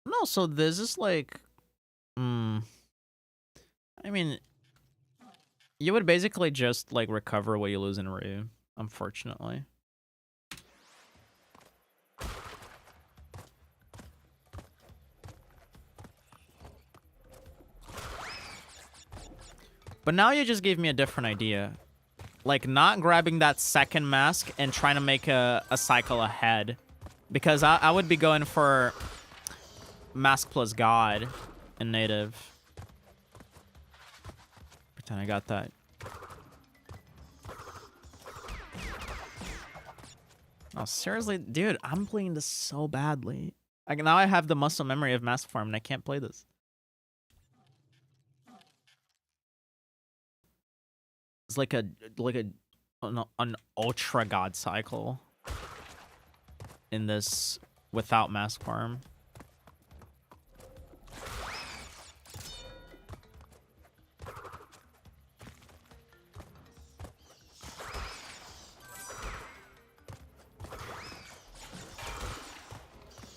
No, so this is like... I mean... You would basically just, like, recover what you lose in Ryu, unfortunately. But now you just gave me a different idea. Like, not grabbing that second mask and trying to make a cycle ahead. Because I would be going for mask plus God in native. Pretend I got that. Oh, seriously? Dude, I'm playing this so badly. Now I have the muscle memory of mask form and I can't play this. It's like an ultra god cycle in this without mask farm.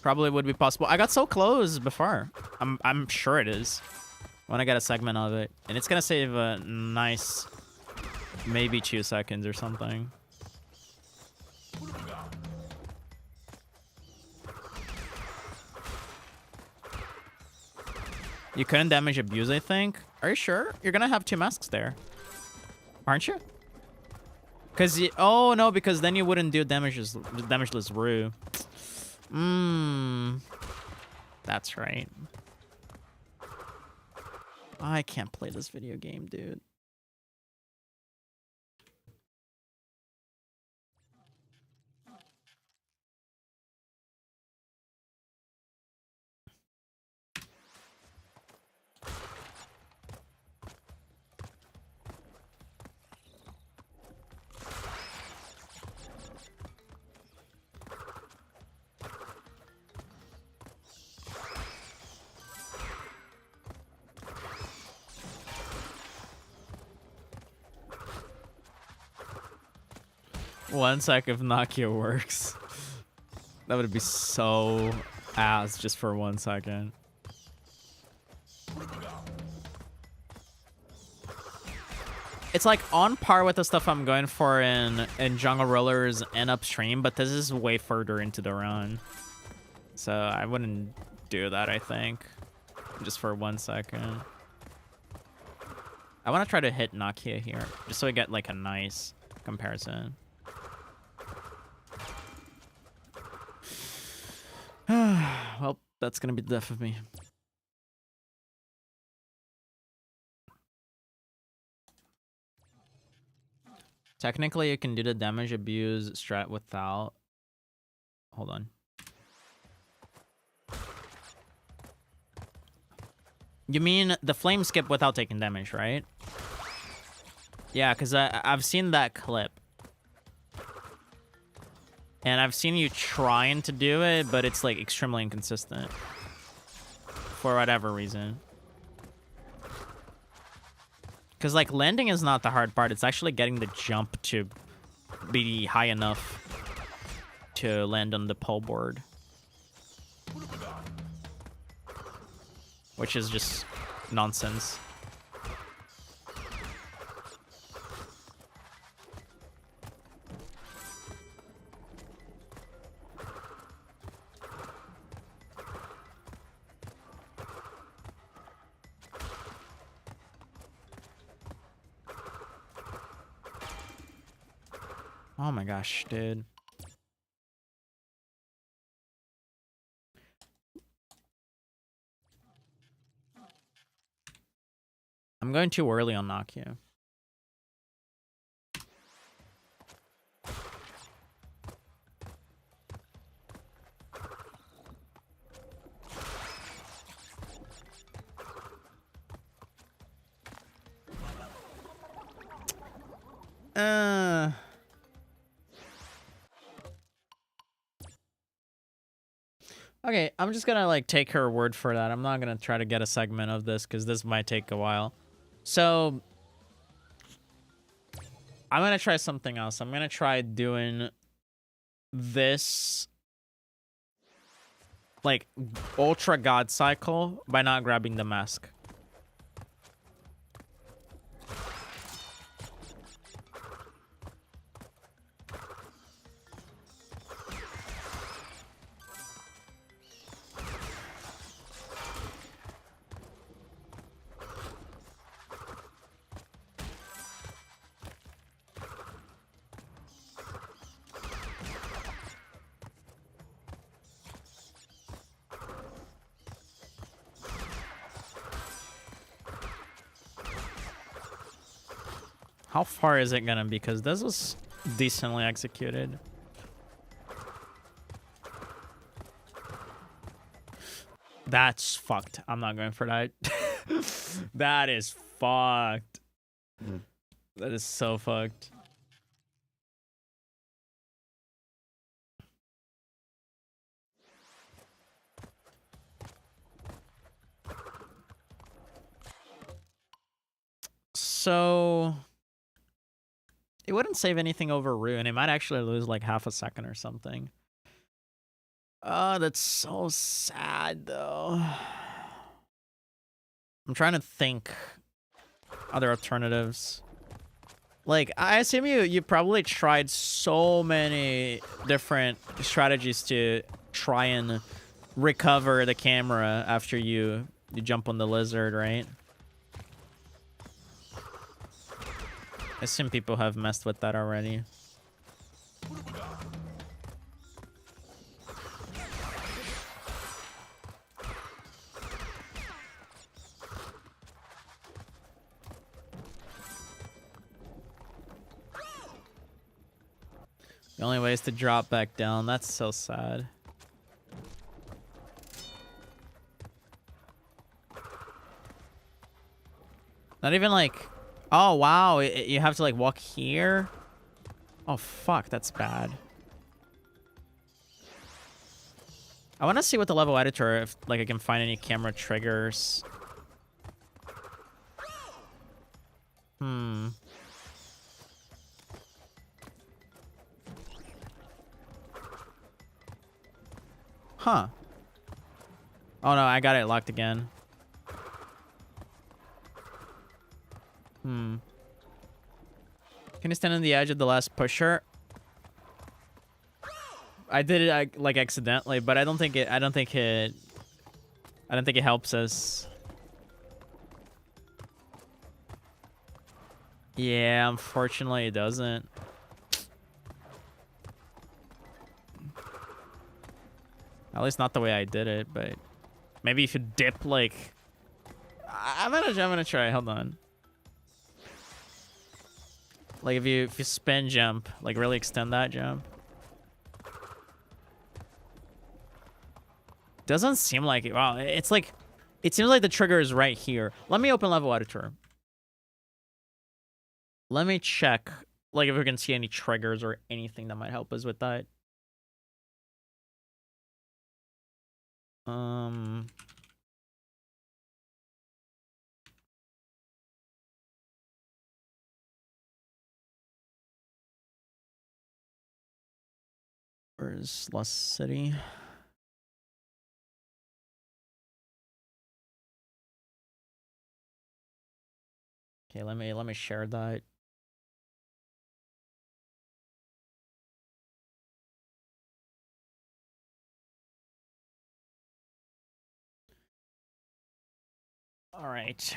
Probably would be possible. I got so close before. I'm sure it is. When I get a segment of it, and it's gonna save a nice. Maybe 2 seconds or something. You couldn't damage abuse, I think. Are you sure? You're gonna have 2 masks there. Aren't you? Because you... Oh, no, because then you wouldn't do damageless Rue. That's right. I can't play this video game, dude. One sec if Nokia works. That would be so ass just for 1 second. It's like on par with the stuff I'm going for in Jungle Rollers and Upstream, but this is way further into the run. So I wouldn't do that, I think. Just for 1 second. I want to try to hit Nakia here, just so I get like a nice comparison. Well, that's gonna be the death of me. Technically, you can do the damage abuse strat without... Hold on. You mean the flame skip without taking damage, right? Yeah, because I've seen that clip. And I've seen you trying to do it, but it's like extremely inconsistent. For whatever reason. Because like landing is not the hard part. It's actually getting the jump to be high enough to land on the pole board. Which is just nonsense. Oh my gosh, dude. I'm going too early on Nakia. Okay, I'm just gonna like take her word for that. I'm not gonna try to get a segment of this because this might take a while. So I'm gonna try something else. I'm gonna try doing this like ultra god cycle by not grabbing the mask. How far is it gonna be? Because this was decently executed. That's fucked. I'm not going for that. That is fucked. That is so fucked. So... It wouldn't save anything over Ruin. It might actually lose like half a second or something. Oh, that's so sad though. I'm trying to think other alternatives. Like, I assume you probably tried so many different strategies to try and recover the camera after you jump on the lizard, right? I assume people have messed with that already. The only way is to drop back down. That's so sad. Not even like... Oh, wow. You have to, like, walk here? Oh, fuck. That's bad. I want to see with the level editor if, like, I can find any camera triggers. Huh. Oh, no. I got it locked again. Can you stand on the edge of the last pusher? I did it like accidentally, but I don't think it helps us. Yeah, unfortunately it doesn't. At least not the way I did it, but maybe if you dip like I'm gonna try, hold on. Like if you spin jump, like really extend that jump. Doesn't seem like it. Wow, it's like it seems like the trigger is right here. Let me open level editor. Let me check like if we can see any triggers or anything that might help us with that. Where's Lost City? Okay, let me share that. All right.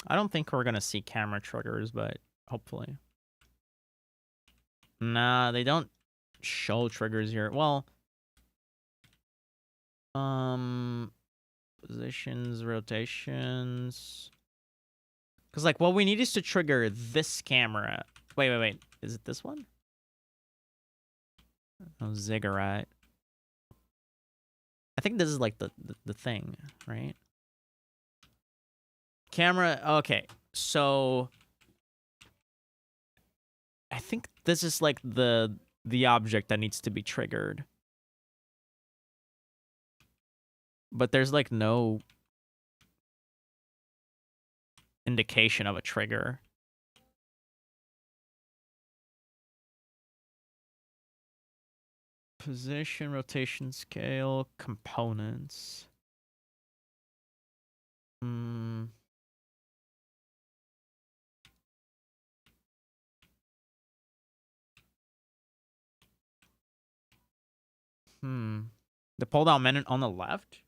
I don't think we're gonna see camera triggers, but hopefully. Nah, they don't show triggers here. Well, positions, rotations. Because like what we need is to trigger this camera. Wait. Is it this one? Oh, ziggurat. I think this is like the thing, right? Camera. Okay, so I think this is like the object that needs to be triggered. But there's like no indication of a trigger. Position, rotation, scale, components. The pull down menu on the left?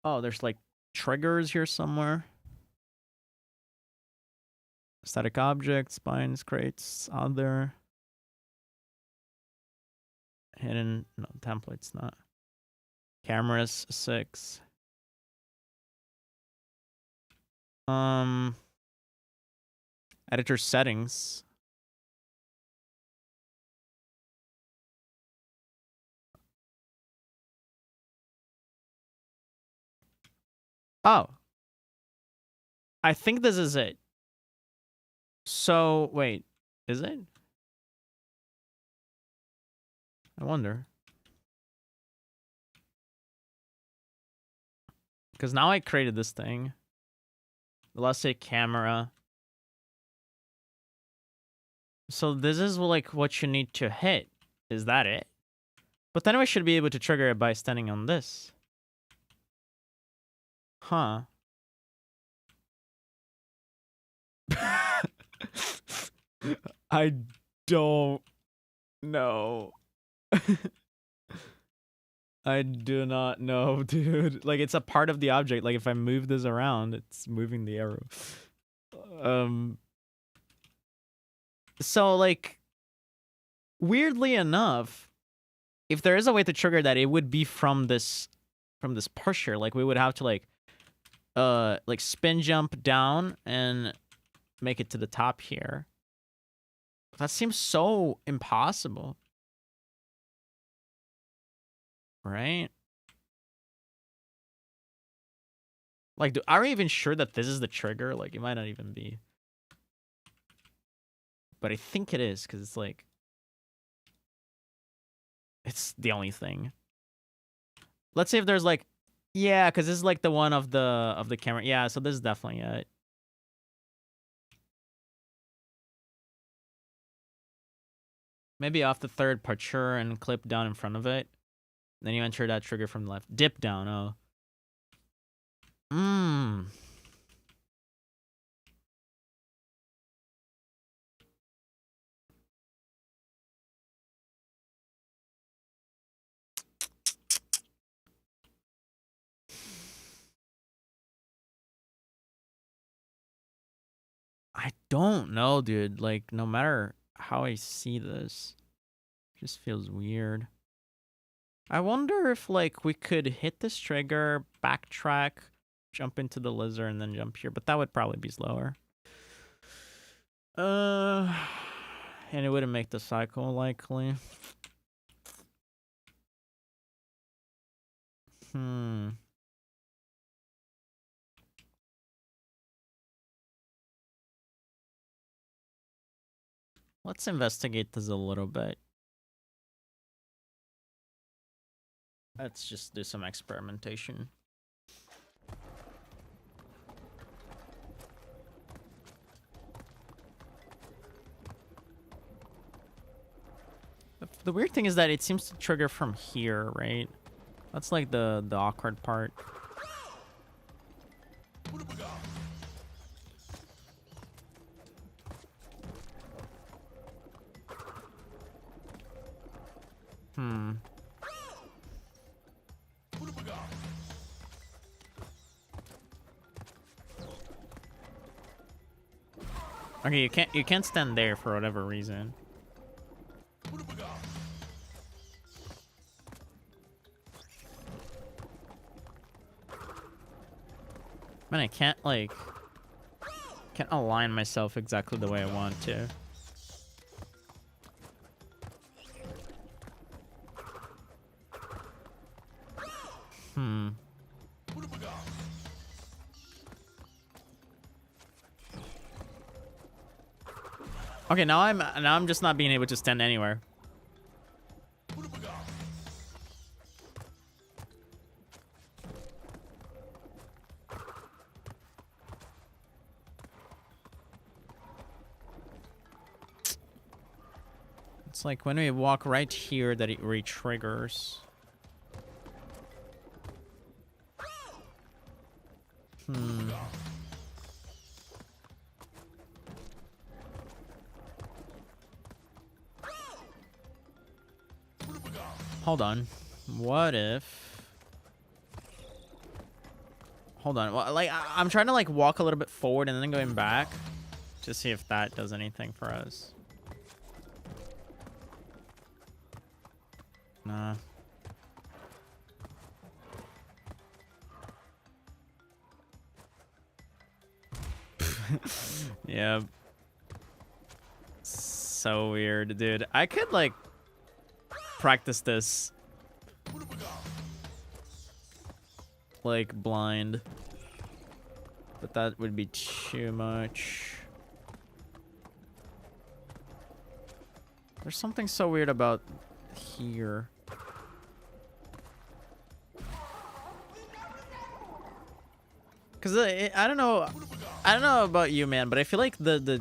Oh, there's like triggers here somewhere. Static objects, spines, crates, other. Hidden, no, templates, not. Cameras, 6. Editor settings. Oh. I think this is it. So, wait. Is it? I wonder. Because now I created this thing. Let's say camera. So this is like what you need to hit. Is that it? But then we should be able to trigger it by standing on this. Huh. I don't know. I do not know, dude. Like, it's a part of the object. Like, if I move this around, it's moving the arrow. So, like, weirdly enough, if there is a way to trigger that, it would be from this pusher. Like, we would have to, like spin jump down and make it to the top here. That seems so impossible. Right? Like, are we even sure that this is the trigger? Like, it might not even be. But I think it is, because it's like... It's the only thing. Let's see if there's like... Yeah, because this is like the one of the camera. Yeah, so this is definitely it. Maybe off the third puncture and clip down in front of it. Then you enter that trigger from the left. Dip down, oh. I don't know, dude. Like, no matter how I see this, it just feels weird. I wonder if, like, we could hit this trigger, backtrack, jump into the lizard, and then jump here. But that would probably be slower. And it wouldn't make the cycle, likely. Let's investigate this a little bit. Let's just do some experimentation. The weird thing is that it seems to trigger from here, right? That's like the awkward part. Okay, you can't stand there for whatever reason. Man, I can't align myself exactly the way I want to. Okay, now I'm just not being able to stand anywhere. It's like when we walk right here that it re-triggers. Hold on. What if... Hold on. Well, like, I'm trying to, like, walk a little bit forward and then going back to see if that does anything for us. Nah. Yeah. So weird, dude. I could, like, practice this. Like, blind. But that would be too much. There's something so weird about here. Cause I don't know about you, man, but I feel like the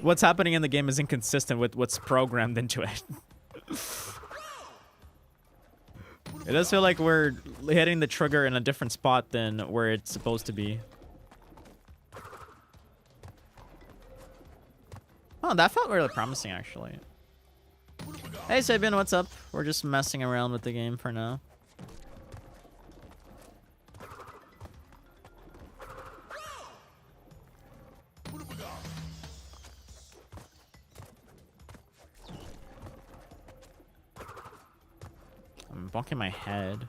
what's happening in the game is inconsistent with what's programmed into it. It does feel like we're hitting the trigger in a different spot than where it's supposed to be. Oh, that felt really promising, actually. Hey, Sabian, what's up? We're just messing around with the game for now. I'm bonking my head.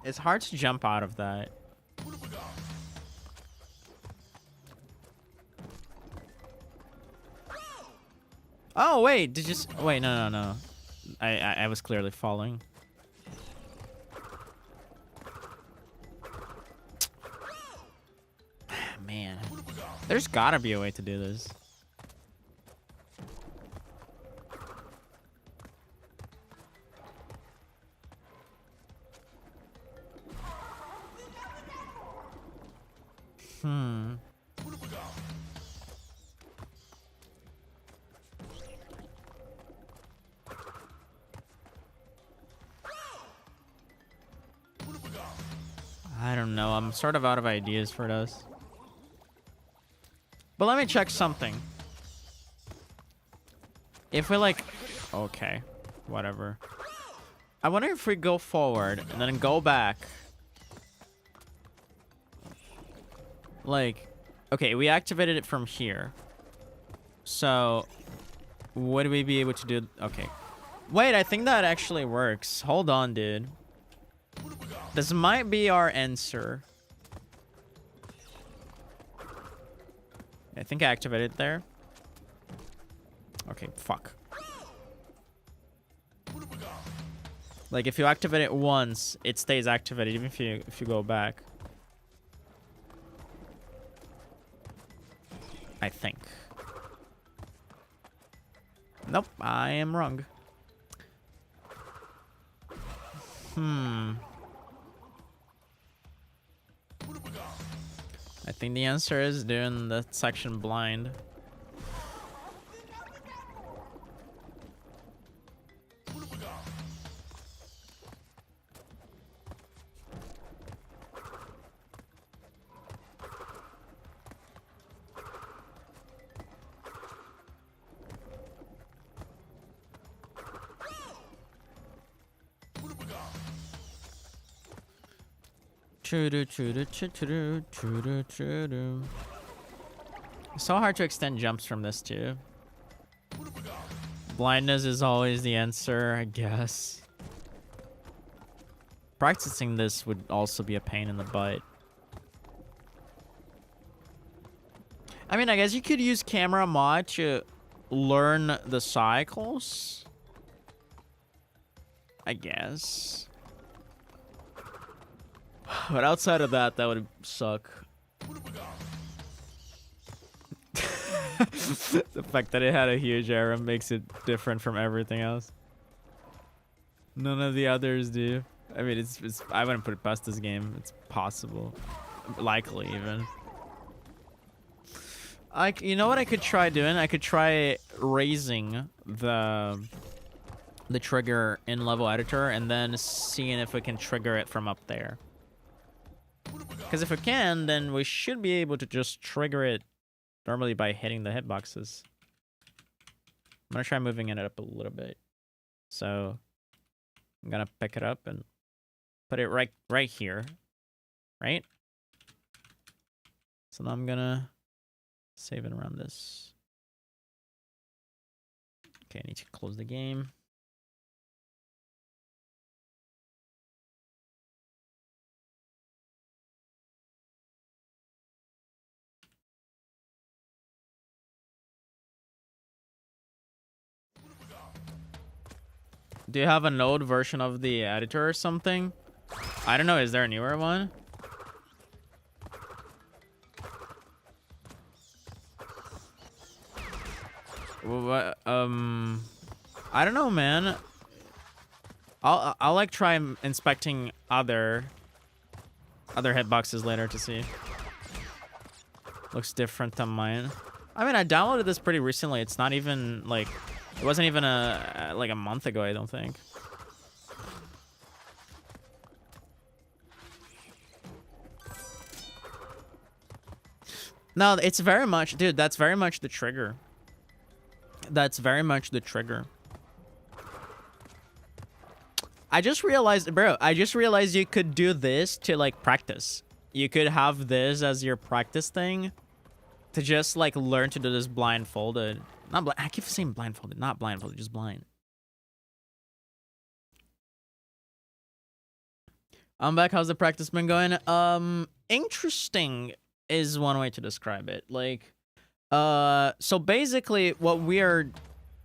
It's hard to jump out of that. Oh, wait, did you wait, no. I was clearly falling. Man. There's gotta be a way to do this. know. I'm sort of out of ideas for this. But let me check something. If we like... Okay. Whatever. I wonder if we go forward and then go back. Like... Okay, we activated it from here. So... Would we be able to do... Okay. Wait, I think that actually works. Hold on, dude. This might be our answer. I think I activated it there. Okay, fuck. Like, if you activate it once, it stays activated, even if you go back. I think. Nope, I am wrong. I think the answer is doing the section blind. It's so hard to extend jumps from this too. Blindness is always the answer, I guess. Practicing this would also be a pain in the butt. I mean, I guess you could use camera mod to learn the cycles. I guess. But outside of that, that would suck. The fact that it had a huge error makes it different from everything else. None of the others do. I mean, it's I wouldn't put it past this game. It's possible. Likely, even. You know what I could try doing? I could try raising the trigger in level editor and then seeing if we can trigger it from up there. Because if we can, then we should be able to just trigger it normally by hitting the hitboxes. I'm going to try moving it up a little bit. So I'm going to pick it up and put it right here. Right? So now I'm going to save it around this. Okay, I need to close the game. Do you have an old version of the editor or something? I don't know. Is there a newer one? What? I don't know, man. I'll like try inspecting other hitboxes later to see. Looks different than mine. I mean, I downloaded this pretty recently. It's not even like. It wasn't even like a month ago, I don't think. No, it's very much... Dude, that's very much the trigger. That's very much the trigger. I just realized... Bro, I just realized you could do this to, like, practice. You could have this as your practice thing. To just, like, learn to do this blindfolded. Not blind. I keep saying blindfolded. Not blindfolded, just blind. I'm back. How's the practice been going? Interesting is one way to describe it. Like, so basically what we are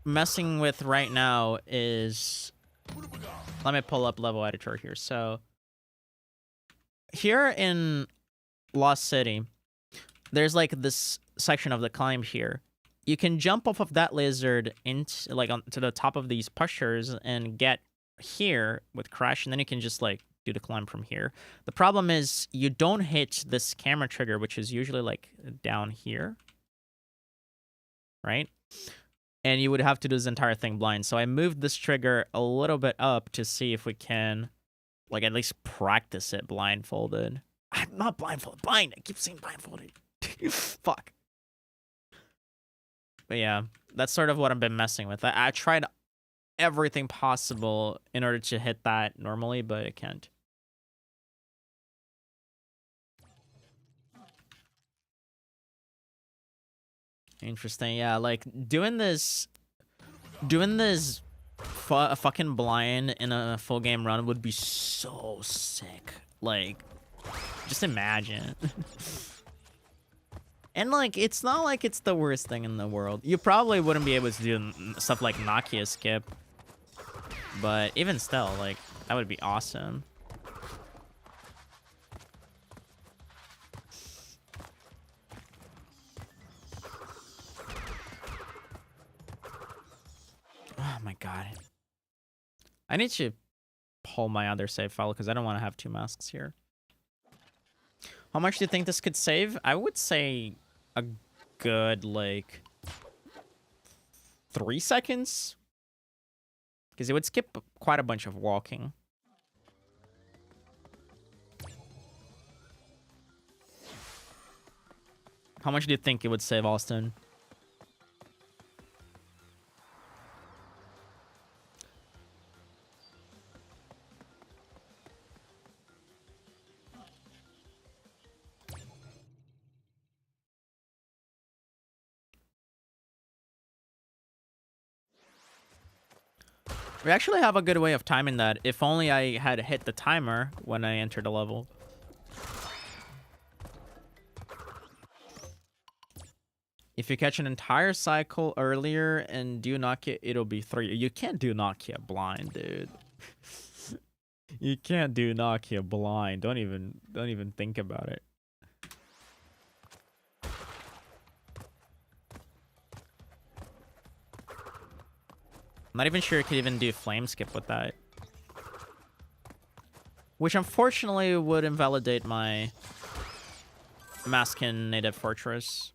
messing with right now is... Let me pull up level editor here. So, here in Lost City, there's like this section of the climb here. You can jump off of that lizard into like to the top of these pushers and get here with Crash, and then you can just like do the climb from here. The problem is you don't hit this camera trigger, which is usually like down here, right? And you would have to do this entire thing blind. So I moved this trigger a little bit up to see if we can like at least practice it blindfolded. I'm not blindfolded. Blind. I keep saying blindfolded. Fuck. But yeah, that's sort of what I've been messing with. I tried everything possible in order to hit that normally, but I can't. Interesting. Yeah, like doing this fucking blind in a full game run would be so sick. Like, just imagine. And like, it's not like it's the worst thing in the world. You probably wouldn't be able to do stuff like Nokia skip, but even still, like, that would be awesome. Oh my god. I need to pull my other save file because I don't want to have two masks here. How much do you think this could save? I would say a good, like, 3 seconds. Because it would skip quite a bunch of walking. How much do you think it would save, Austin? We actually have a good way of timing that. If only I had hit the timer when I entered a level. If you catch an entire cycle earlier and do Nokia, it'll be 3. You can't do Nokia blind, dude. You can't do Nokia blind. Don't even think about it. I'm not even sure you could even do flame skip with that. Which unfortunately would invalidate my Maskin native fortress.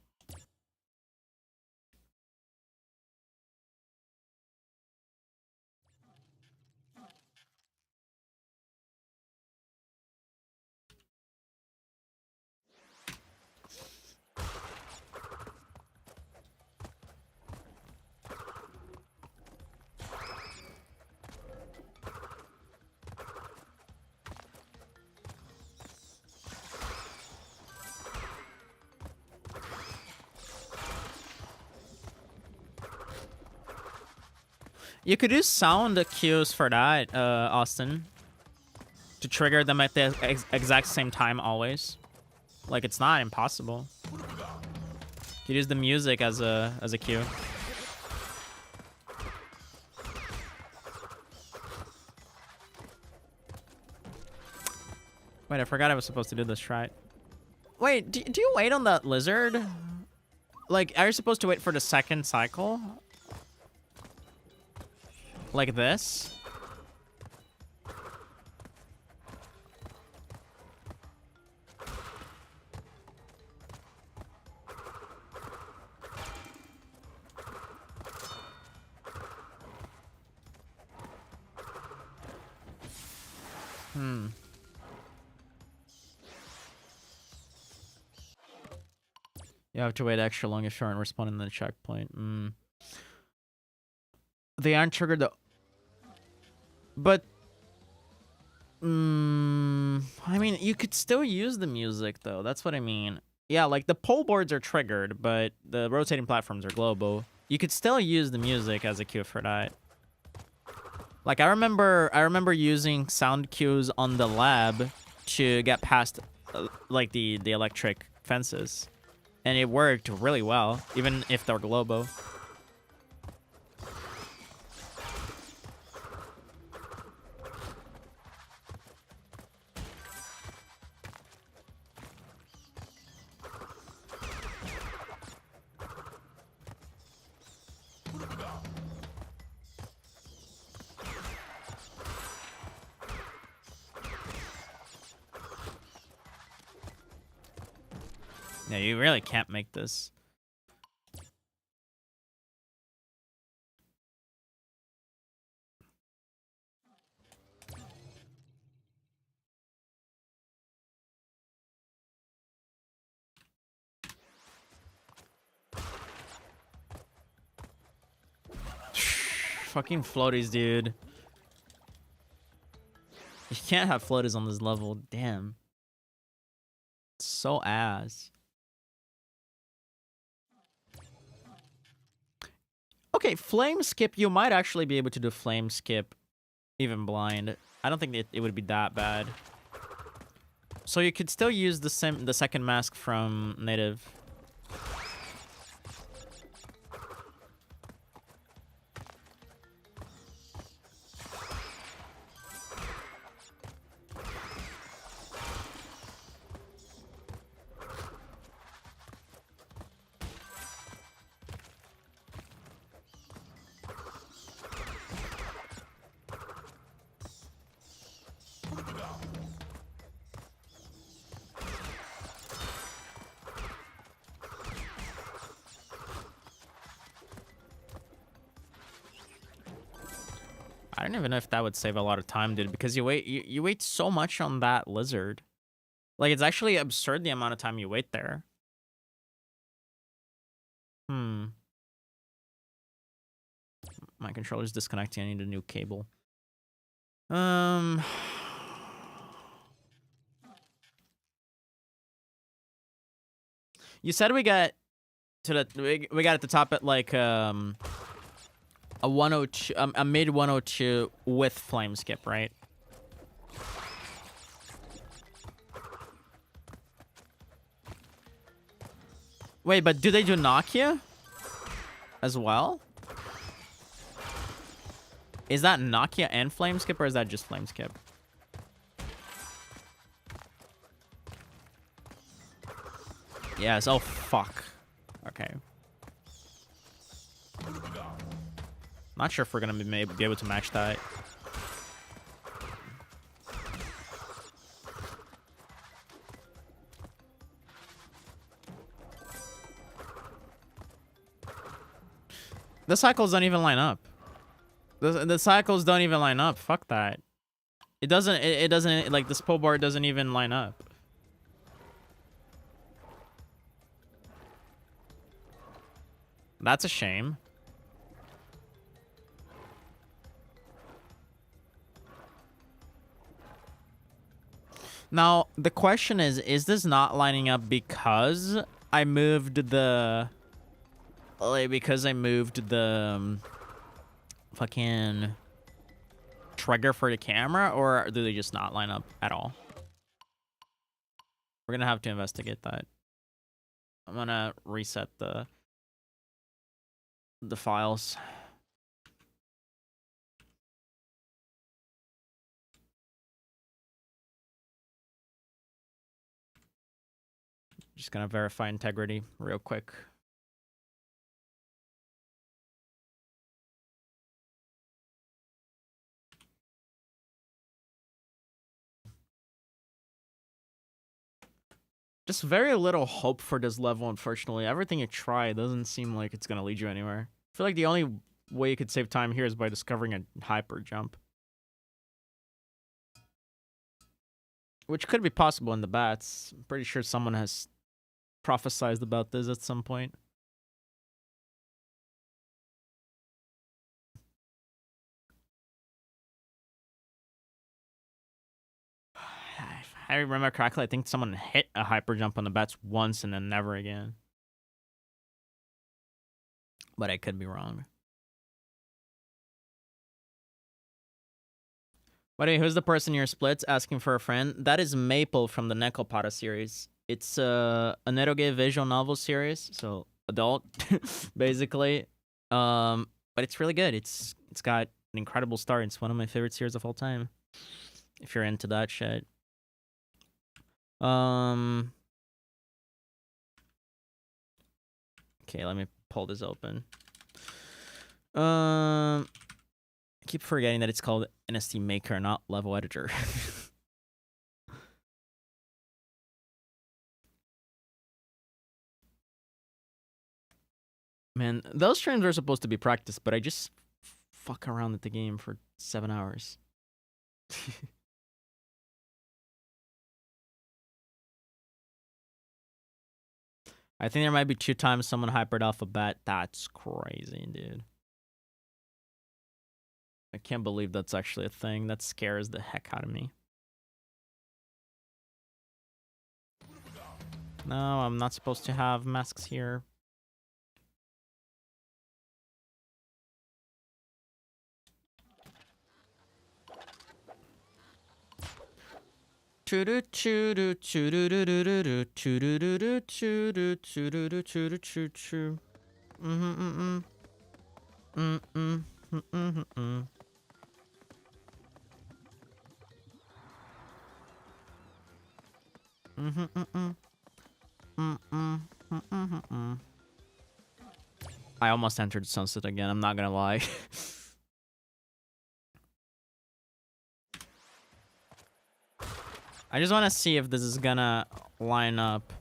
You could use sound cues for that, Austin. To trigger them at the exact same time always. Like, it's not impossible. You could use the music as a cue. Wait, I forgot I was supposed to do this right. Wait, do you wait on that lizard? Like, are you supposed to wait for the second cycle? Like this? You have to wait extra long if you aren't responding to the checkpoint. They aren't triggered though. But I mean, you could still use the music though. That's what I mean. Yeah, like the pole boards are triggered, but the rotating platforms are global. You could still use the music as a cue for that. Like I remember using sound cues on the lab to get past like the electric fences. And it worked really well, even if they're global. Yeah, you really can't make this. Fucking floaties, dude. You can't have floaties on this level. Damn. It's so ass. Okay, flame skip. You might actually be able to do flame skip even blind. I don't think it would be that bad. So you could still use the second mask from native. I don't even know if that would save a lot of time, dude, because you wait so much on that lizard. Like, it's actually absurd the amount of time you wait there. My controller's disconnecting. I need a new cable. You said we got to the we got at the top at like a 102, a mid 102 with flame skip, right? Wait, but do they do Nokia as well? Is that Nokia and flame skip, or is that just flame skip? Yes. Oh fuck. Okay. Not sure if we're gonna be able to match that. The cycles don't even line up. The cycles don't even line up. Fuck that. It doesn't. It doesn't, like, this pull bar doesn't even line up. That's a shame. Now, the question is this not lining up because I moved the... Like, because I moved the... fucking... trigger for the camera, or do they just not line up at all? We're gonna have to investigate that. I'm gonna reset the files. Just gonna verify integrity real quick. Just very little hope for this level, unfortunately. Everything you try doesn't seem like it's gonna lead you anywhere. I feel like the only way you could save time here is by discovering a hyper jump. Which could be possible in the bats. I'm pretty sure someone has prophesized about this at some point. If I remember correctly, I think someone hit a hyper jump on the bats once and then never again. But I could be wrong. By the way, who's the person in your splits asking for a friend? That is Maple from the Necopata series. It's a Neroge visual novel series, so adult, basically. But it's really good. It's got an incredible start. It's one of my favorite series of all time. If you're into that shit. Okay, let me pull this open. I keep forgetting that it's called NST Maker, not Level Editor. Man, those streams are supposed to be practice, but I just fuck around with the game for 7 hours. I think there might be 2 times someone hypered off a bat. That's crazy, dude. I can't believe that's actually a thing. That scares the heck out of me. No, I'm not supposed to have masks here. I almost entered Sunset again, I'm not gonna lie. I just want to see if this is gonna line up.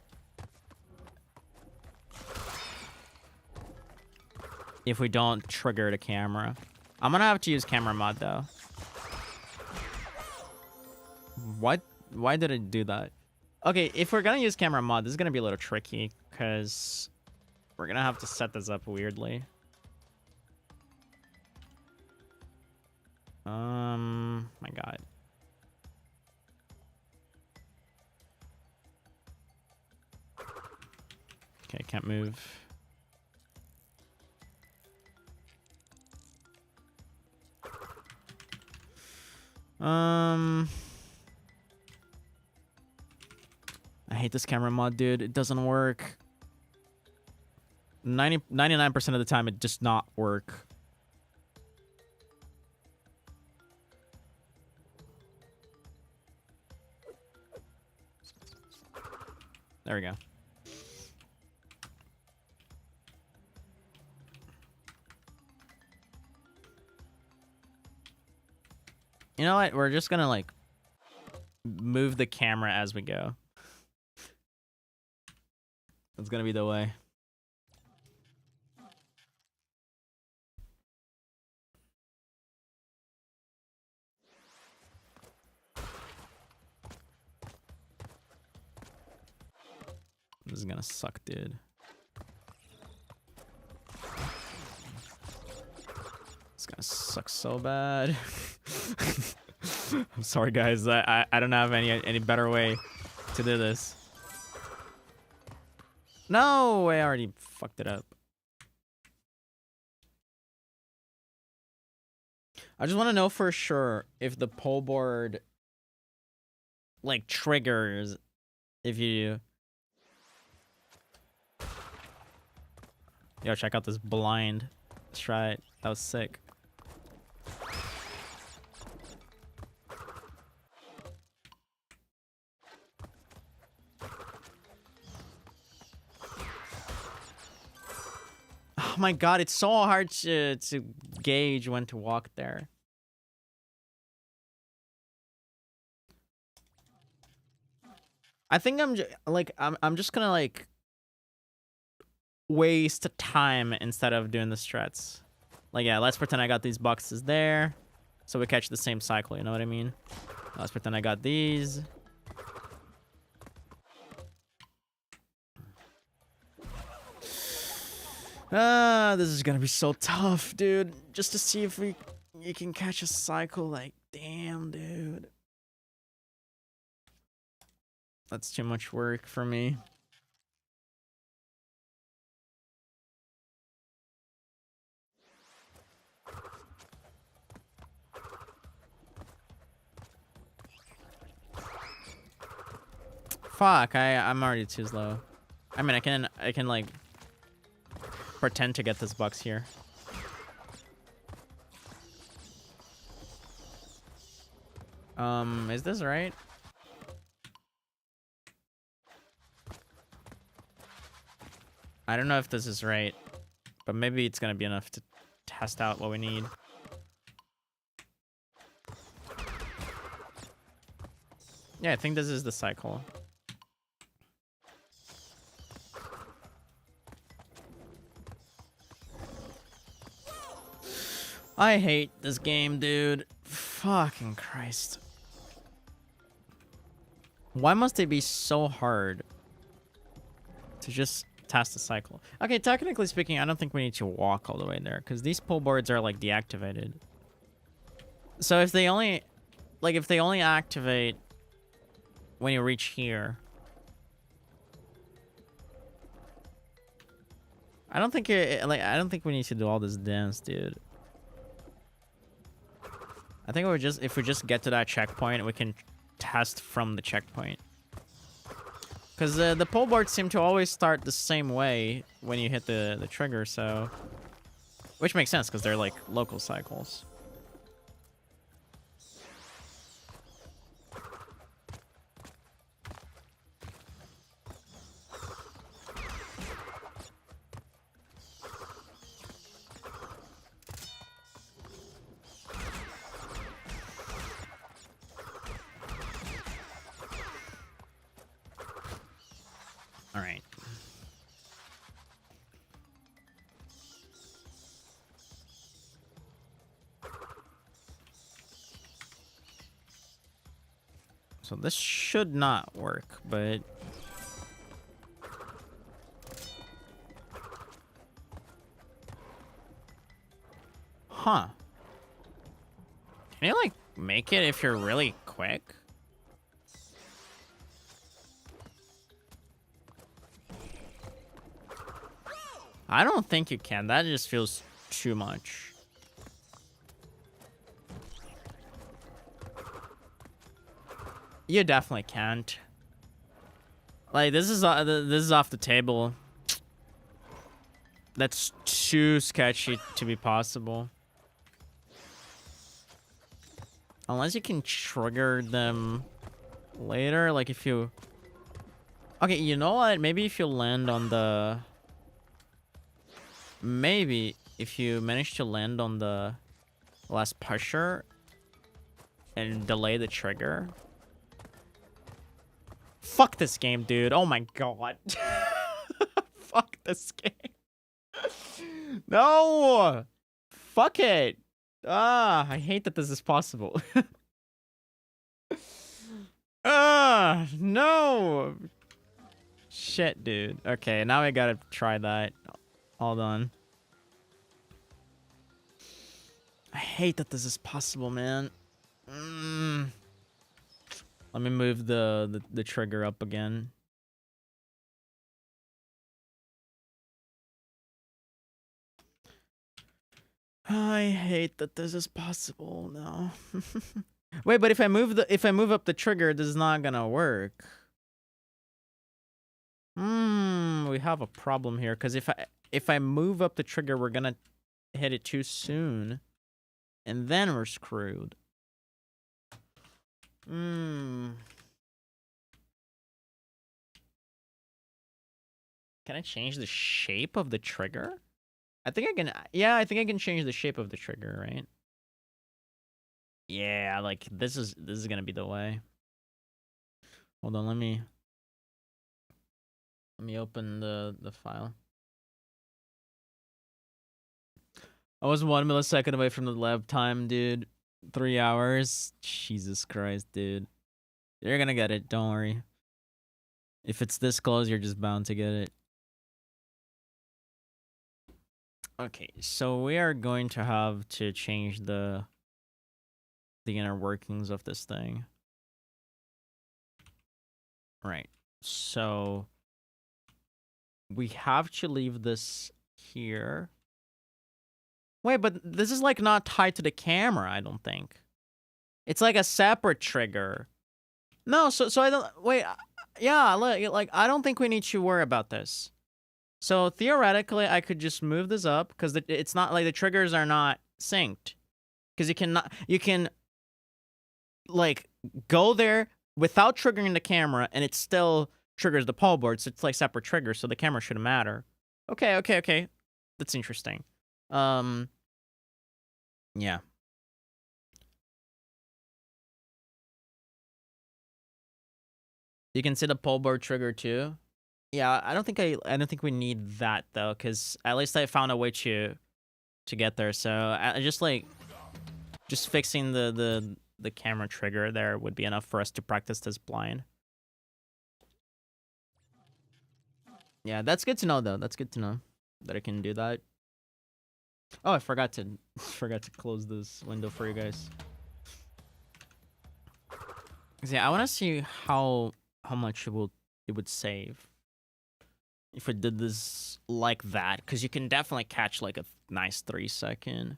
If we don't trigger the camera. I'm gonna have to use camera mod though. What? Why did it do that? Okay, if we're gonna use camera mod, this is gonna be a little tricky because we're gonna have to set this up weirdly. My God. Okay, can't move. I hate this camera mod, dude. It doesn't work. 99% of the time, it does not work. There we go. You know what? We're just gonna, like, move the camera as we go. That's gonna be the way. This is gonna suck, dude. It's gonna suck so bad. I'm sorry, guys. I don't have any better way to do this. No, I already fucked it up. I just want to know for sure if the pole board, like, triggers if you... Yo, check out this blind strat. That was sick. Oh my God, it's so hard to gauge when to walk there. I think I'm just gonna, like, waste time instead of doing the strats. Like, yeah, let's pretend I got these boxes there, so we catch the same cycle, you know what I mean? Let's pretend I got these. This is gonna be so tough, dude. Just to see if you can catch a cycle, like, damn, dude. That's too much work for me. Fuck, I'm already too slow. I mean, I can like pretend to get this box here. Is this right? I don't know if this is right, but maybe it's gonna be enough to test out what we need. Yeah, I think this is the cycle. I hate this game, dude. Fucking Christ. Why must it be so hard to just test the cycle? Okay, technically speaking, I don't think we need to walk all the way there, because these pull boards are, like, deactivated. So if they only, like, if they only activate when you reach here, I don't think I don't think we need to do all this dance, dude. I think if we just get to that checkpoint, we can test from the checkpoint. Because the pole boards seem to always start the same way when you hit the trigger, so... Which makes sense, because they're, like, local cycles. Alright. So this should not work, but... Huh. Can you, like, make it if you're really quick? I don't think you can. That just feels too much. You definitely can't. Like, this is off the table. That's too sketchy to be possible. Unless you can trigger them later, like if you... Okay, you know what? Maybe if you land on the... Maybe if you manage to land on the last pusher and delay the trigger. Fuck this game, dude. Oh my god. Fuck this game. No! Fuck it. Ah, I hate that this is possible. No! Shit, dude. Okay, now I gotta try that. Hold on. I hate that this is possible, man. Let me move the trigger up again. I hate that this is possible now. Wait, but if I move up the trigger, this is not gonna work. We have a problem here, because if I move up the trigger, we're gonna hit it too soon, and then we're screwed. Can I change the shape of the trigger? I think I can. Yeah, I think I can change the shape of the trigger, right? Yeah, like this is gonna be the way. Hold on, let me open the file. I was 1 millisecond away from the lab time, dude. 3 hours. Jesus Christ, dude. You're gonna get it, don't worry. If it's this close, you're just bound to get it. Okay, so we are going to have to change the inner workings of this thing. Right. So we have to leave this here. Wait, but this is like not tied to the camera, I don't think. It's like a separate trigger. No, so I don't wait. Yeah, like I don't think we need to worry about this. So theoretically, I could just move this up because it's not like the triggers are not synced. Because you can like go there without triggering the camera, and it still triggers the pole board. So it's like separate triggers, so the camera shouldn't matter. Okay. That's interesting. Yeah. You can see the pole board trigger too. Yeah, I don't think we need that though, because at least I found a way to get there. So I just fixing the camera trigger there would be enough for us to practice this blind. Yeah, that's good to know though. That's good to know that I can do that. Oh, I forgot to close this window for you guys. 'Cause yeah, I want to see how much it would save if it did this like that, because you can definitely catch like a nice 3-second.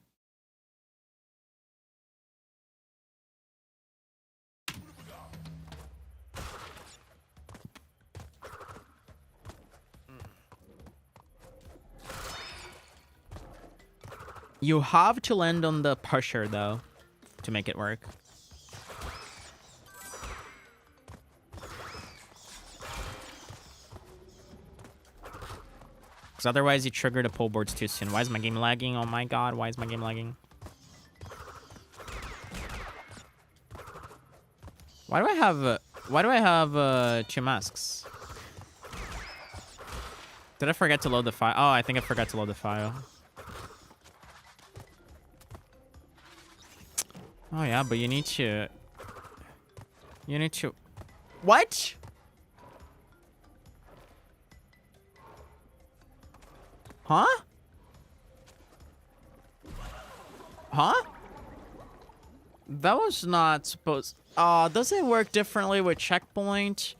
You have to land on the pusher though to make it work. Because otherwise you trigger the pull boards too soon. Why is my game lagging? Oh my god, why is my game lagging? Why do I have 2 masks? Did I forget to load the file? Oh, I think I forgot to load the file. Oh yeah, but you need to... What? Huh? Huh? That was not supposed... Oh, does it work differently with checkpoint?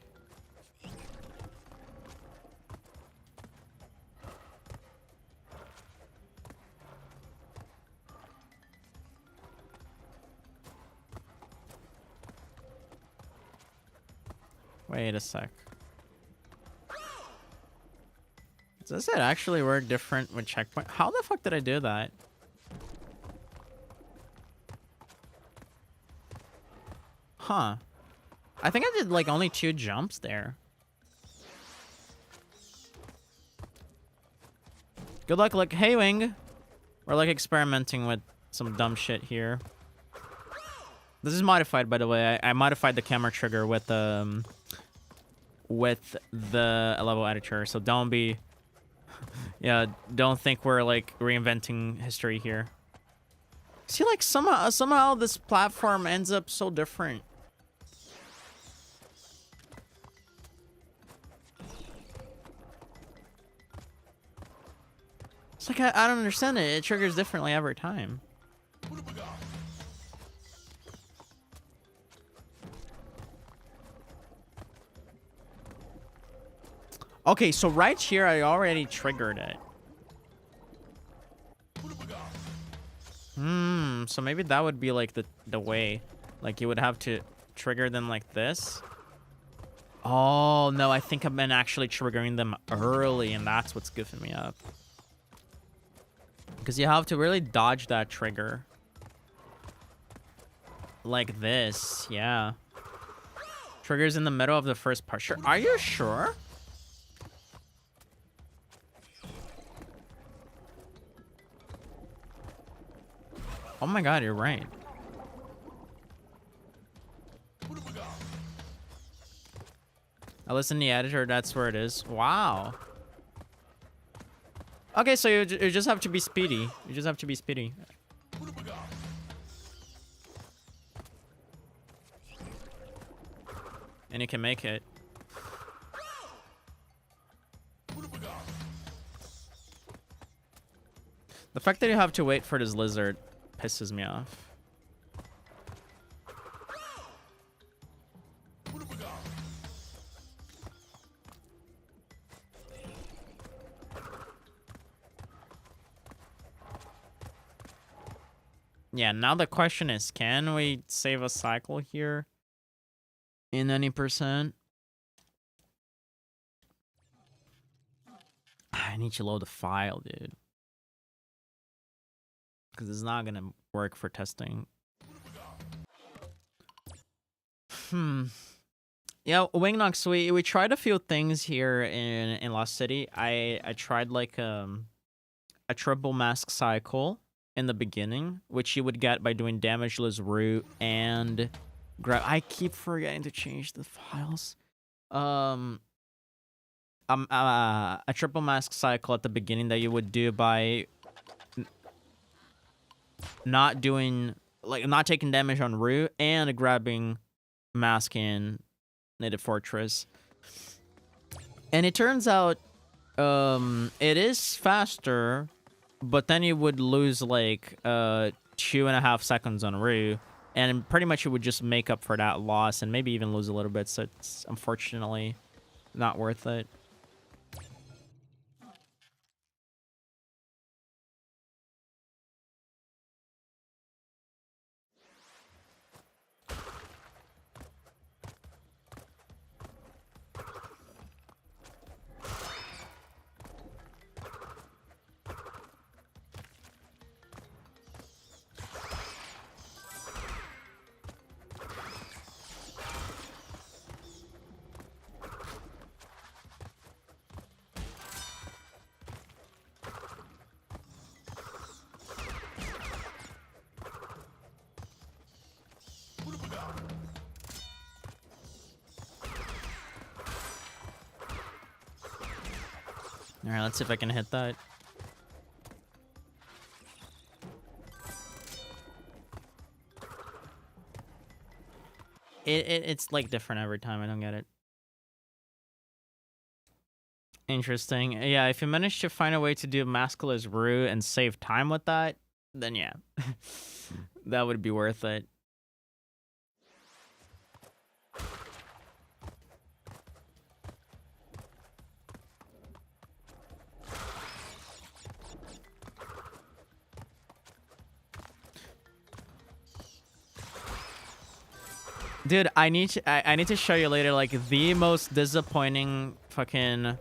Wait a sec. Does it actually work different with checkpoint? How the fuck did I do that? Huh. I think I did like only 2 jumps there. Good luck, like, hey Wing. We're like experimenting with some dumb shit here. This is modified, by the way. I modified the camera trigger with the level editor, so don't be... Yeah, don't think we're like reinventing history here. See, like somehow this platform ends up so different. It's like I don't understand it. It triggers differently every time. Okay, so right here, I already triggered it. So maybe that would be like the way. Like you would have to trigger them like this. Oh, no, I think I've been actually triggering them early, and that's what's goofing me up. Because you have to really dodge that trigger. Like this, yeah. Triggers in the middle of the first pusher. Are you sure? Oh my god, you're right. I listen to the editor, that's where it is. Wow. Okay, so you just have to be speedy. You just have to be speedy. And you can make it. The fact that you have to wait for this lizard pisses me off. Yeah, now the question is, can we save a cycle here in any percent? I need to load the file, dude. Because it's not going to work for testing. Yeah, Wingnox, we tried a few things here in Lost City. I tried like a triple mask cycle in the beginning, which you would get by doing damageless root and grab. I keep forgetting to change the files. A triple mask cycle at the beginning that you would do by not doing, like, not taking damage on root and grabbing mask in Native Fortress. And it turns out it is faster, but then you would lose like 2.5 seconds on root, And pretty much it would just make up for that loss and maybe even lose a little bit. So it's unfortunately not worth it. All right, let's see if I can hit that. It's like different every time. I don't get it. Interesting. Yeah, if you manage to find a way to do Maskless Root and save time with that, then yeah. That would be worth it. Dude, I need to show you later like the most disappointing fucking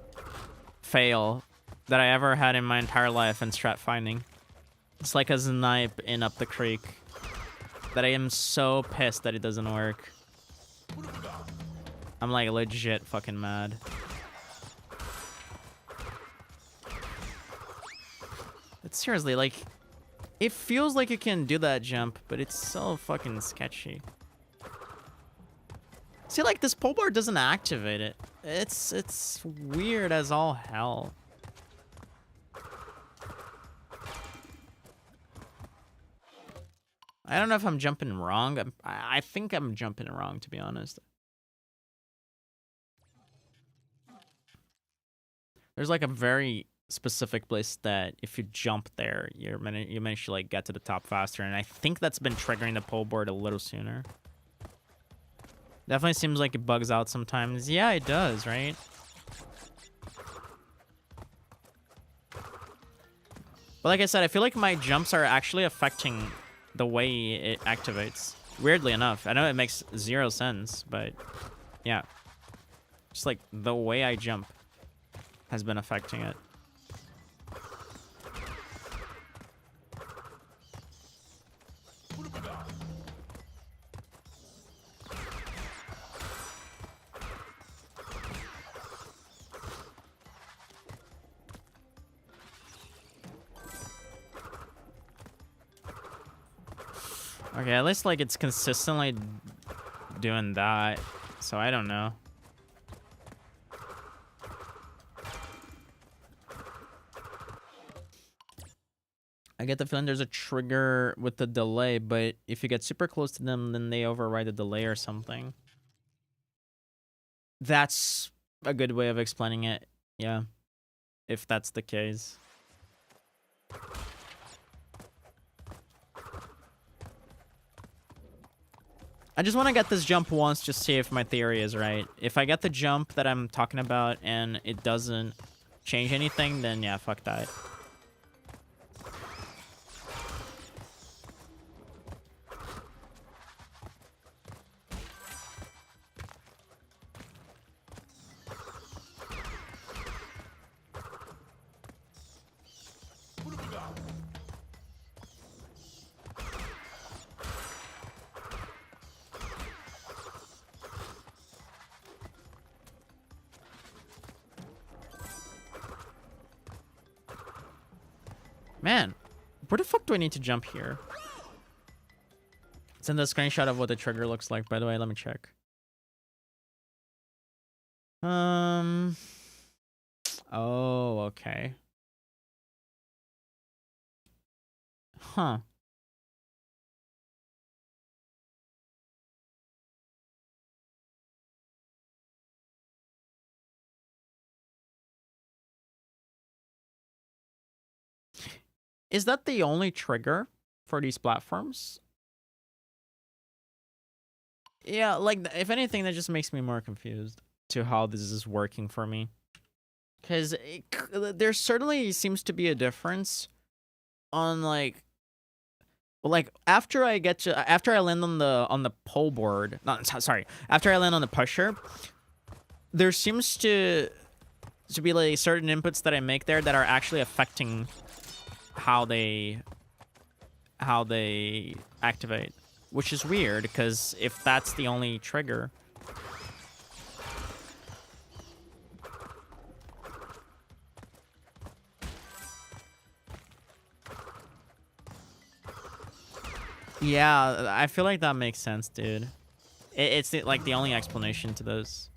fail that I ever had in my entire life in strat finding. It's like a snipe in Up the Creek that I am so pissed that it doesn't work. I'm like legit fucking mad. But seriously, like, it feels like you can do that jump, but it's so fucking sketchy. See, like, this pole bar doesn't activate it. It's weird as all hell. I don't know if I'm jumping wrong. I think I'm jumping wrong, to be honest. There's like a very specific place that if you jump there, you manage to like get to the top faster, and I think that's been triggering the pole board a little sooner. Definitely seems like it bugs out sometimes. Yeah, it does, right? But like I said, I feel like my jumps are actually affecting the way it activates. Weirdly enough. I know it makes zero sense, but yeah. Just like the way I jump has been affecting it. Okay, at least like it's consistently doing that, so I don't know. I get the feeling there's a trigger with the delay, but if you get super close to them, then they override the delay or something. That's a good way of explaining it, yeah, if that's the case. I just want to get this jump once, just see if my theory is right. If I get the jump that I'm talking about and it doesn't change anything, then yeah, fuck that. Man, where the fuck do I need to jump here? Send a screenshot of what the trigger looks like, by the way. Let me check. Oh, okay. Huh. Is that the only trigger for these platforms? Yeah, like, if anything, that just makes me more confused to how this is working for me. Because there certainly seems to be a difference on, like after I land on the pole board, not sorry, after I land on the pusher, there seems to be like certain inputs that I make there that are actually affecting how they activate, which is weird because if that's the only trigger. Yeah, I feel like that makes sense, dude. It's like the only explanation to those.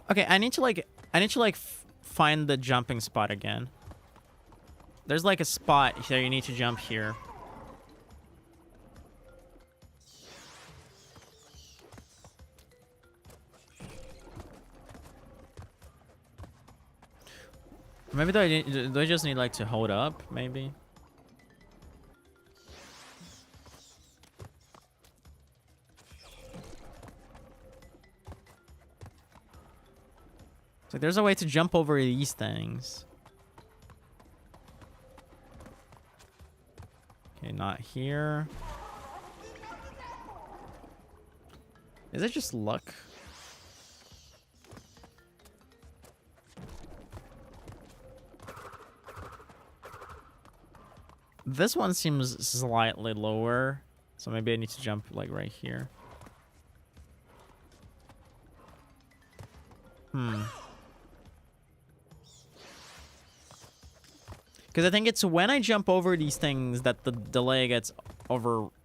Okay, I need to find the jumping spot again. There's like a spot here you need to jump here. Maybe do I just need like to hold up, maybe? It's like there's a way to jump over these things. Okay, not here. Is it just luck? This one seems slightly lower, so maybe I need to jump like right here. Because I think it's when I jump over these things that the delay gets overwritten.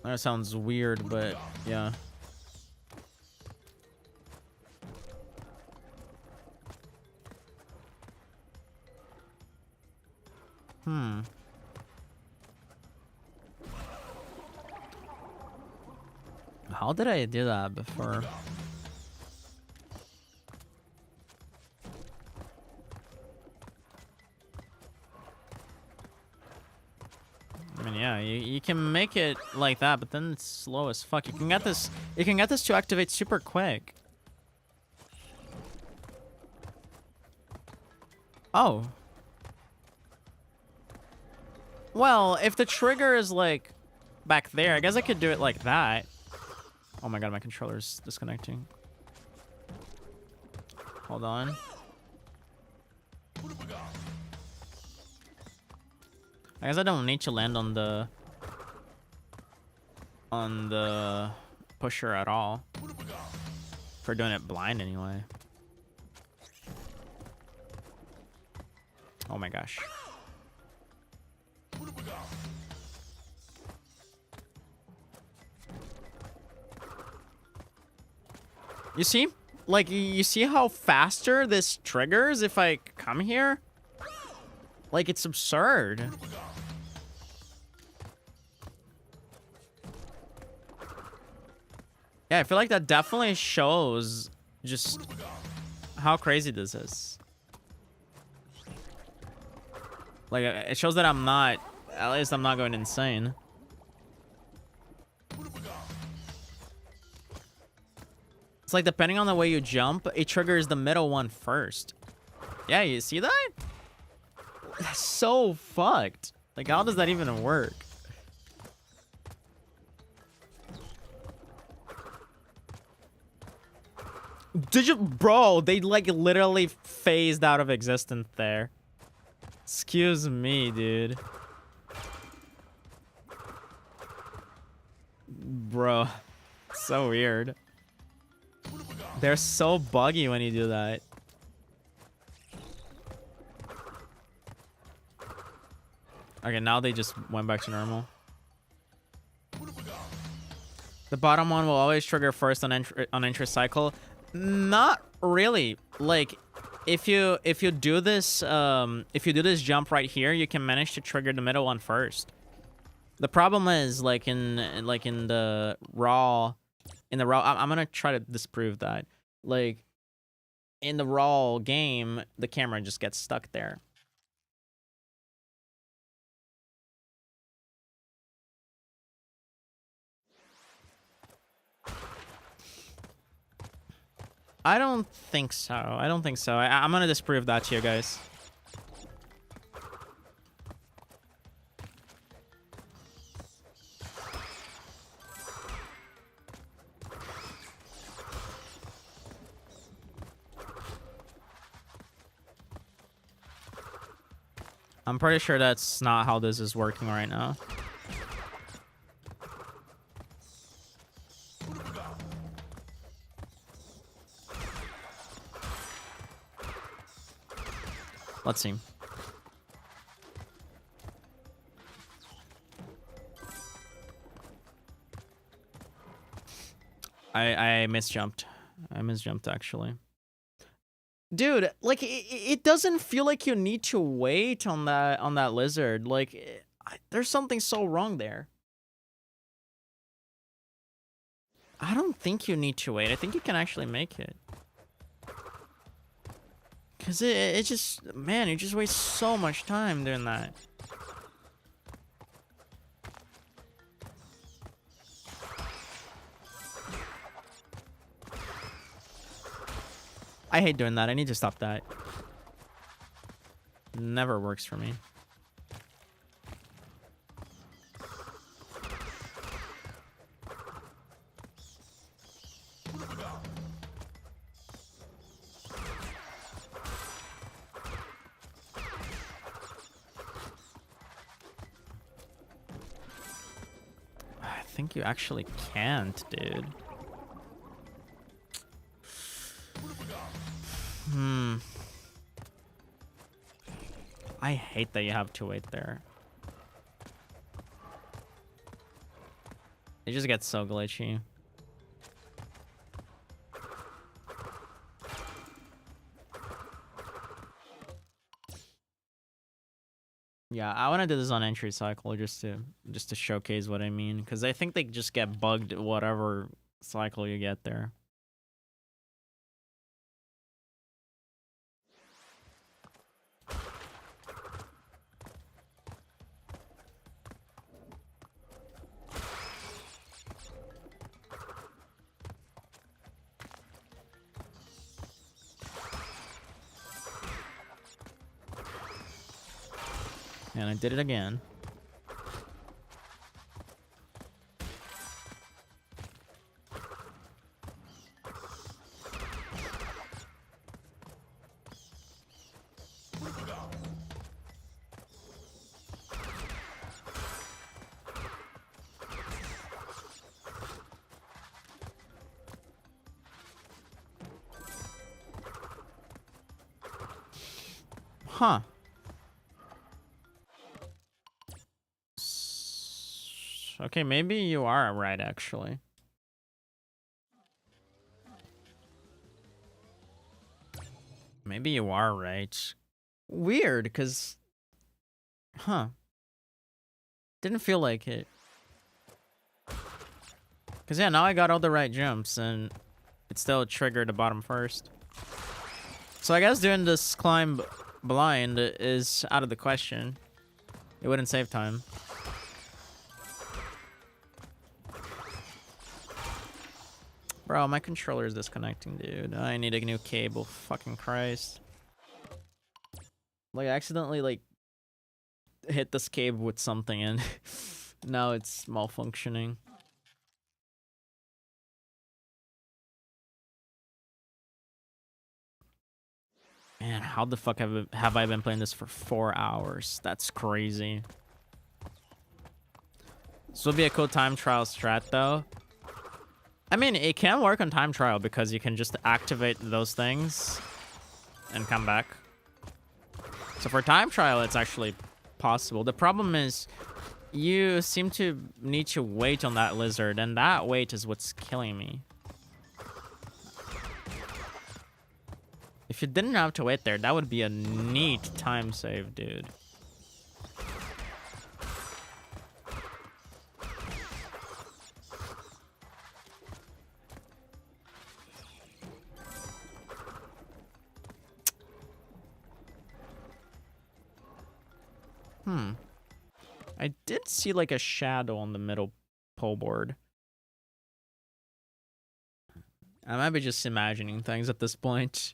That sounds weird, but yeah. How did I do that before? I mean, yeah, you can make it like that, but then it's slow as fuck. You can get this to activate super quick. Oh. Well, if the trigger is like back there, I guess I could do it like that. Oh my god, my controller's disconnecting. Hold on. I guess I don't need to land on the pusher at all. For doing it blind anyway. Oh my gosh. You see? Like, you see how faster this triggers if I come here? Like, it's absurd. Yeah, I feel like that definitely shows just how crazy this is. Like, it shows that at least I'm not going insane. It's like, depending on the way you jump, it triggers the middle one first. Yeah, you see that? That's so fucked. Like, how does that even work? Bro, they like literally phased out of existence there. Excuse me, dude. Bro, so weird. They're so buggy when you do that. Okay, now they just went back to normal. The bottom one will always trigger first on entry cycle. Not really. Like, if you do this jump right here, you can manage to trigger the middle one first. The problem is like in the raw, I'm gonna try to disprove that. Like in the raw game, the camera just gets stuck there. I don't think so. I'm gonna disprove that to you guys. I'm pretty sure that's not how this is working right now. Let's see. I misjumped. I misjumped actually. Dude, like it doesn't feel like you need to wait on that lizard. Like there's something so wrong there. I don't think you need to wait. I think you can actually make it. Cause it just, man, you just waste so much time doing that. I hate doing that. I need to stop that. Never works for me. I think you actually can't, dude. I hate that you have to wait there. It just gets so glitchy. Yeah, I want to do this on entry cycle just to showcase what I mean, because I think they just get bugged whatever cycle you get there. And I did it again. Huh. Okay, maybe you are right, actually. Maybe you are right. Weird, because... Huh. Didn't feel like it. Because, yeah, now I got all the right jumps, and it still triggered the bottom first. So I guess doing this climb blind is out of the question. It wouldn't save time. Bro, my controller is disconnecting, dude. I need a new cable. Fucking Christ. Like, I accidentally, like, hit this cable with something and now it's malfunctioning. Man, how the fuck have I been playing this for 4 hours? That's crazy. This would be a cool time trial strat, though. I mean, it can work on time trial because you can just activate those things and come back. So for time trial, it's actually possible. The problem is You seem to need to wait on that lizard, and that wait is what's killing me. If you didn't have to wait there, that would be a neat time save, dude. I did see like a shadow on the middle pole board. I might be just imagining things at this point.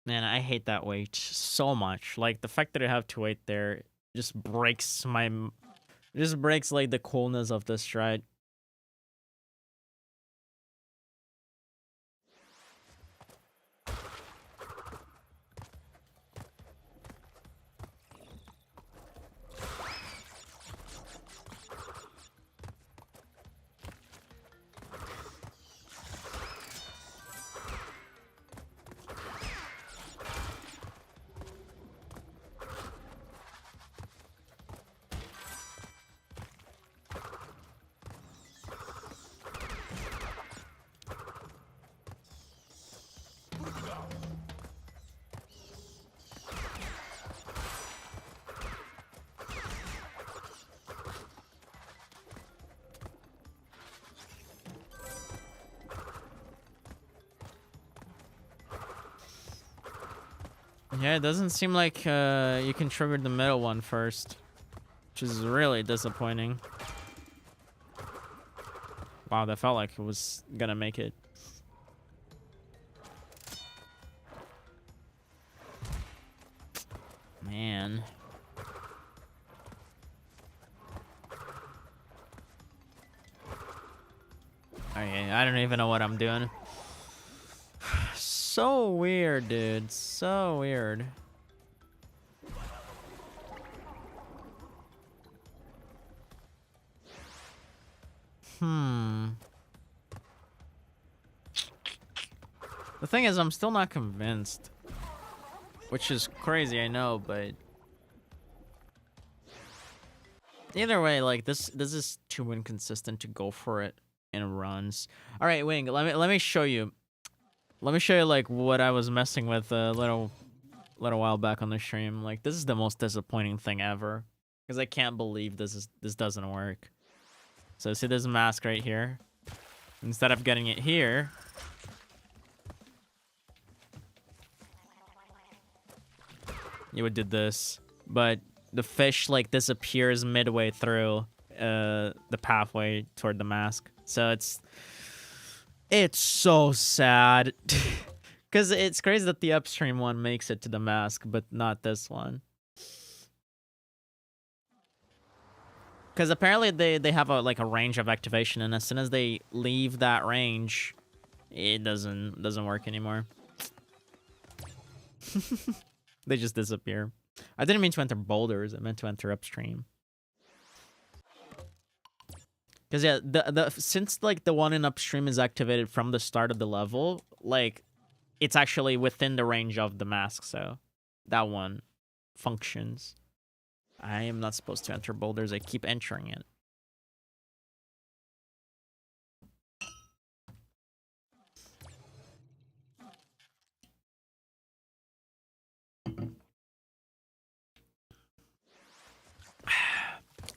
Man, I hate that wait so much. Like the fact that I have to wait there just breaks my, just breaks like the coolness of this strat. Yeah, it doesn't seem like you can trigger the middle one first, which is really disappointing. Wow, that felt like it was gonna make it. Man. Okay, I don't even know what I'm doing. So weird, dude. So weird. The thing is, I'm still not convinced. Which is crazy, I know, but... Either way, like, this is too inconsistent to go for it in runs. Alright, Wing, let me show you. Let me show you, like, what I was messing with a little while back on the stream. Like, this is the most disappointing thing ever. Because I can't believe this doesn't work. So, see this mask right here? Instead of getting it here... You would do this. But the fish, like, disappears midway through the pathway toward the mask. So, it's so sad. Because it's crazy that the upstream one makes it to the mask, but not this one. Because apparently they have a range of activation, and as soon as they leave that range, it doesn't work anymore. They just disappear. I didn't mean to enter boulders. I meant to enter upstream. Because yeah, since like the one in upstream is activated from the start of the level, like it's actually within the range of the mask, so that one functions. I am not supposed to enter boulders. I keep entering it.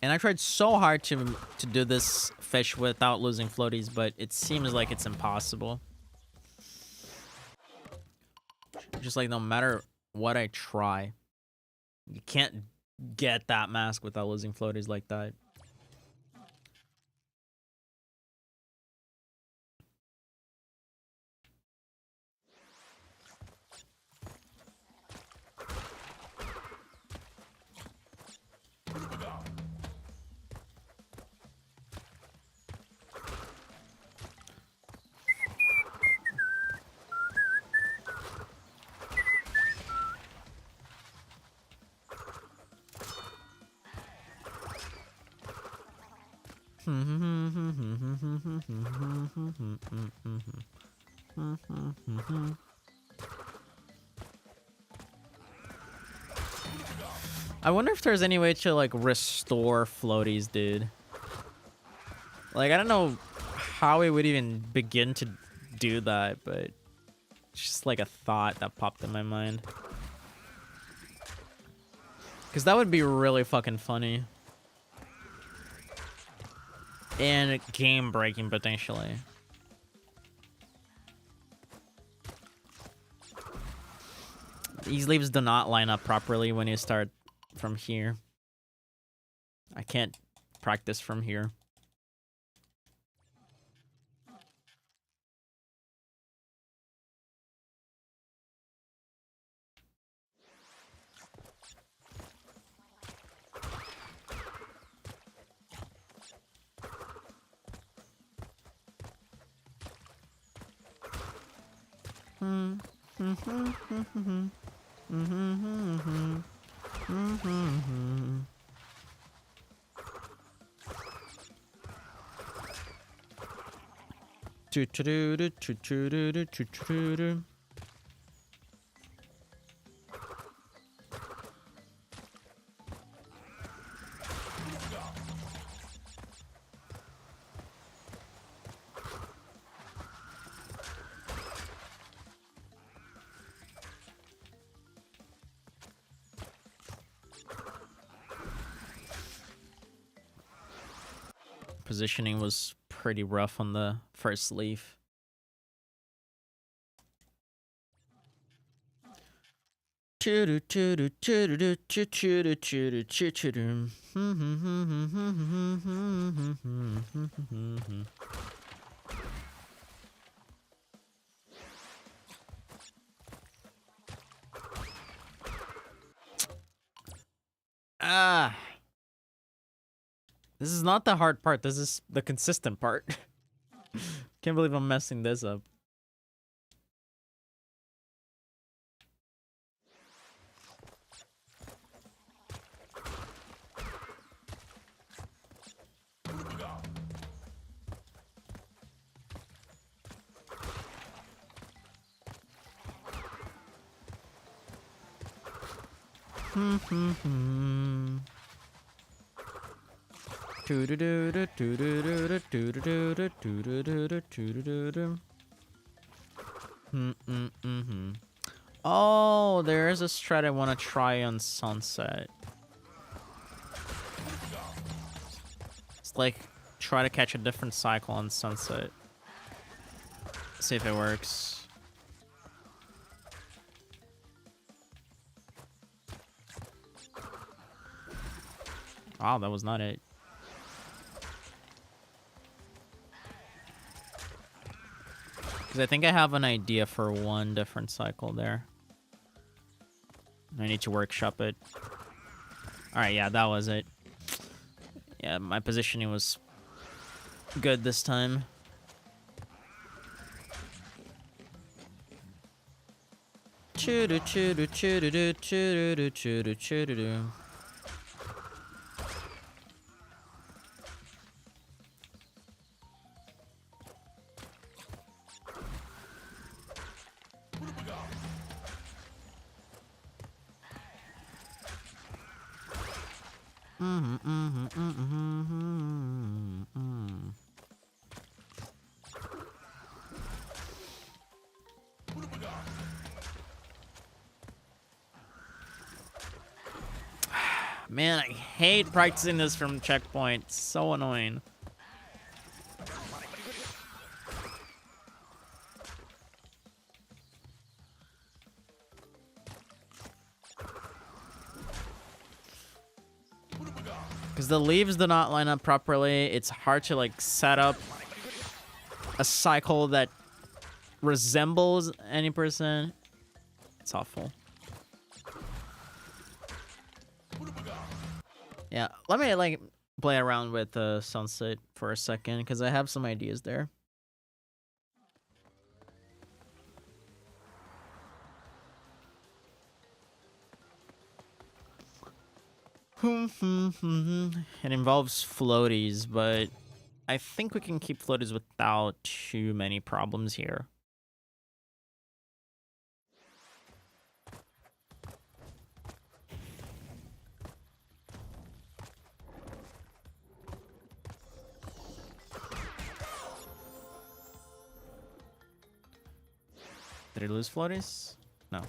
And I tried so hard to do this fish without losing floaties, but it seems like it's impossible. Just like no matter what I try, you can't get that mask without losing floaties like that. I wonder if there's any way to like restore floaties, dude. Like I don't know how we would even begin to do that, but it's just like a thought that popped in my mind. Because that would be really fucking funny. And game breaking potentially. These leaves do not line up properly when you start from here. I can't practice from here. Positioning was pretty rough on the first leaf. Ah. This is not the hard part. This is the consistent part. Can't believe I'm messing this up. Oh, there is a strat I want to try on Sunset. It's like try to catch a different cycle on Sunset. See if it works. Wow, that was not it. Because I think I have an idea for one different cycle there. I need to workshop it. Alright, yeah, that was it. Yeah, my positioning was good this time. Man, I hate practicing this from checkpoint. It's so annoying. Because the leaves do not line up properly. It's hard to like set up a cycle that resembles any person. It's awful. Yeah, let me like play around with the sunset for a second because I have some ideas there. It involves floaties, but I think we can keep floaties without too many problems here. Did he lose floaties? No.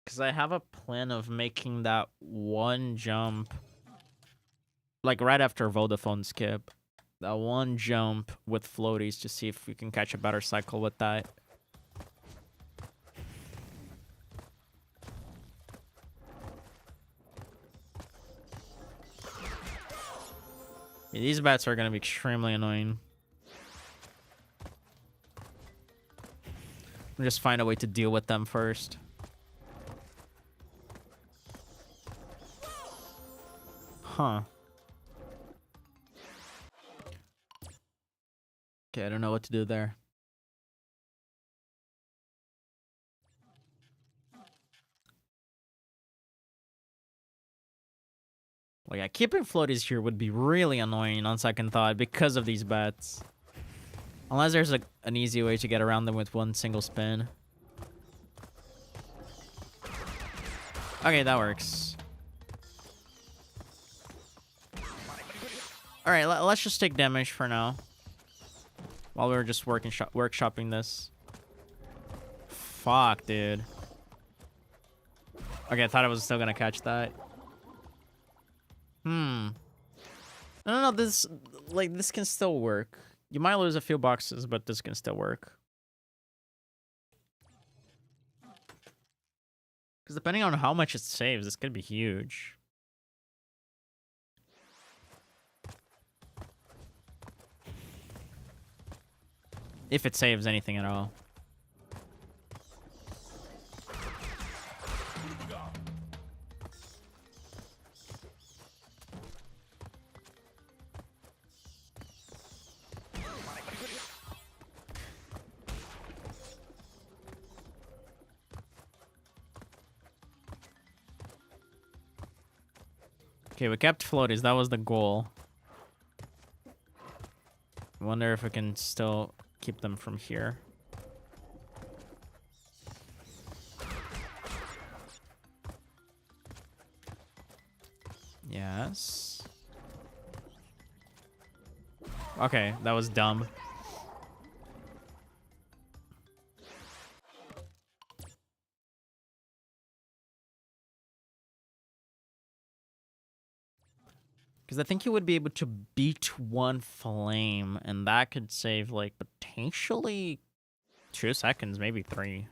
Because I have a plan of making that one jump, like right after Vodafone skip, that one jump with floaties to see if we can catch a better cycle with that. Yeah, these bats are going to be extremely annoying. We'll just find a way to deal with them first. Huh. Okay, I don't know what to do there. Like, yeah, keeping floaties here would be really annoying on second thought because of these bats. Unless there's like an easy way to get around them with one single spin. Okay, that works. Alright, let's just take damage for now. While we're just workshopping this. Fuck, dude. Okay, I thought I was still gonna catch that. No, this can still work. You might lose a few boxes, but this can still work. Because depending on how much it saves, this could be huge. If it saves anything at all. Okay, we kept floaties. That was the goal. I wonder if we can still keep them from here. Yes. Okay, that was dumb. Because I think you would be able to beat one flame, and that could save, like, potentially 2 seconds, maybe 3.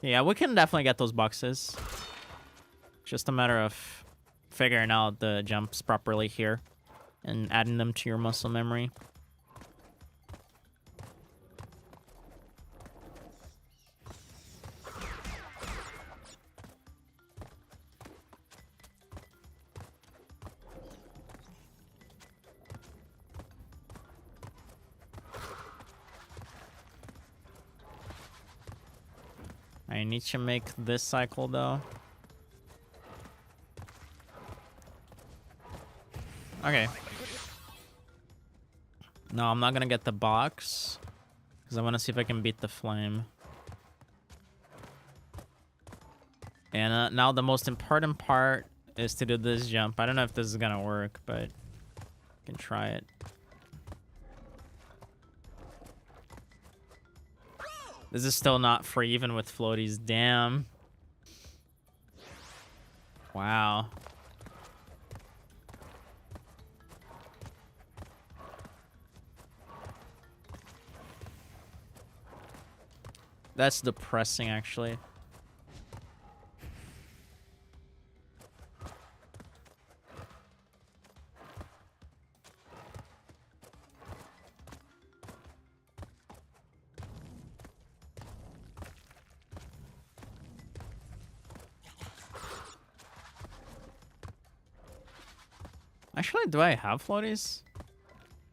Yeah, we can definitely get those boxes. Just a matter of figuring out the jumps properly here and adding them to your muscle memory. I need to make this cycle, though. Okay. No, I'm not gonna get the box. Because I want to see if I can beat the flame. And now the most important part is to do this jump. I don't know if this is gonna work, but I can try it. This is still not free even with floaties. Damn. Wow. That's depressing, actually. Actually, do I have floaties?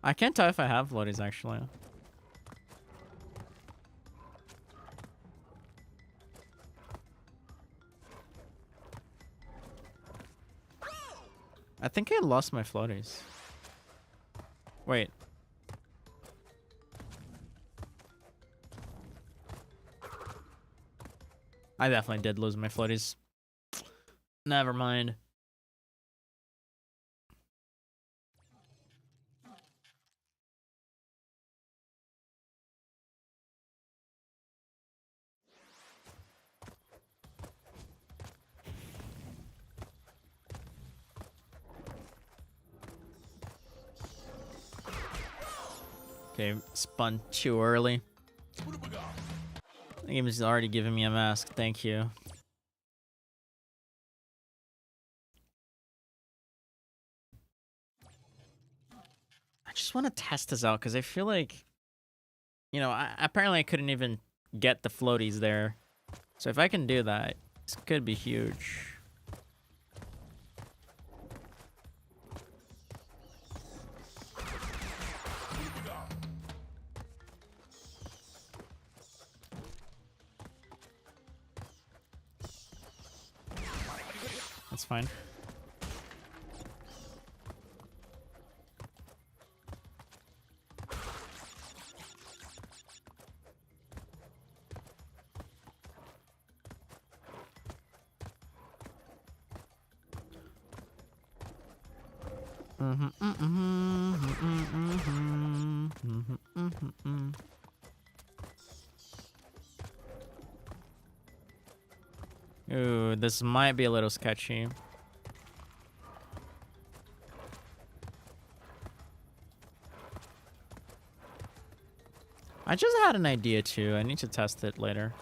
I can't tell if I have floaties, actually. I think I lost my floaties. Wait. I definitely did lose my floaties. Never mind. Okay, spun too early. The game is already giving me a mask. Thank you. I just want to test this out because I feel like, you know, apparently I couldn't even get the floaties there. So if I can do that, this could be huge. That's fine. Ooh, this might be a little sketchy. I just had an idea too. I need to test it later.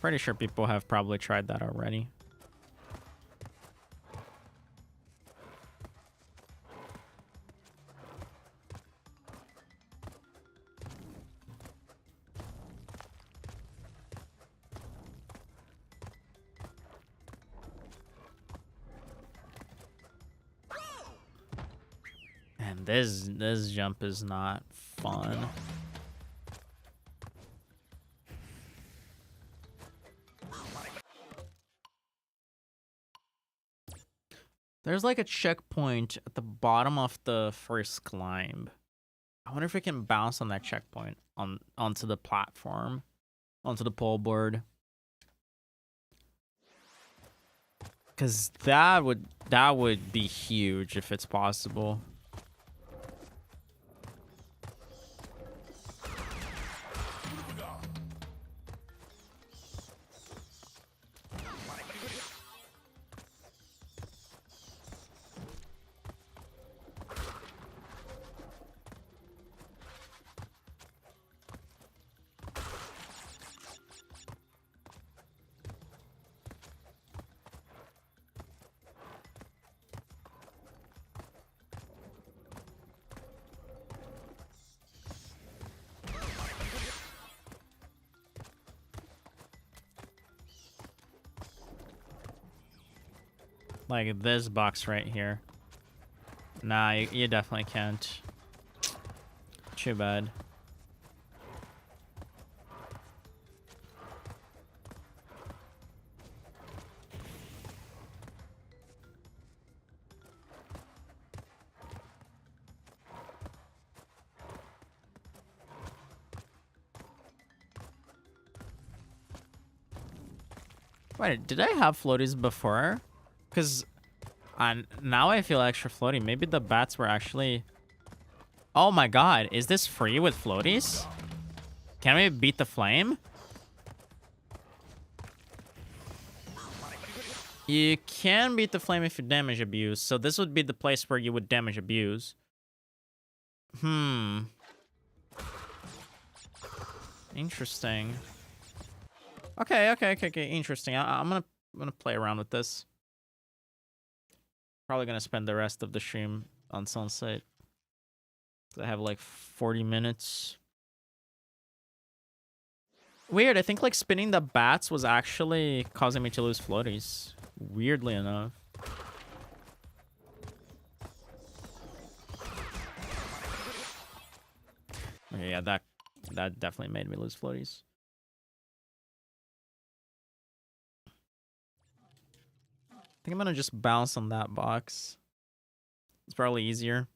Pretty sure people have probably tried that already. And this jump is not fun. There's like a checkpoint at the bottom of the first climb. I wonder if we can bounce on that checkpoint onto the platform, onto the pole board. Cause that would be huge if it's possible. Like this box right here. Nah, you definitely can't. Too bad. Wait, did I have floaties before? Because now I feel extra floaty. Maybe the bats were actually... Oh my god, is this free with floaties? Can we beat the flame? You can beat the flame if you damage abuse, so this would be the place where you would damage abuse. Interesting. Okay. Interesting. I'm gonna play around with this. Probably gonna spend the rest of the stream on Sunset. I have like 40 minutes. Weird. I think like spinning the bats was actually causing me to lose floaties. Weirdly enough. Okay, yeah, that definitely made me lose floaties. I think I'm gonna just bounce on that box. It's probably easier.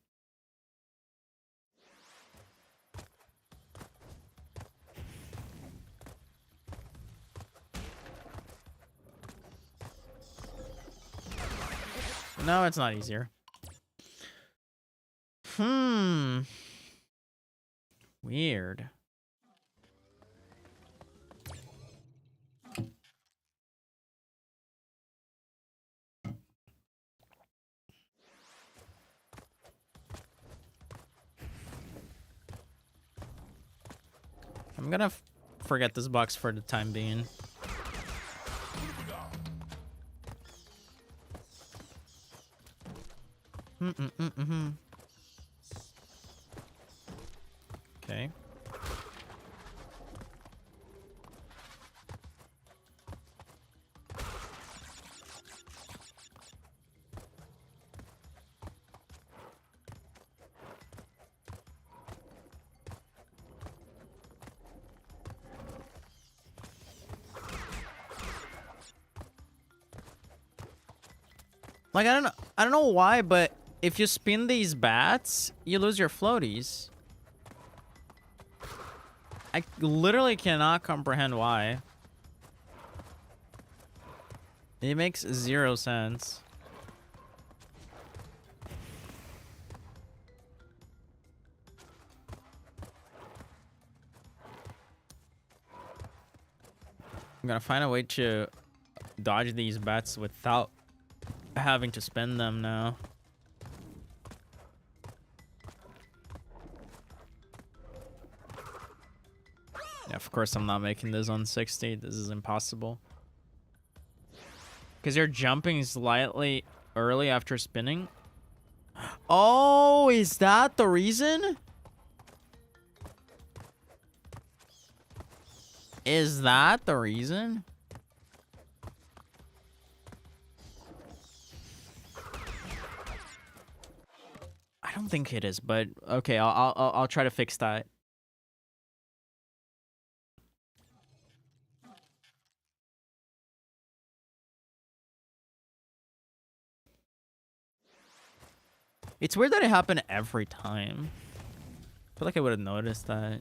No, it's not easier. Weird. I'm gonna forget this box for the time being. Okay. Like, I don't know why, but if you spin these bats, you lose your floaties. I literally cannot comprehend why. It makes 0 sense. I'm gonna find a way to dodge these bats without having to spend them now. Yeah, of course I'm not making this on 60. This is impossible. Because you're jumping slightly early after spinning. Oh, is that the reason? Is that the reason? I don't think it is, but okay, I'll try to fix that. It's weird that it happened every time. I feel like I would have noticed that.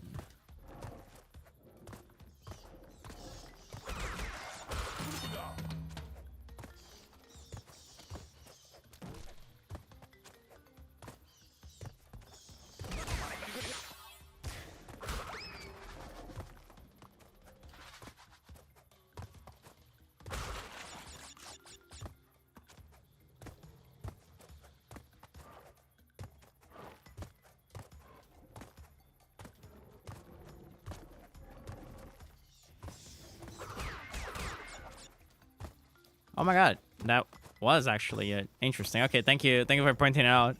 Oh my god, that was actually interesting. Okay, thank you for pointing it out.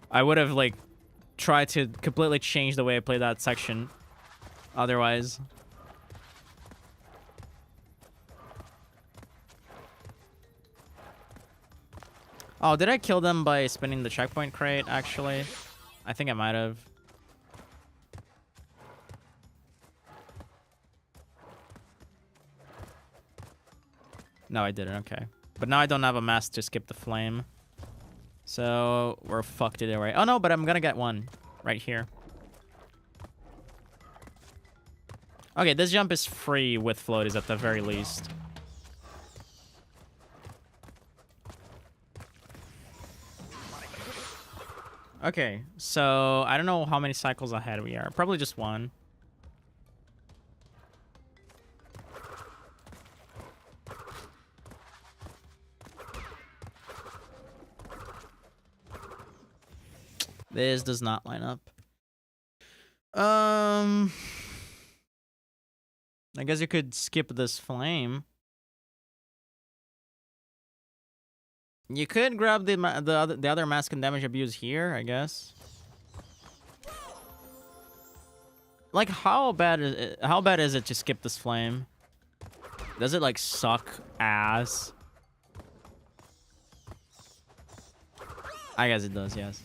I would have like tried to completely change the way I play that section otherwise. Oh, did I kill them by spinning the checkpoint crate, actually? I think I might have. No, I didn't. Okay. But now I don't have a mask to skip the flame. So we're fucked either way. Oh, no, but I'm gonna get one right here. Okay, this jump is free with floaties at the very least. Okay, so I don't know how many cycles ahead we are. Probably just one. This does not line up. I guess you could skip this flame. You could grab the other mask and damage abuse here, I guess. Like, how bad is it to skip this flame? Does it like suck ass? I guess it does, yes.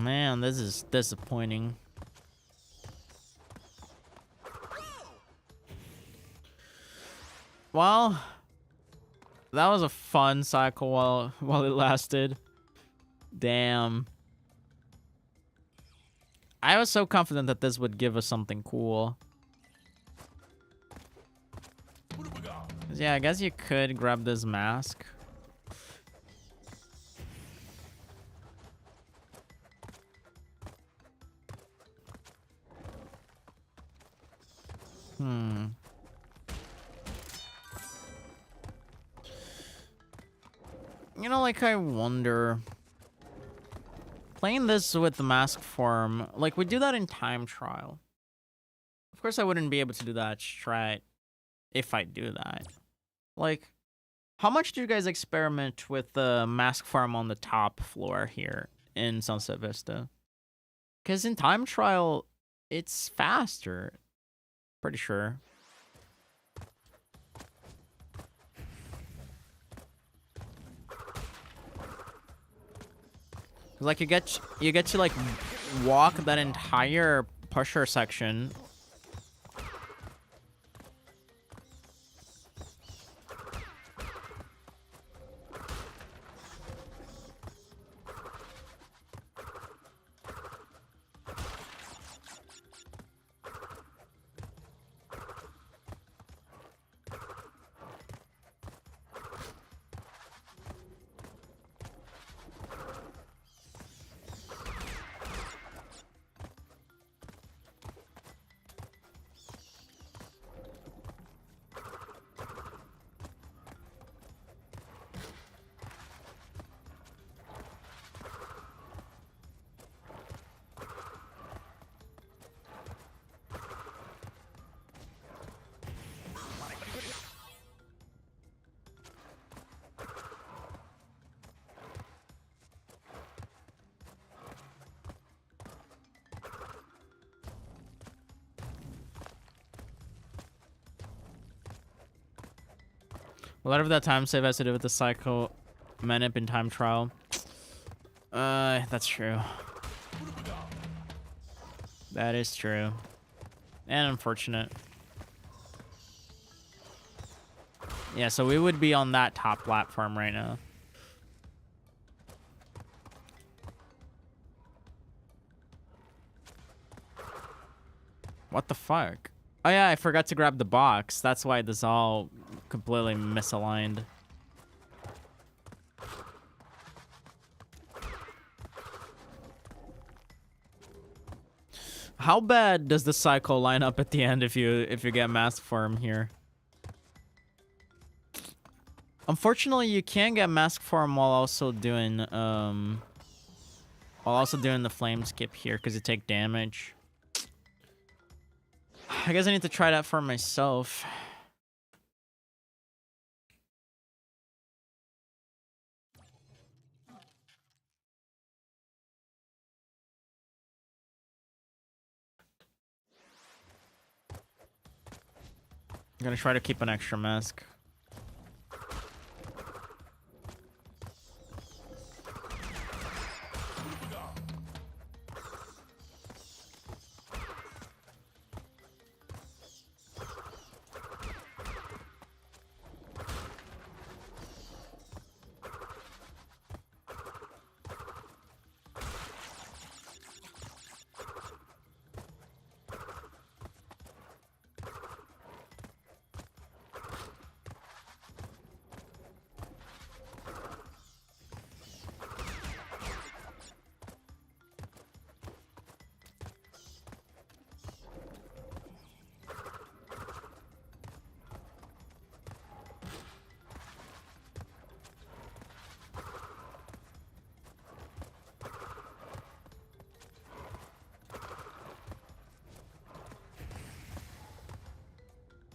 Man, this is disappointing. Well, that was a fun cycle while it lasted. Damn. I was so confident that this would give us something cool. Yeah, I guess you could grab this mask. You know, like, I wonder... Playing this with the mask form, like, we do that in time trial. Of course, I wouldn't be able to do that strat if I do that. Like, how much do you guys experiment with the mask farm on the top floor here in Sunset Vista? Because in time trial, it's faster. Pretty sure. Like, you get to like walk that entire pusher section. A lot of that time save has to do with the psycho manip in time trial. That's true. That is true. And unfortunate. Yeah, so we would be on that top platform right now. What the fuck? Oh yeah, I forgot to grab the box. That's why this all completely misaligned. How bad does the cycle line up at the end if you get mask form here? Unfortunately, you can get mask form while also doing the flame skip here because you take damage. I guess I need to try that for myself. I'm gonna try to keep an extra mask.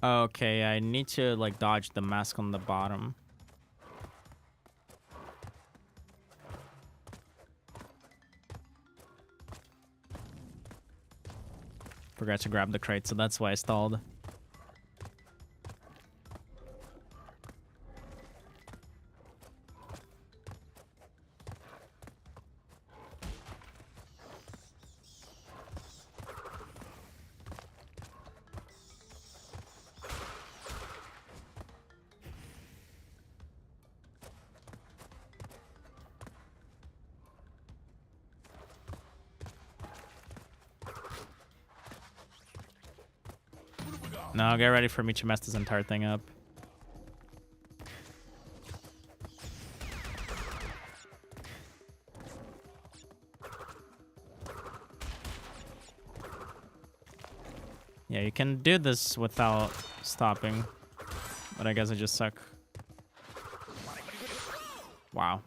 Okay, I need to like dodge the mask on the bottom. Forgot to grab the crate, so that's why I stalled. No, get ready for me to mess this entire thing up. Yeah, you can do this without stopping, but I guess I just suck. Wow.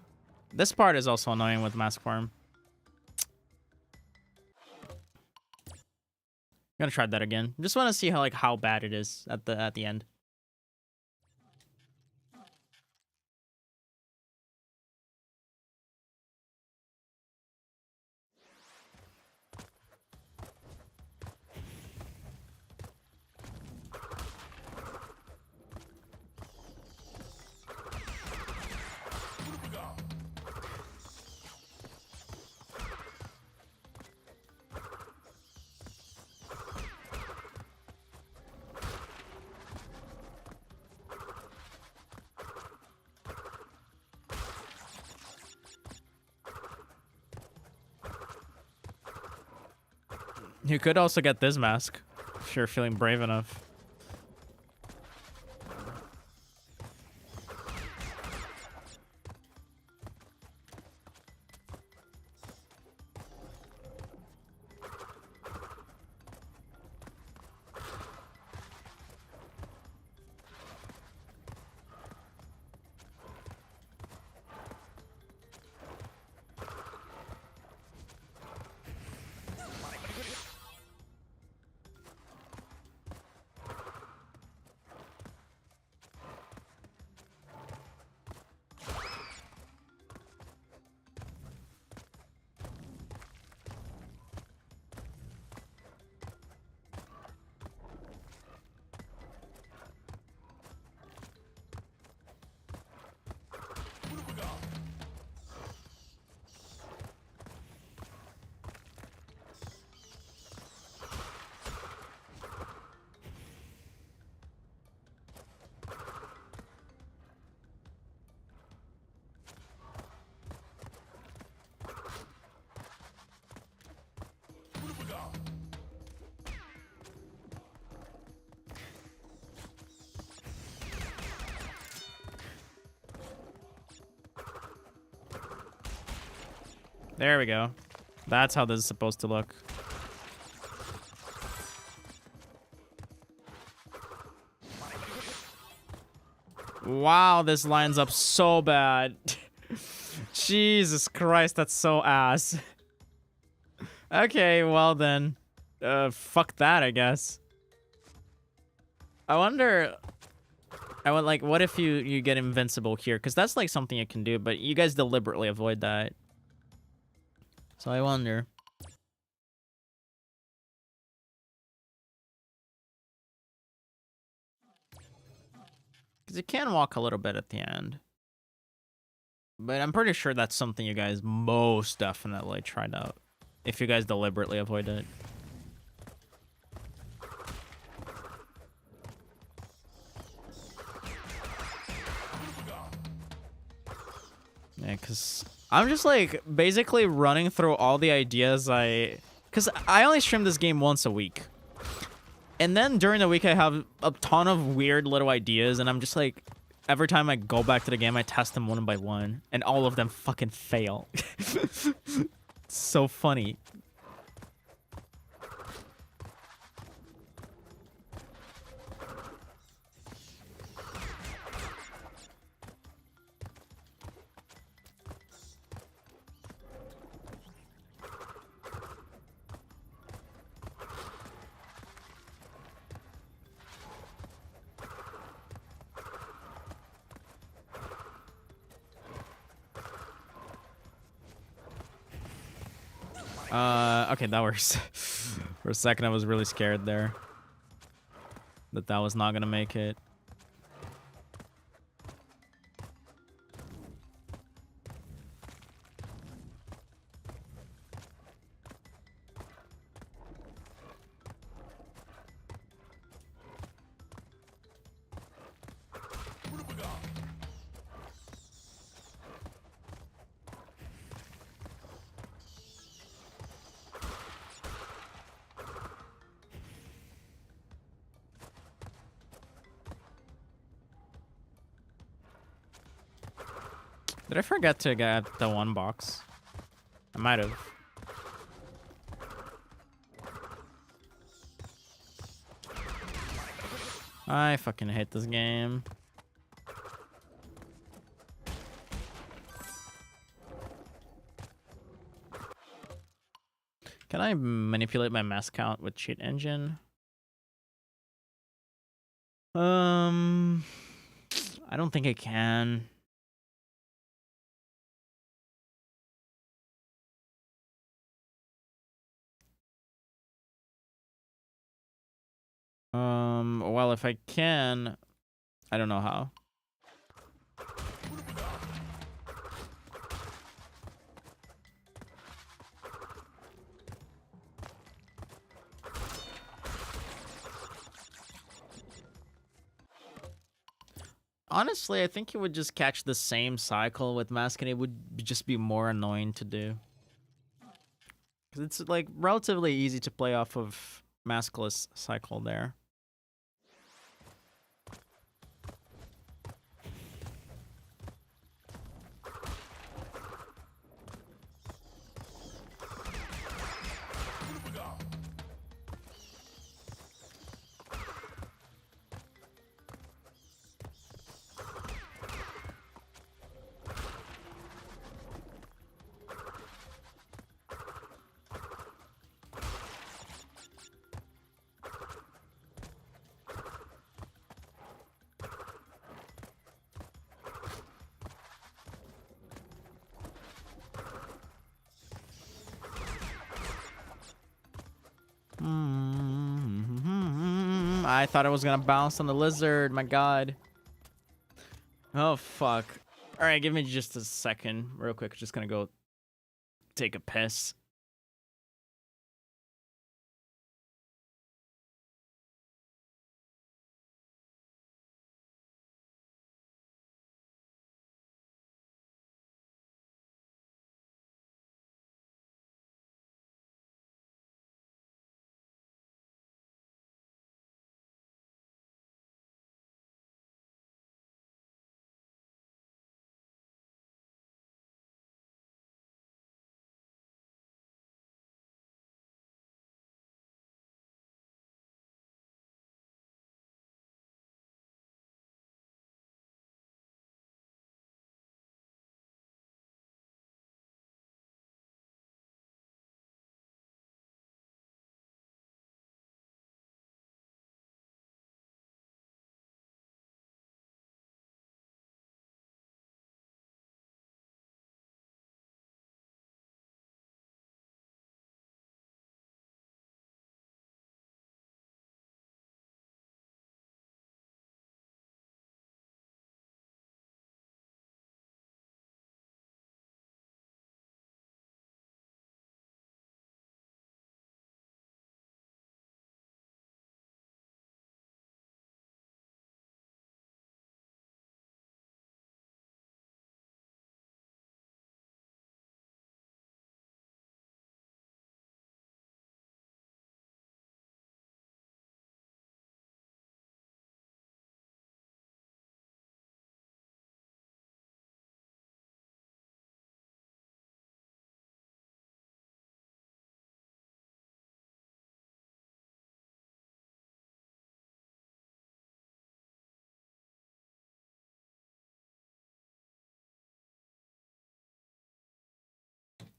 This part is also annoying with mask form. I'm gonna try that again. Just want to see how bad it is at the end. You could also get this mask if you're feeling brave enough. There we go. That's how this is supposed to look. Wow, this lines up so bad. Jesus Christ, that's so ass. Okay, well then. Fuck that, I guess. I wonder... what if you get invincible here? Because that's like something you can do, but you guys deliberately avoid that. So I wonder. Because you can walk a little bit at the end. But I'm pretty sure that's something you guys most definitely tried out. If you guys deliberately avoid it. Yeah, because I'm just like basically running through all the ideas because I only stream this game once a week. And then during the week I have a ton of weird little ideas, and I'm just like, every time I go back to the game I test them one by one, and all of them fucking fail. It's so funny. Okay, that works. For a second, I was really scared there that was not gonna make it. Did I forget to get the one box? I might have. I fucking hate this game. Can I manipulate my mass count with cheat engine? I don't think I can. Well, if I can, I don't know how. Honestly, I think it would just catch the same cycle with mask, and it would just be more annoying to do. Because it's like relatively easy to play off of maskless cycle there. I thought I was gonna bounce on the lizard. My god. Oh, fuck. Alright, give me just a second. Real quick. Just gonna go take a piss.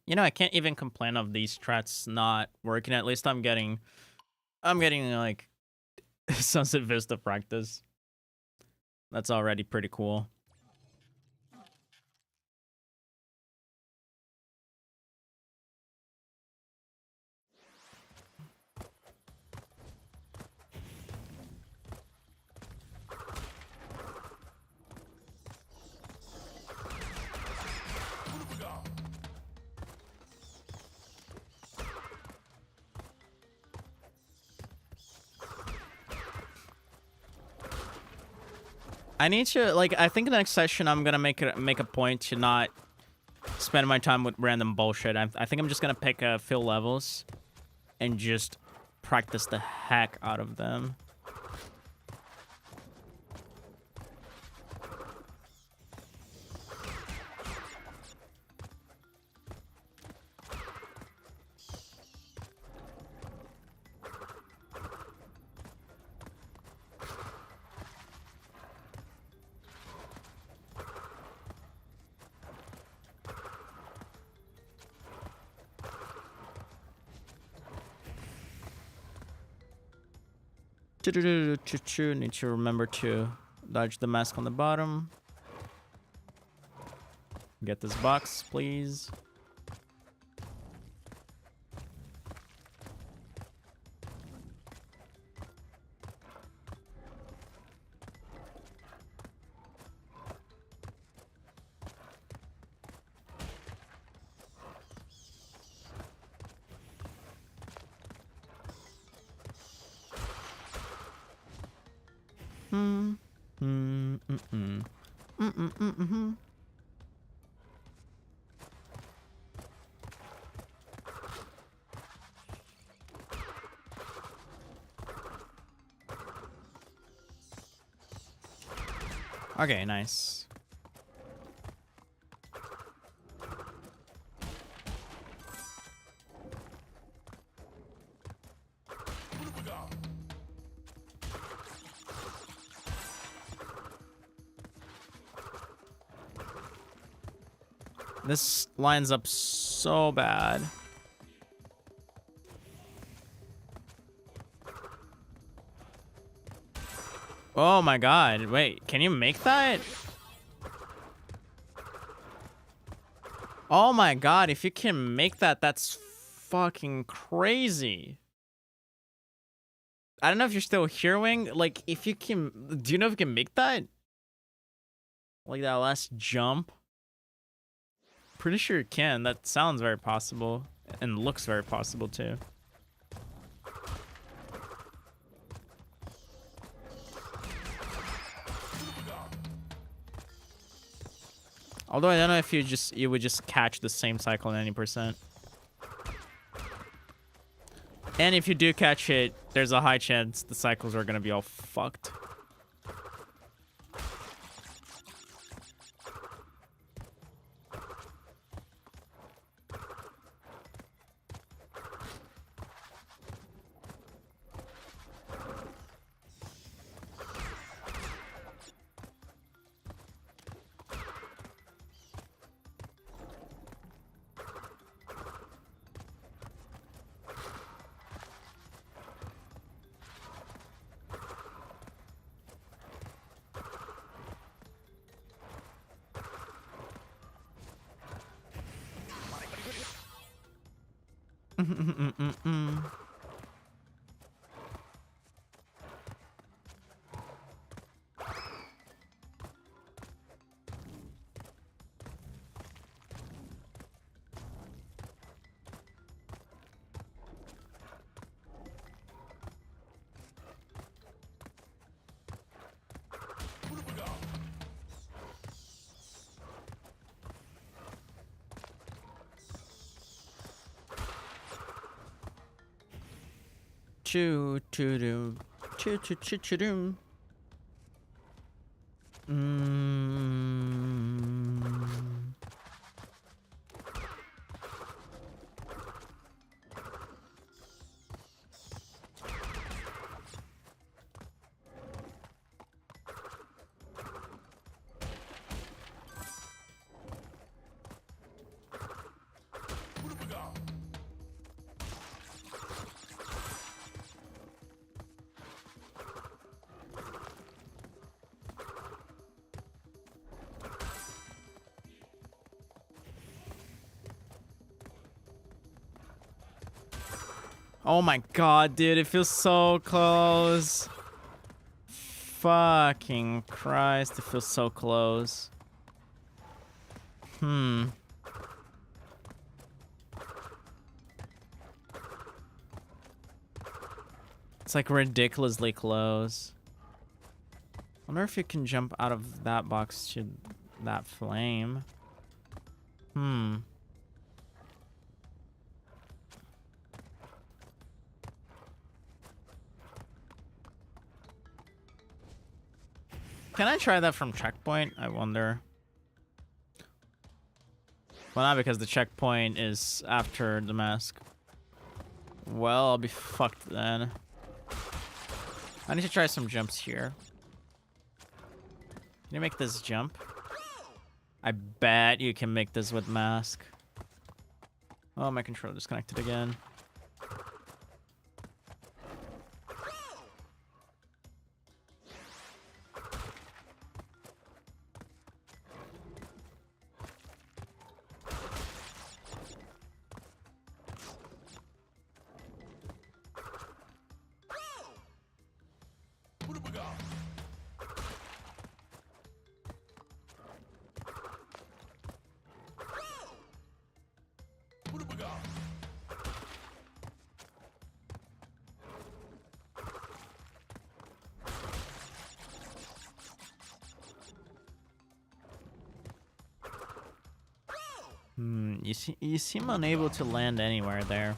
You know, I can't even complain of these strats not working. At least I'm getting like Sunset Vista practice. That's already pretty cool. I need to, like, I think next session I'm gonna make a point to not spend my time with random bullshit. I think I'm just gonna pick fill levels and just practice the heck out of them. Need to remember to dodge the mask on the bottom. Get this box, please. Okay, nice. This lines up so bad. Oh my god, wait, can you make that? Oh my god, if you can make that, that's fucking crazy. I don't know if you're still hearing, like, if you can, do you know if you can make that? Like that last jump? Pretty sure you can, that sounds very possible, and looks very possible too. Although I don't know if you would just catch the same cycle in any percent. And if you do catch it, there's a high chance the cycles are gonna be all fucked. Choo choo doo choo choo choo choo doo. Oh my god, dude, it feels so close. Fucking Christ, it feels so close. It's like ridiculously close. Wonder if you can jump out of that box to that flame. Hmm. Can I try that from checkpoint? I wonder. Well, not because the checkpoint is after the mask. Well, I'll be fucked then. I need to try some jumps here. Can you make this jump? I bet you can make this with mask. Oh, my controller disconnected again. You seem unable to land anywhere there.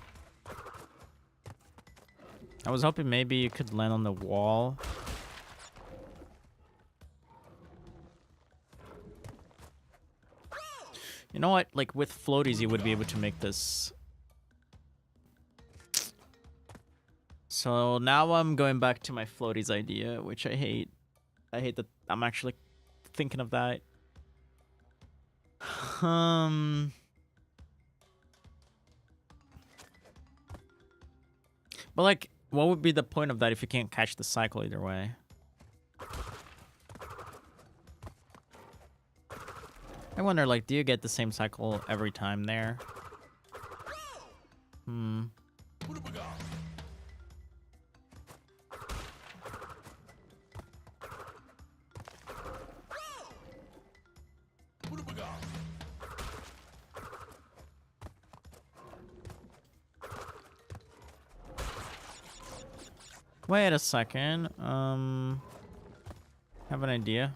I was hoping maybe you could land on the wall. You know what? Like with floaties, you would be able to make this. So now I'm going back to my floaties idea, which I hate. I hate that I'm actually thinking of that. But like, what would be the point of that if you can't catch the cycle either way? I wonder, like, do you get the same cycle every time there? Wait a second. Have an idea.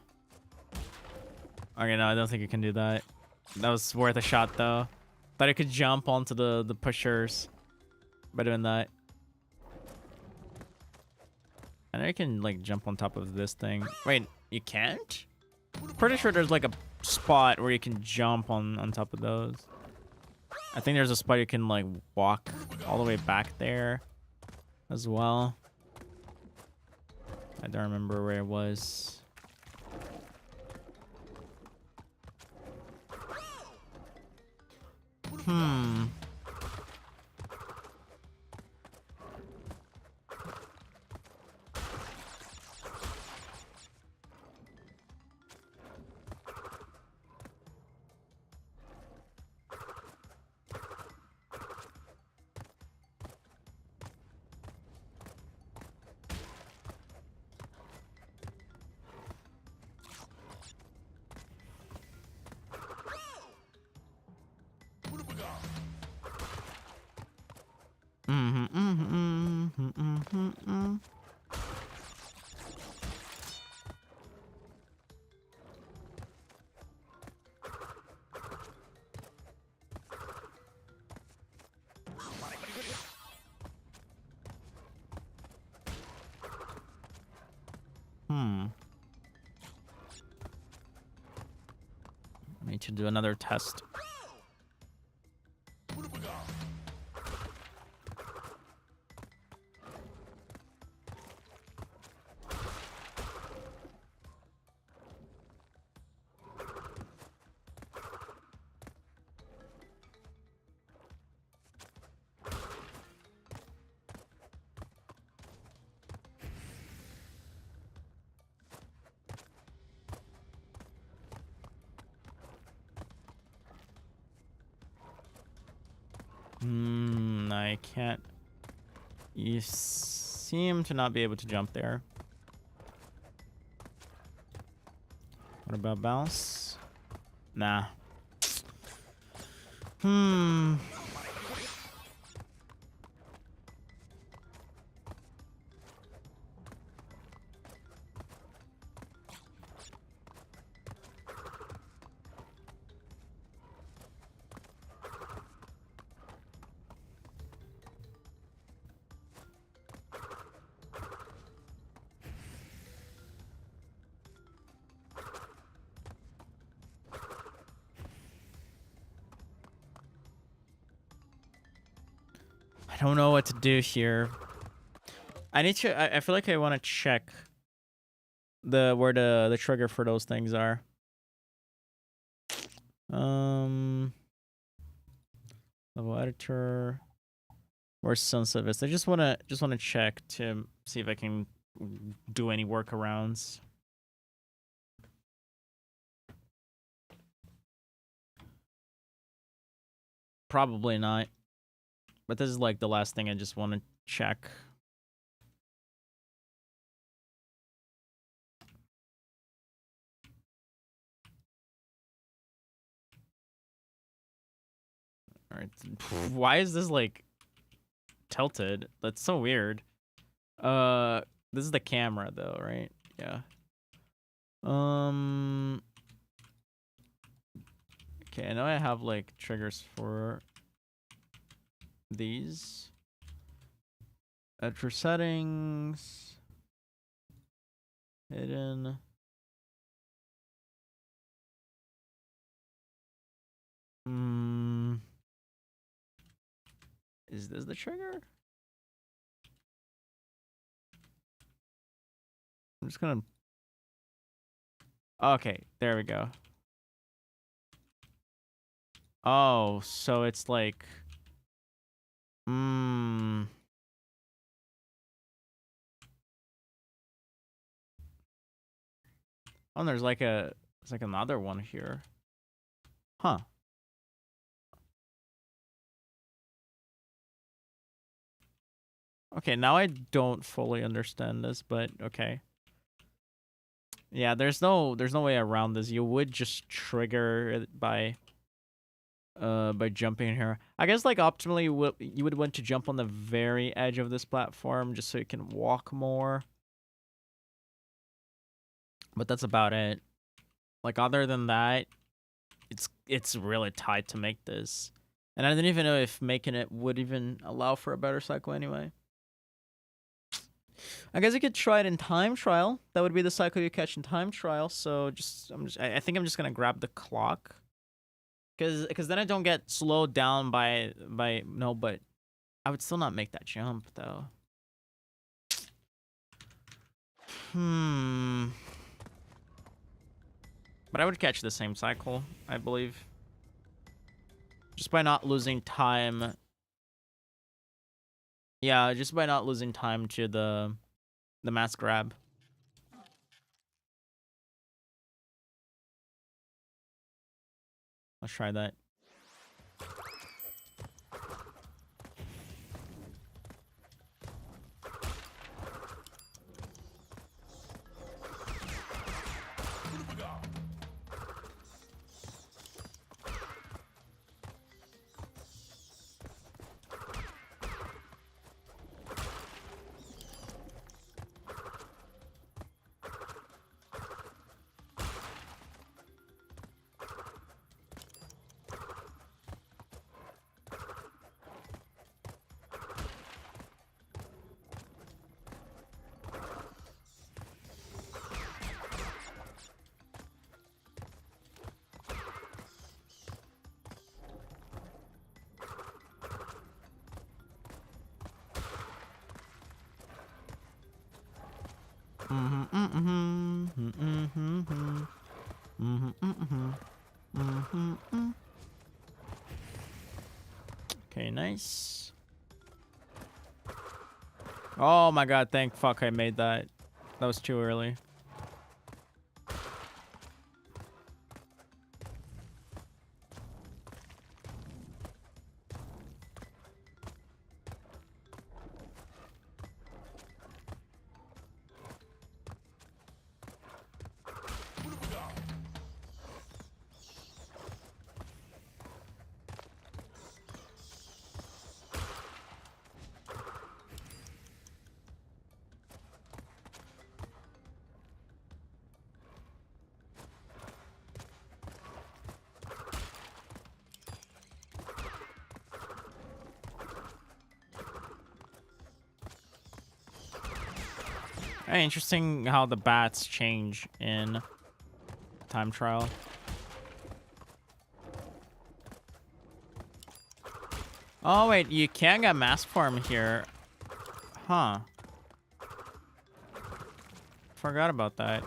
Okay, no, I don't think you can do that. That was worth a shot, though. Thought I could jump onto the pushers by doing that. I know you can, like, jump on top of this thing. Wait, you can't? Pretty sure there's, like, a spot where you can jump on top of those. I think there's a spot you can, like, walk all the way back there as well. I don't remember where it was. I need to do another test. I can't. You seem to not be able to jump there. What about bounce? Nah. don't know what to do here. I need to. I feel like I want to check where the trigger for those things are. Level editor. Where's Sunset Vista? I just wanna check to see if I can do any workarounds. Probably not. But this is like the last thing I just want to check. All right. Why is this like tilted? That's so weird. This is the camera though, right? Yeah. Okay, I know I have like triggers for these. Editor settings. Hidden. Is this the trigger? I'm just gonna... Okay, there we go. Oh, so it's like... Oh, and there's like another one here. Huh. Okay, now I don't fully understand this, but okay. Yeah, there's no way around this. You would just trigger it by jumping here. I guess like optimally you would want to jump on the very edge of this platform just so you can walk more. But that's about it. Like other than that, it's really tight to make this. And I didn't even know if making it would even allow for a better cycle anyway. I guess you could try it in time trial. That would be the cycle you catch in time trial. So I think I'm just gonna grab the clock, because then I don't get slowed down by no. But I would still not make that jump though. But I would catch the same cycle, I believe, just by not losing time. Yeah, just by not losing time to the mass grab. Let's try that. Okay, nice. Oh my god, thank fuck I made that. That was too early. Interesting how the bats change in time trial. Oh, wait, you can get mass form here. Huh. Forgot about that.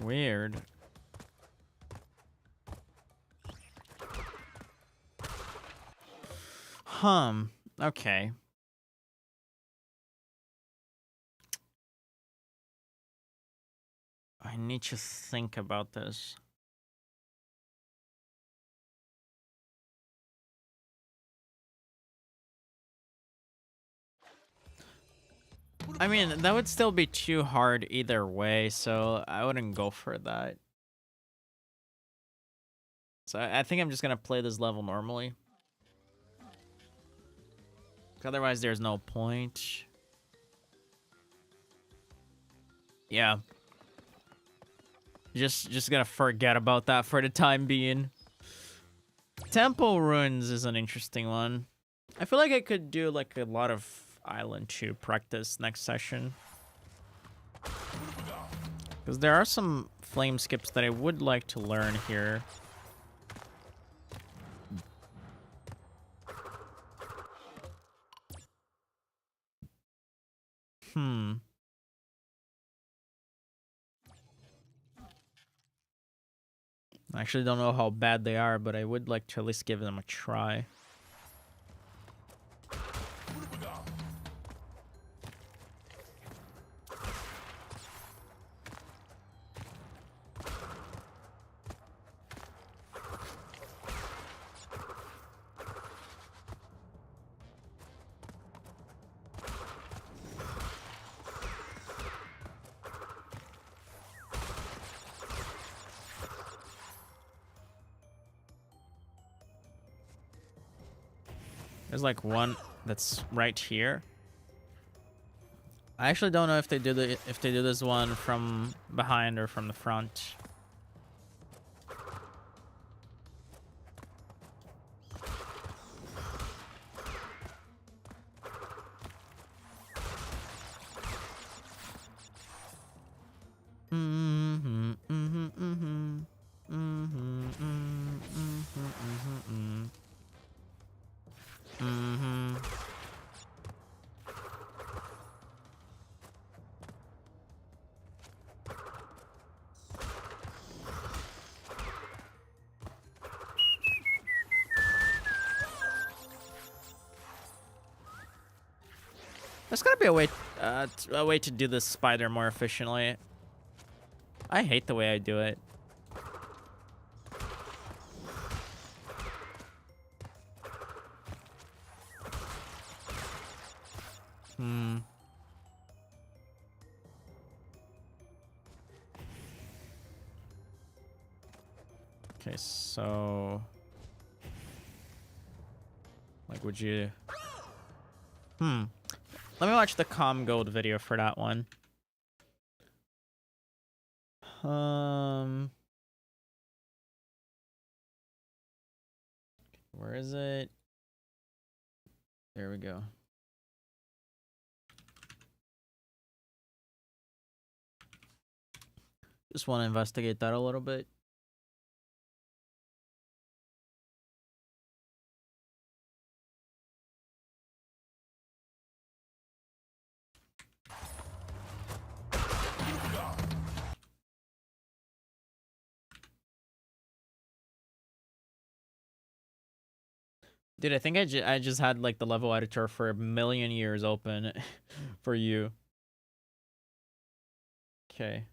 Weird. Okay. I need to think about this. I mean, that would still be too hard either way, so I wouldn't go for that. So I think I'm just gonna play this level normally. Otherwise, there's no point. Yeah. Just gonna forget about that for the time being. Temple Ruins is an interesting one. I feel like I could do like a lot of Island 2 practice next session. Because there are some flame skips that I would like to learn here. I actually don't know how bad they are, but I would like to at least give them a try. There's like one that's right here. I actually don't know if they do this one from behind or from the front. There's gotta be a way to do this spider more efficiently. I hate the way I do it. Okay, so... like, would you... Let me watch the Com Gold video for that one. Where is it? There we go. Just want to investigate that a little bit. Dude, I think I just had like the level editor for a million years open for you. Okay.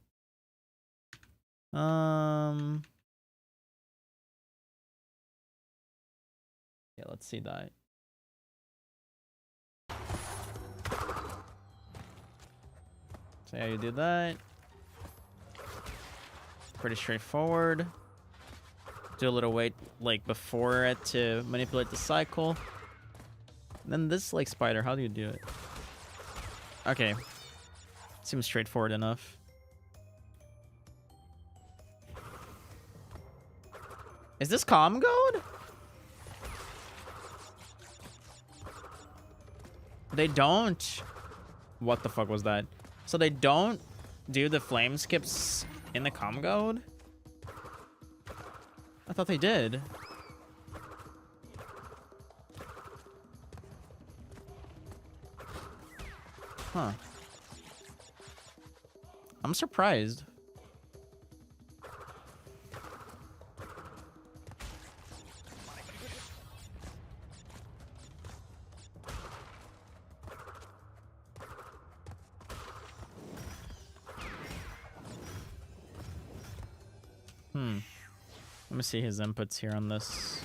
Yeah, let's see that. So how you do that. Pretty straightforward. Do a little wait like before it to manipulate the cycle. And then this like spider, how do you do it? Okay. Seems straightforward enough. Is this calm gold? They don't. What the fuck was that? So they don't do the flame skips in the calm gold? I thought they did. Huh. I'm surprised. Let me see his inputs here on this.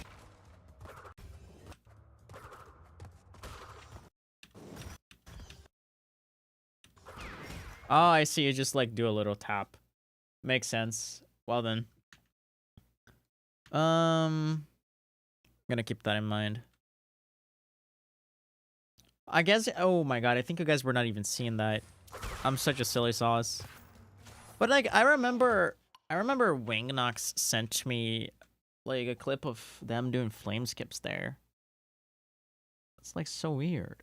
Oh, I see. You just like do a little tap. Makes sense. Well then. I'm gonna keep that in mind. I guess. Oh my god! I think you guys were not even seeing that. I'm such a silly sauce. But like, I remember Wingnox sent me like a clip of them doing flame skips there. It's like so weird.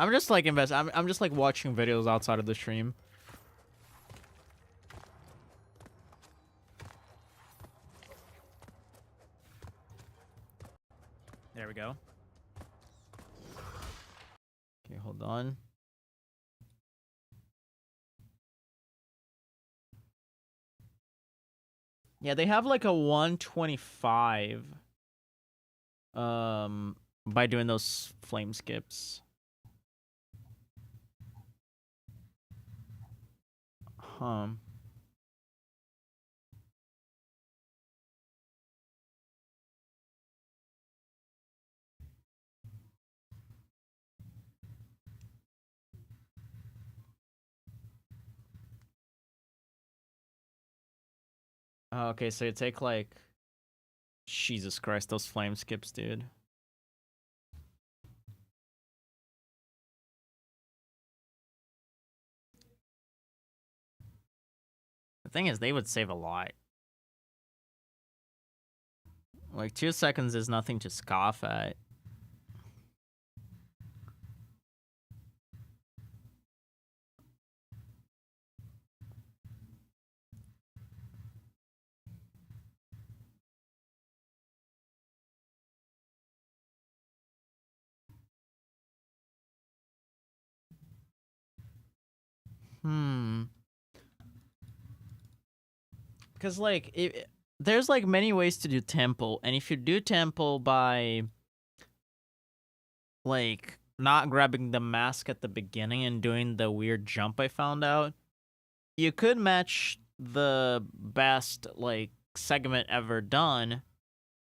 I'm just like I'm just like watching videos outside of the stream. There we go. Okay, hold on. Yeah, they have like a 125 by doing those flame skips. Oh, okay, so you take like Jesus Christ, those flame skips, dude. The thing is, they would save a lot. Like 2 seconds is nothing to scoff at. Because like there's like many ways to do temple, and if you do temple by like not grabbing the mask at the beginning and doing the weird jump I found out, you could match the best like segment ever done,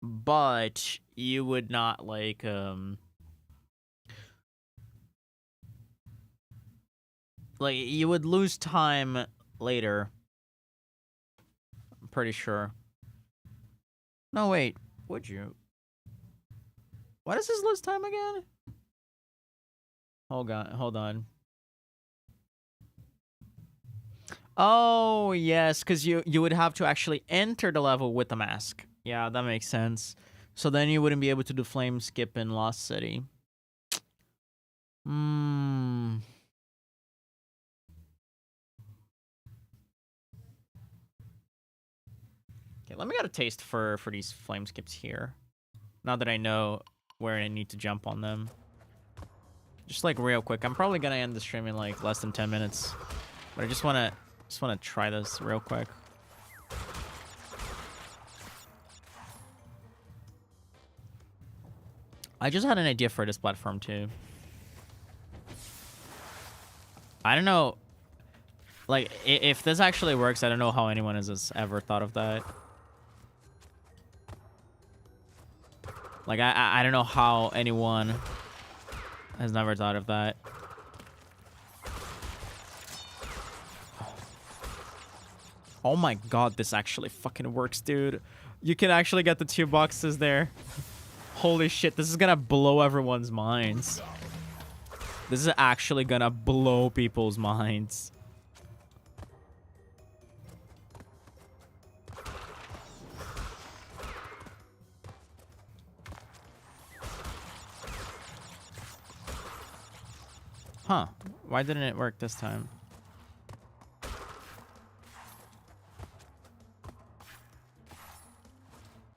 but you would not like you would lose time later. I'm pretty sure. No, wait. Would you? What is his lose time again? Hold on. Oh, yes, because you would have to actually enter the level with the mask. Yeah, that makes sense. So then you wouldn't be able to do flame skip in Lost City. Okay, let me get a taste for these flame skips here. Now that I know where I need to jump on them. Just like real quick. I'm probably gonna end the stream in like less than 10 minutes. But I just wanna try this real quick. I just had an idea for this platform too. I don't know. Like, if this actually works, I don't know how anyone has ever thought of that. Like, I don't know how anyone has never thought of that. Oh my god, this actually fucking works, dude. You can actually get the 2 boxes there. Holy shit, this is gonna blow everyone's minds. This is actually gonna blow people's minds. Huh. Why didn't it work this time?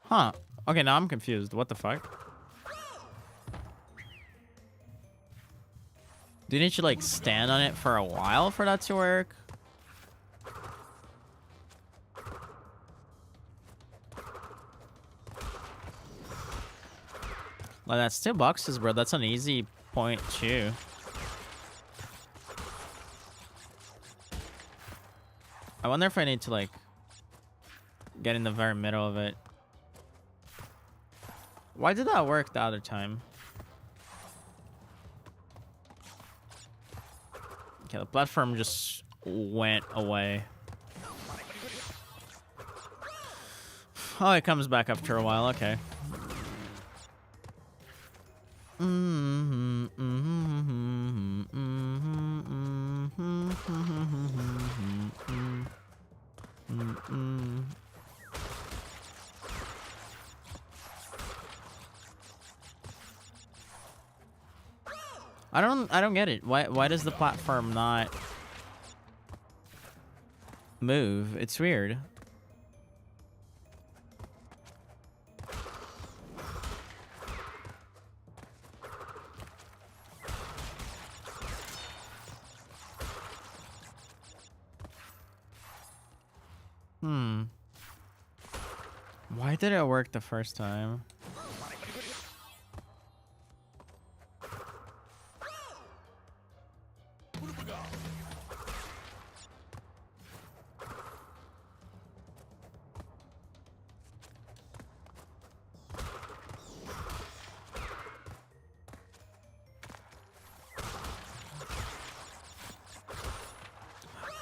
Huh. Okay, now I'm confused. What the fuck? Do you need to, like, stand on it for a while for that to work? Like, that's 2 boxes, bro. That's an easy point, too. I wonder if I need to, like, get in the very middle of it. Why did that work the other time? Okay, the platform just went away. Oh, it comes back after a while. Okay. I don't get it. Why does the platform not move? It's weird. Why did it work the first time?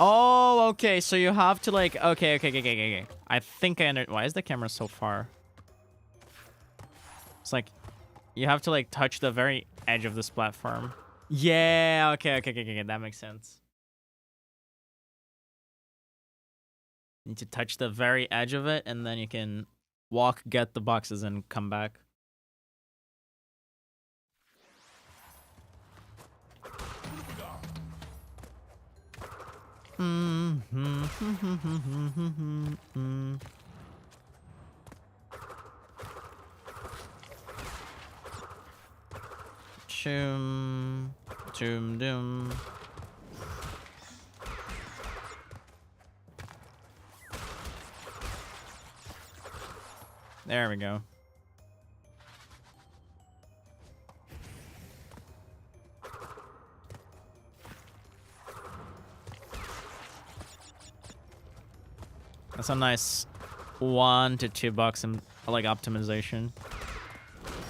Oh, okay. So you have to, like, okay. I think I under. Why is the camera so far? It's like you have to, like, touch the very edge of this platform. Yeah. Okay. That makes sense. You need to touch the very edge of it, and then you can walk, get the boxes, and come back. Choom, choom, doom. There we go. That's a nice 1 to 2 bucks in, like, optimization.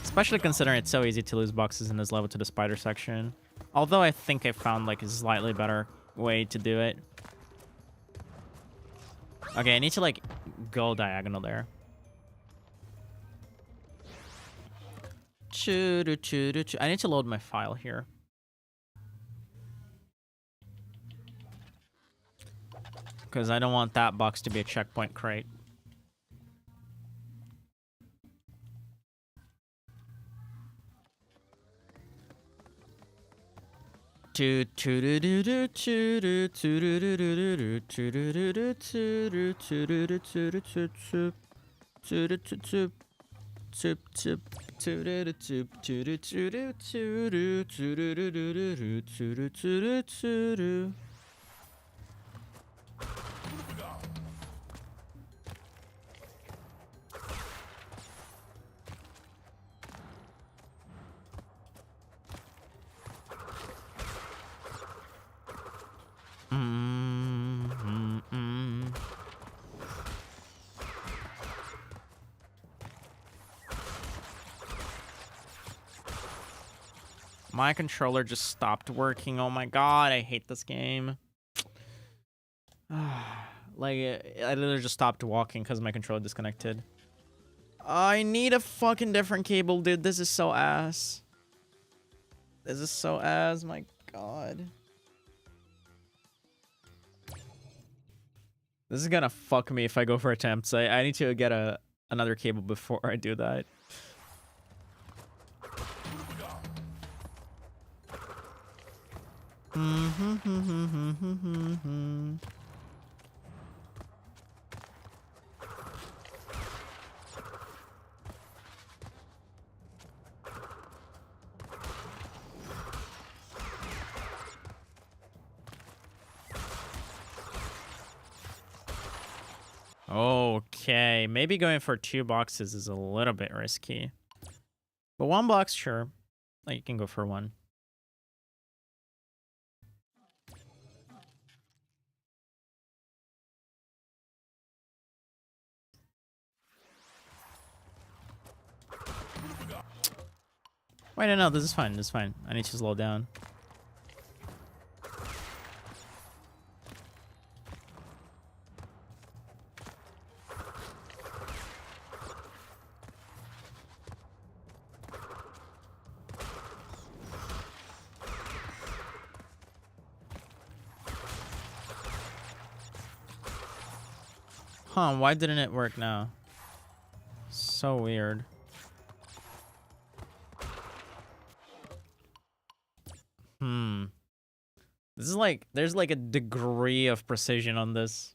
Especially considering it's so easy to lose boxes in this level to the spider section. Although I think I found, like, a slightly better way to do it. Okay, I need to, like, go diagonal there. I need to load my file here. Because I don't want that box to be a checkpoint crate. My controller just stopped working. Oh my god, I hate this game. Like, I literally just stopped walking because my controller disconnected. I need a fucking different cable, dude. This is so ass. This is so ass, my god. This is gonna fuck me if I go for attempts. I need to get another cable before I do that. Okay, maybe going for 2 boxes is a little bit risky. But 1 box, sure. Like, you can go for 1. Wait, no, this is fine. This is fine. I need to slow down. Huh, why didn't it work now? So weird. This is like, there's like a degree of precision on this.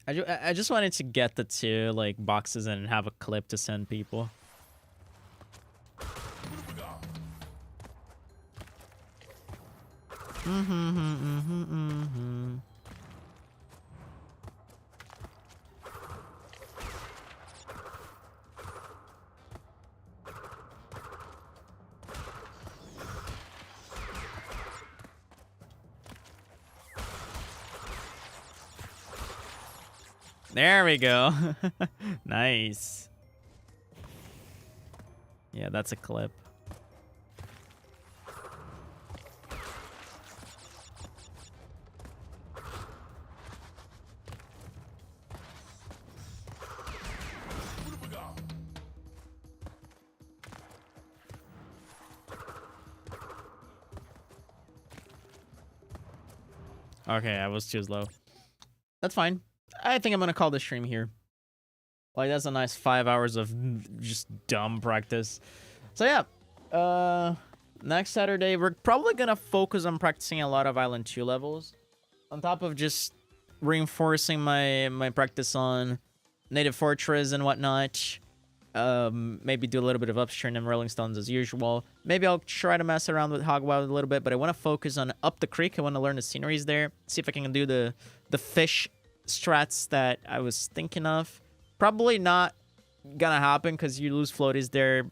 I just wanted to get the 2 like boxes and have a clip to send people. There we go. Nice. Yeah, that's a clip. Okay, I was too slow. That's fine. I think I'm gonna call this stream here. Like, that's a nice 5 hours of just dumb practice. So yeah, next Saturday we're probably gonna focus on practicing a lot of Island 2 levels, on top of just reinforcing my practice on Native Fortress and whatnot. Maybe do a little bit of upstream and Rolling Stones as usual. Maybe I'll try to mess around with Hogwild a little bit, but I want to focus on Up the Creek. I want to learn the sceneries there, see if I can do the fish strats that I was thinking of. Probably not gonna happen because you lose floaties there.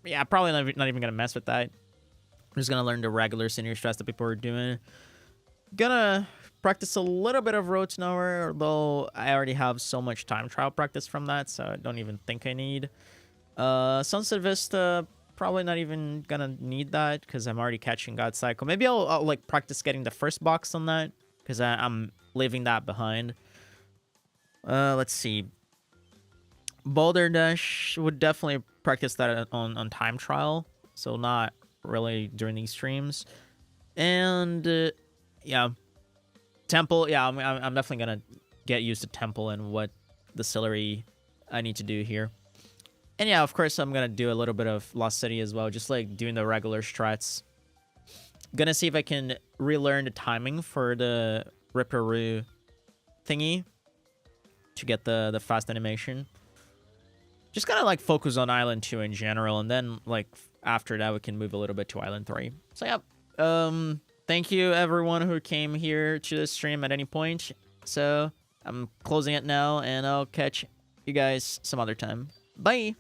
Yeah, probably not even gonna mess with that. I'm just gonna learn the regular scenery strats that people are doing. Gonna practice a little bit of Road to Nowhere, although I already have so much time trial practice from that, so I don't even think I need. Sunset Vista, probably not even gonna need that because I'm already catching God Cycle. Maybe I'll like practice getting the first box on that because I'm leaving that behind. Let's see. Boulder Dash would definitely practice that on time trial, so not really during these streams. And yeah, Temple. Yeah, I'm definitely gonna get used to Temple and what distillery I need to do here. And yeah, of course, I'm gonna do a little bit of Lost City as well, just like doing the regular strats. Gonna see if I can relearn the timing for the Ripperoo thingy to get the fast animation. Just gotta like focus on Island 2 in general, and then like after that we can move a little bit to Island 3. So yeah, thank you everyone who came here to the stream at any point. So I'm closing it now, and I'll catch you guys some other time. Bye!